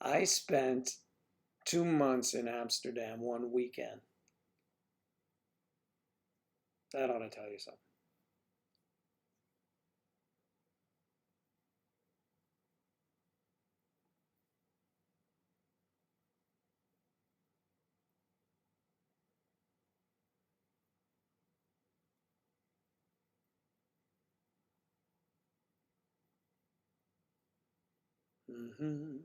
I spent 2 months in Amsterdam one weekend. That ought to tell you something. Mm-hmm.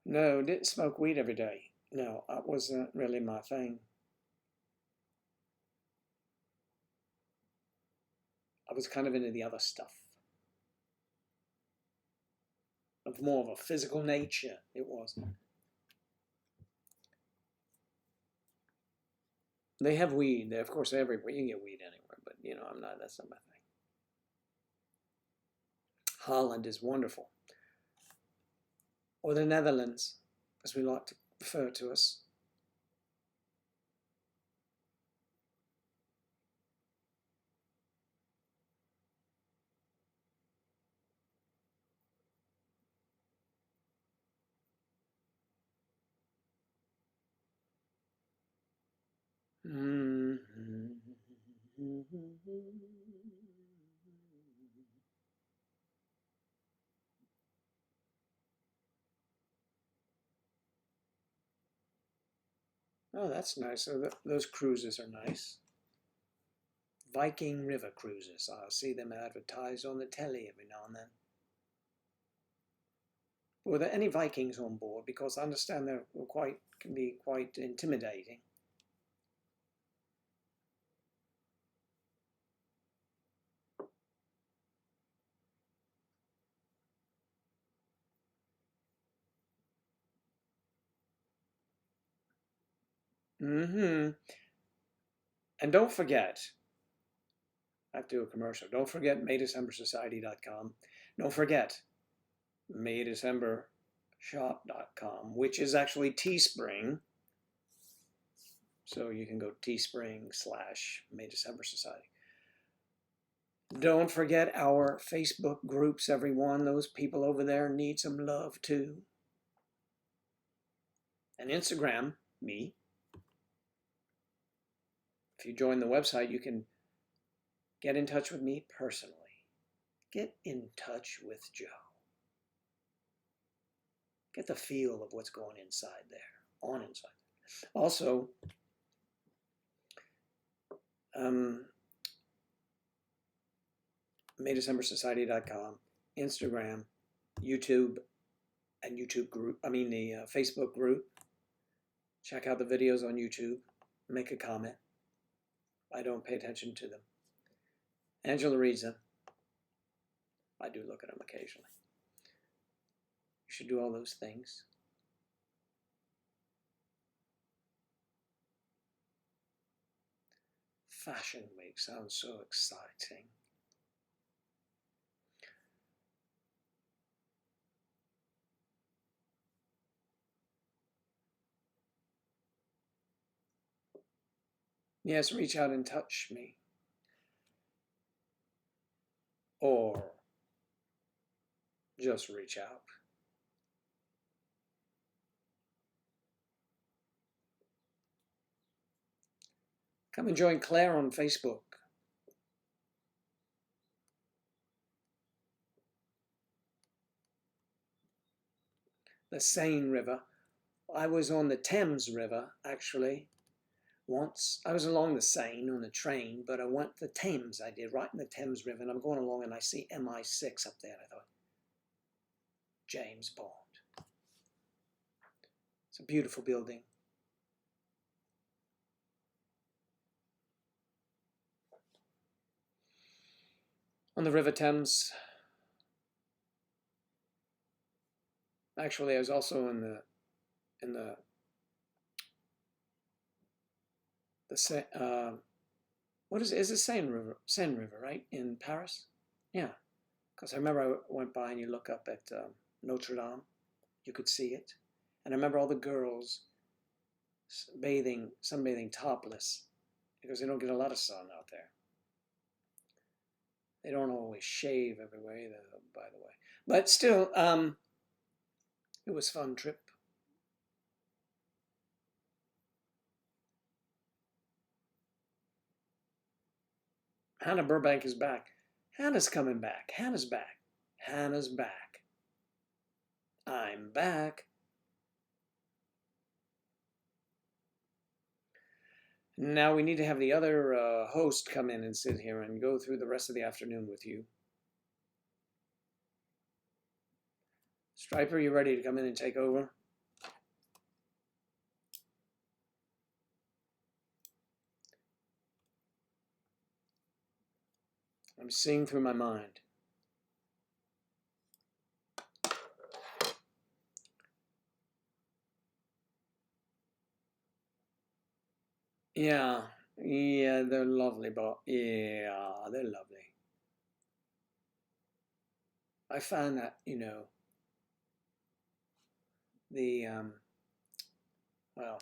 No, didn't smoke weed every day. No, that wasn't really my thing. I was kind of into the other stuff. Of more of a physical nature, it was. They have weed. Of course, everywhere. You can get weed anywhere, but, you know, that's not my thing. Holland is wonderful. Or the Netherlands, as we like to refer to us. Oh, that's nice. So those cruises are nice. Viking River cruises. I see them advertised on the telly every now and then. Were there any Vikings on board? Because I understand they can be quite intimidating. And don't forget, I have to do a commercial. Don't forget MayDecemberSociety.com. Don't forget MayDecemberShop.com, which is actually Teespring. So you can go Teespring/MayDecemberSociety. Don't forget our Facebook groups, everyone. Those people over there need some love too. And Instagram, me. If you join the website, you can get in touch with me personally. Get in touch with Joe. Get the feel of what's going inside there, on inside. Also, MayDecemberSociety.com, Instagram, YouTube, and YouTube group. The Facebook group. Check out the videos on YouTube. Make a comment. I don't pay attention to them. Angela reads them. I do look at them occasionally. You should do all those things. Fashion Week sounds so exciting. Yes, reach out and touch me. Or just reach out. Come and join Claire on Facebook. The Seine River. I was on the Thames River, actually, once. I was along the Seine on a train, but I went to the Thames. I did, right in the Thames River, and I'm going along and I see MI6 up there. I thought, James Bond. It's a beautiful building. On the River Thames. Actually, I was also in the what is it? Seine River, right? In Paris? Yeah. Because I remember I went by and you look up at Notre Dame, you could see it. And I remember all the girls sunbathing topless, because they don't get a lot of sun out there. They don't always shave everywhere either, by the way. But still, it was a fun trip. Hannah Burbank is back. Hannah's coming back. Hannah's back. Hannah's back. I'm back. Now we need to have the other host come in and sit here and go through the rest of the afternoon with you. Striper, you ready to come in and take over? I'm seeing through my mind. Yeah, they're lovely, but yeah, they're lovely. I found that, well,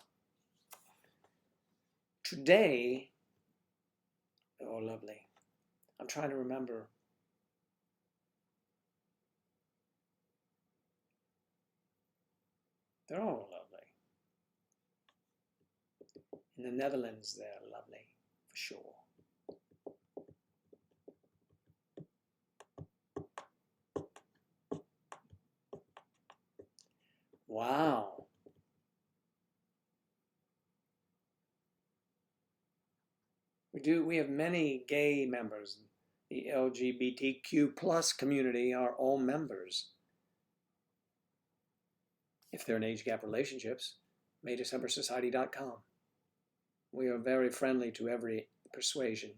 today, they're all lovely. I'm trying to remember. They're all lovely. In the Netherlands, they're lovely, for sure. Wow. We have many gay members. The LGBTQ plus community are all members. If they're in age gap relationships, MayDecemberSociety.com. We are very friendly to every persuasion.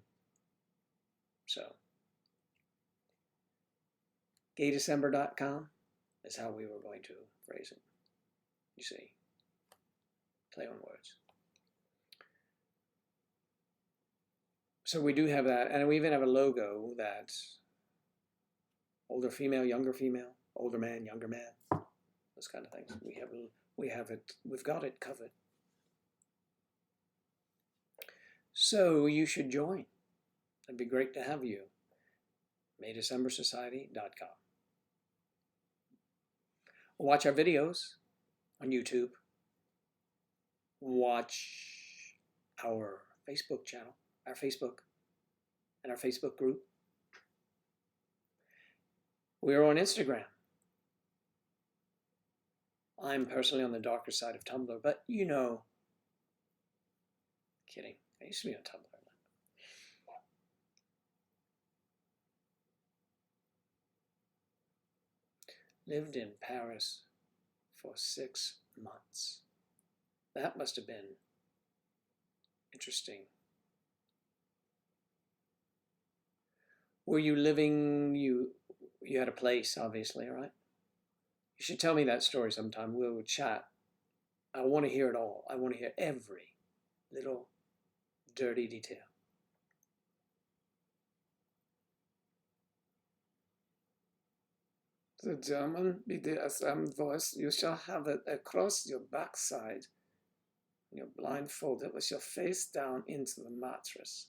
So, GayDecember.com is how we were going to phrase it. You see, play on words. So we do have that, and we even have a logo that's older female, younger female, older man, younger man, those kind of things. We've got it covered. So you should join. It'd be great to have you. MayDecemberSociety.com. Watch our videos on YouTube. Watch our Facebook channel, our Facebook, and our Facebook group. We're on Instagram. I'm personally on the darker side of Tumblr, but you know, kidding. I used to be on Tumblr. Lived in Paris for 6 months. That must have been interesting. Were you living, you had a place, obviously, right? You should tell me that story sometime. We'll chat. I want to hear it all. I want to hear every little dirty detail. The German BDSM voice, you shall have it across your backside. You're blindfolded with your face down into the mattress.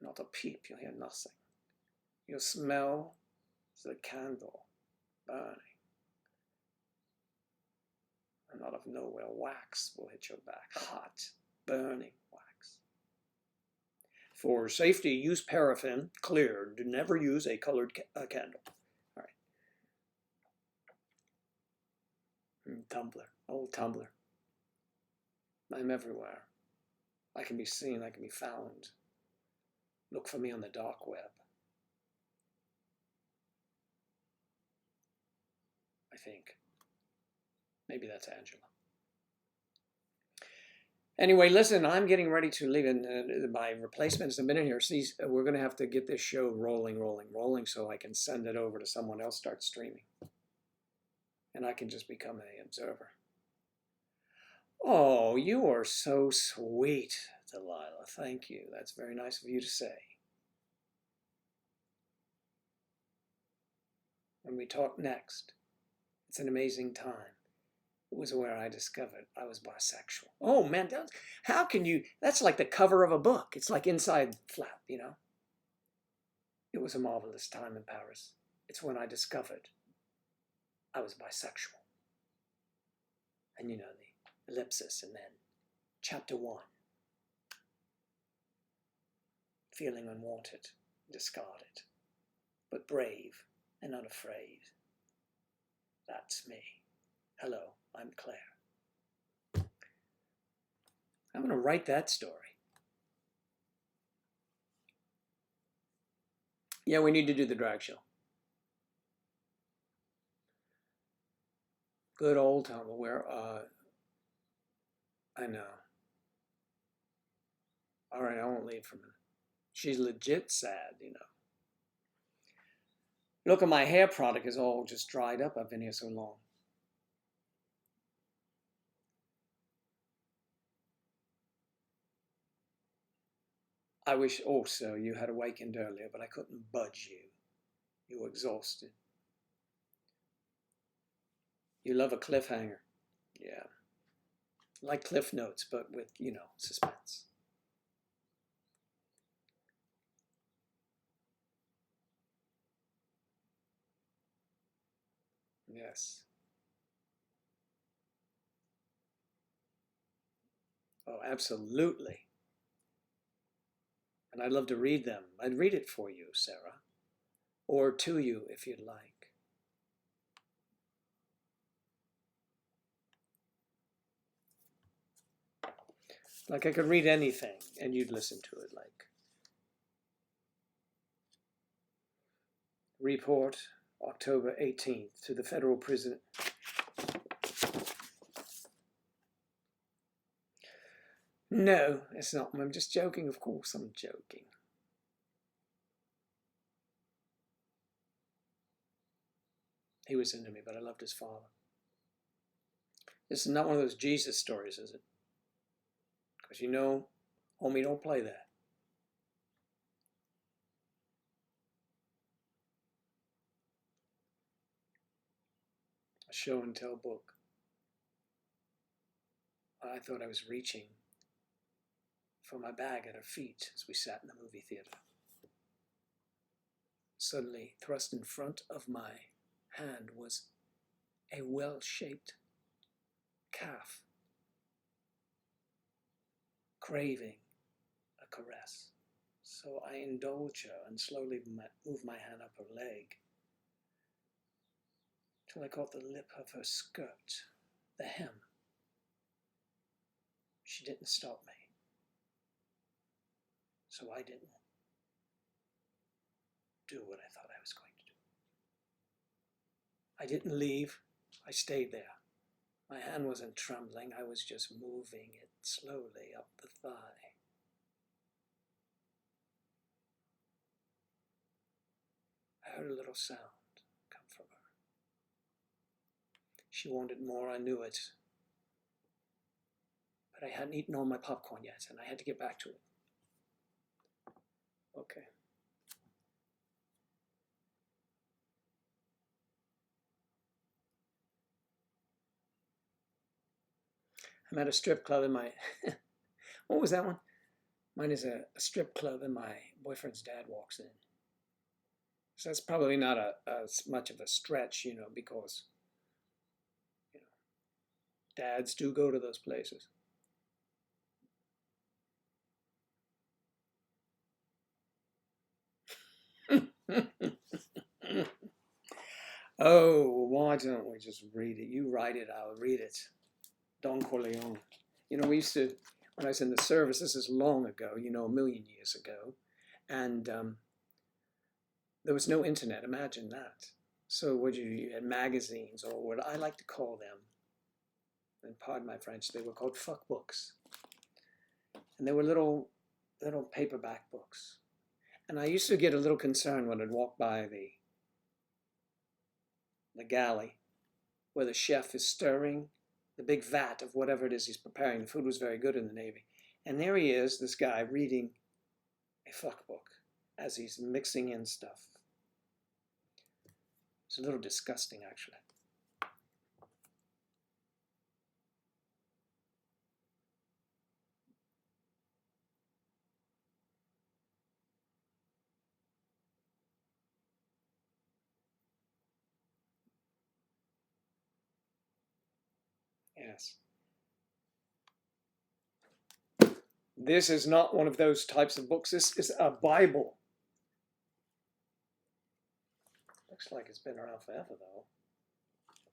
Not a peep, you'll hear nothing. You'll smell the candle burning. And out of nowhere, wax will hit your back. Hot, burning wax. For safety, use paraffin, clear. Do never use a colored candle. All right. Tumblr, old Tumblr. I'm everywhere. I can be seen, I can be found. Look for me on the dark web. I think. Maybe that's Angela. Anyway, listen, I'm getting ready to leave, and my replacement is a minute here. See, we're going to have to get this show rolling, so I can send it over to someone else, start streaming. And I can just become an observer. Oh, you are so sweet, Delilah. Thank you. That's very nice of you to say. When we talk next, it's an amazing time. It was where I discovered I was bisexual. Oh, man, how can you? That's like the cover of a book. It's like inside flap, you know? It was a marvelous time in Paris. It's when I discovered I was bisexual. And you know, the ellipsis, and then chapter 1. Feeling unwanted, discarded, but brave and unafraid. That's me. Hello, I'm Claire. I'm going to write that story. Yeah, we need to do the drag show. Good old Tumblr, where, I know. All right, I won't leave for a minute. She's legit sad, you know. Look, my hair product is all just dried up. I've been here so long. I wish also you had awakened earlier, but I couldn't budge you. You were exhausted. You love a cliffhanger. Yeah. Like Cliff Notes, but with, you know, suspense. Yes. Oh, absolutely. And I'd love to read them. I'd read it for you, Sarah. Or to you, if you'd like. Like I could read anything and you'd listen to it, like report October 18th to the federal prison. No, it's not. I'm just joking. Of course I'm joking. He was into me, but I loved his father. This is not one of those Jesus stories, is it? Because you know, homie, don't play that. A show and tell book. I thought I was reaching for my bag at her feet as we sat in the movie theater. Suddenly, thrust in front of my hand was a well-shaped calf, craving a caress. So I indulge her and slowly move my hand up her leg till I caught the lip of her skirt, the hem. She didn't stop me, so I didn't do what I thought I was going to do. I didn't leave. I stayed there. My hand wasn't trembling. I was just moving it slowly up the thigh. I heard a little sound come from her. She wanted more, I knew it. But I hadn't eaten all my popcorn yet, and I had to get back to it. Okay. I'm at a strip club in my... What was that one? Mine is a strip club and my boyfriend's dad walks in. So that's probably not as much of a stretch, you know, because, you know, dads do go to those places. Oh, why don't we just read it? You write it, I'll read it. Don Corleone. You know, we used to, when I was in the service, this is long ago, you know, a million years ago, and there was no internet, imagine that. So you had magazines, or what I like to call them, and pardon my French, they were called fuck books. And they were little paperback books. And I used to get a little concerned when I'd walk by the galley where the chef is stirring the big vat of whatever it is he's preparing. The food was very good in the Navy. And there he is, this guy, reading a fuck book as he's mixing in stuff. It's a little disgusting, actually. Yes. This is not one of those types of books. This is a Bible. Looks like it's been around forever, though.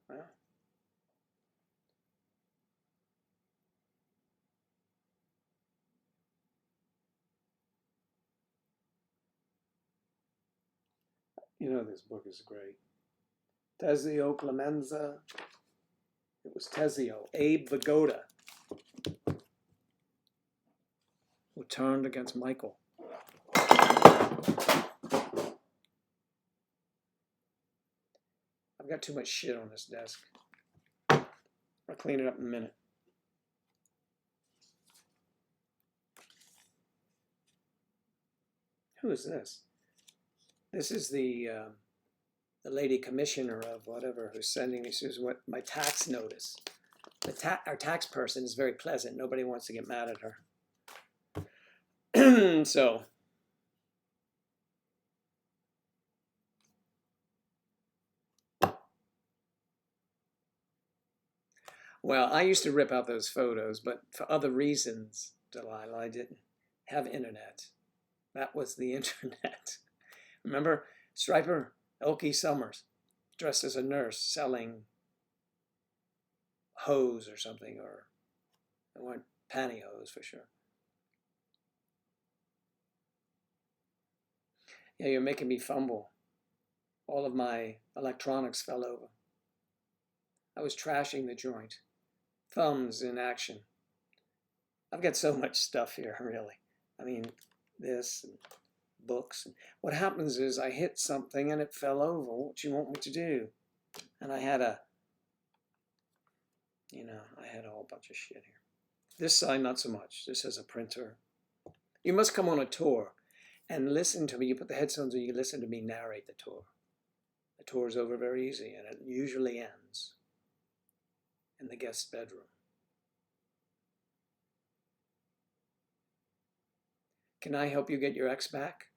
Wow. You know this book is great. Tezio Clemenza. It was Tezio, Abe Vigoda, who turned against Michael. I've got too much shit on this desk. I'll clean it up in a minute. Who is this? This is the lady commissioner of whatever who's sending me. This is what my tax notice. Our tax person is very pleasant. Nobody wants to get mad at her. So, Well, I used to rip out those photos, but for other reasons, Delilah. I didn't have internet. That was the internet. Remember Striper Elkie Summers, dressed as a nurse, selling hose or something, or they weren't pantyhose for sure. Yeah, you're making me fumble. All of my electronics fell over. I was trashing the joint. Thumbs in action. I've got so much stuff here, really. I mean, this and books. What happens is I hit something and it fell over. What do you want me to do? And I had a whole bunch of shit here. This side, not so much. This has a printer. You must come on a tour and listen to me. You put the headphones on, you listen to me narrate the tour. The tour is over very easy, and it usually ends in the guest's bedroom. Can I help you get your ex back?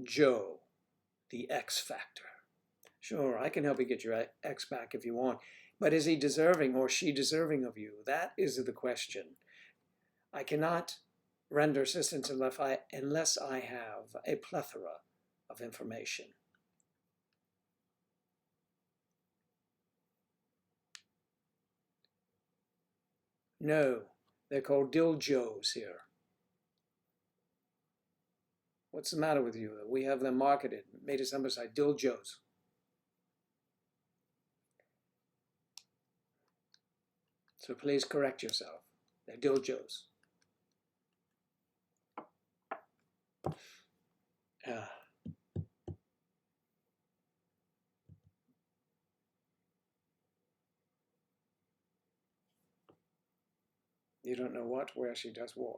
Joe, the X Factor. Sure, I can help you get your ex back if you want. But is he deserving or she deserving of you? That is the question. I cannot render assistance unless I have a plethora of information. No, they're called Diljos here. What's the matter with you? We have them marketed, made as number side, Diljos. So please correct yourself. They're Diljos. You don't know what? Where she does what?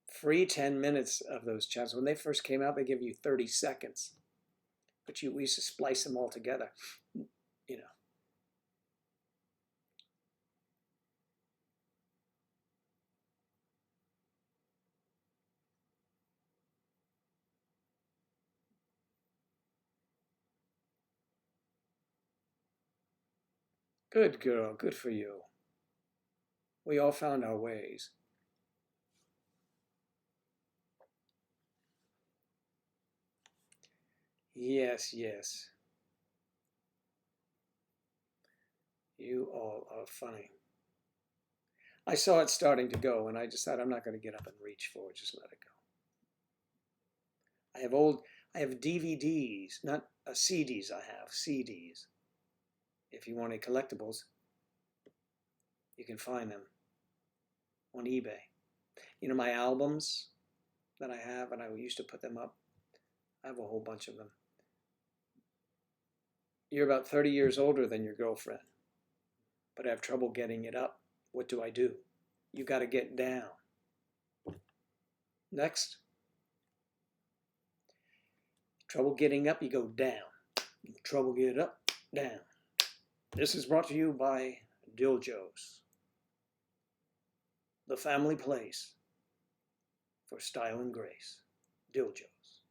Free 10 minutes of those chats. When they first came out, they give you 30 seconds. But we used to splice them all together. You know. Good girl, good for you. We all found our ways. Yes, yes. You all are funny. I saw it starting to go, and I decided I'm not going to get up and reach for it. Just let it go. I have DVDs, not CDs. I have CDs. If you want any collectibles, you can find them on eBay. You know my albums that I have, and I used to put them up. I have a whole bunch of them. You're about 30 years older than your girlfriend, but I have trouble getting it up. What do? You got to get down. Next. Trouble getting up, you go down. Trouble get up, down. This is brought to you by Diljos, the family place for style and grace. Diljos.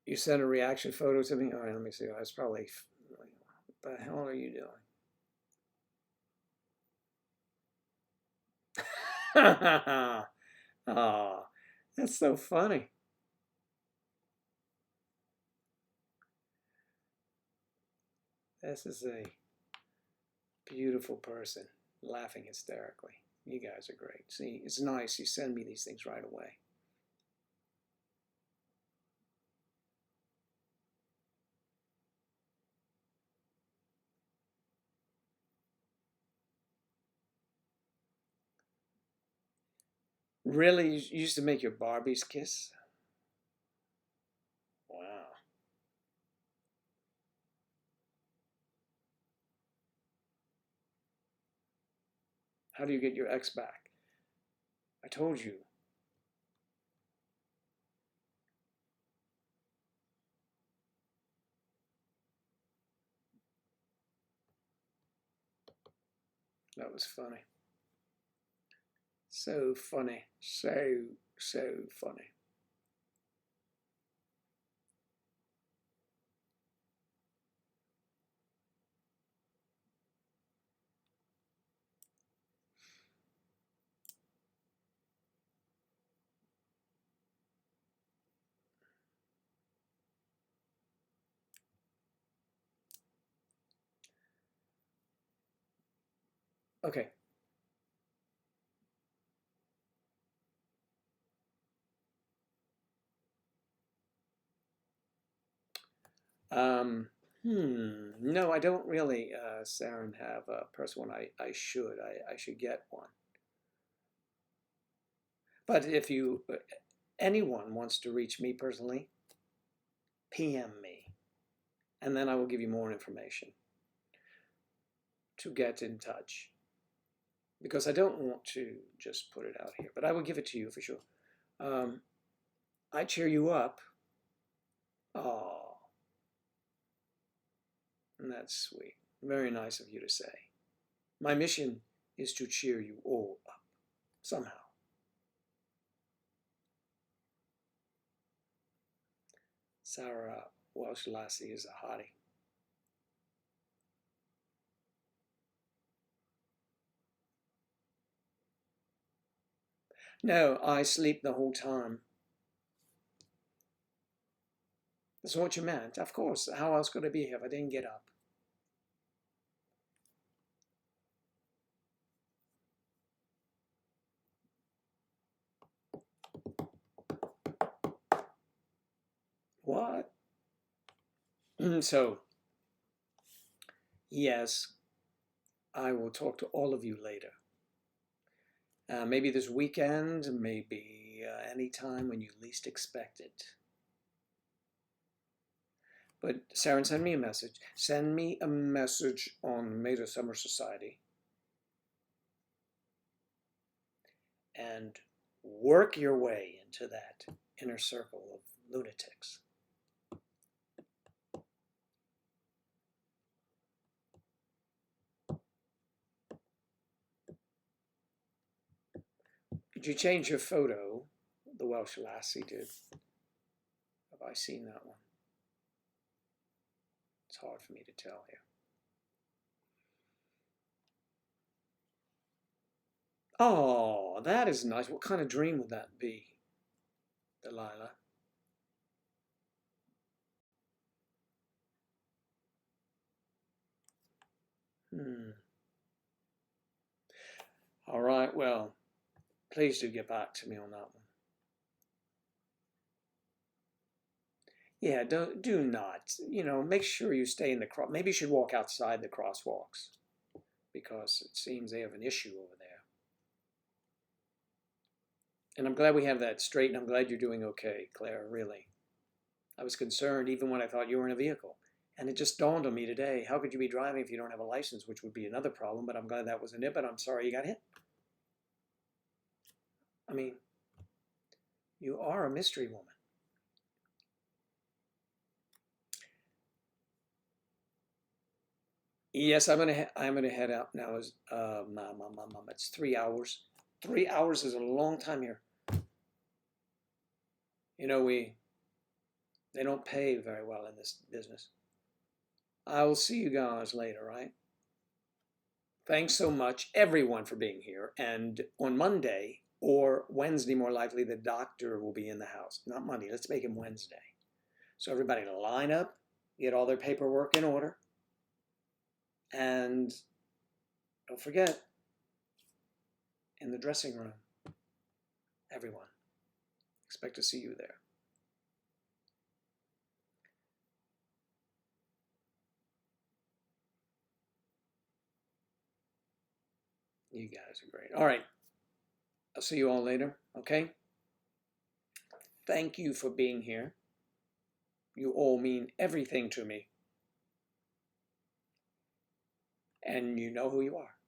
You sent a reaction photo to me? All right, let me see. That's probably, what the hell are you doing? Oh, that's so funny. This is a beautiful person laughing hysterically. You guys are great. See, it's nice. You send me these things right away. Really? You used to make your Barbies kiss? Wow. How do you get your ex back? I told you. That was funny. So funny. So funny. Okay. No, I don't really, Saren, have a personal one. I should. I should get one. But if anyone wants to reach me personally, PM me, and then I will give you more information to get in touch. Because I don't want to just put it out here, but I will give it to you for sure. I cheer you up. Oh, and that's sweet. Very nice of you to say. My mission is to cheer you all up, somehow. Sarah Welsh Lassie is a hottie. No, I sleep the whole time. That's what you meant. Of course. How else could I be here if I didn't get up? What? So, yes, I will talk to all of you later. Maybe this weekend, maybe any time when you least expect it. But Saren, send me a message. Send me a message on Maida Summer Society. And work your way into that inner circle of lunatics. Did you change your photo? The Welsh Lassie did. Have I seen that one? It's hard for me to tell here. Oh, that is nice. What kind of dream would that be, Delilah? All right, well, please do get back to me on that one. Yeah, do not. Make sure you stay in the cross. Maybe you should walk outside the crosswalks because it seems they have an issue over there. And I'm glad we have that straight, and I'm glad you're doing okay, Claire, really. I was concerned even when I thought you were in a vehicle. And it just dawned on me today, how could you be driving if you don't have a license, which would be another problem, but I'm glad that wasn't it, but I'm sorry you got hit. I mean, you are a mystery woman. Yes, I'm gonna head out now. It's 3 hours. 3 hours is a long time here. They don't pay very well in this business. I will see you guys later, right? Thanks so much, everyone, for being here. And on Monday or Wednesday, more likely, the doctor will be in the house. Not Monday. Let's make him Wednesday. So everybody line up, get all their paperwork in order. And don't forget, in the dressing room, everyone, expect to see you there. You guys are great. All right. I'll see you all later, okay? Thank you for being here. You all mean everything to me. And you know who you are.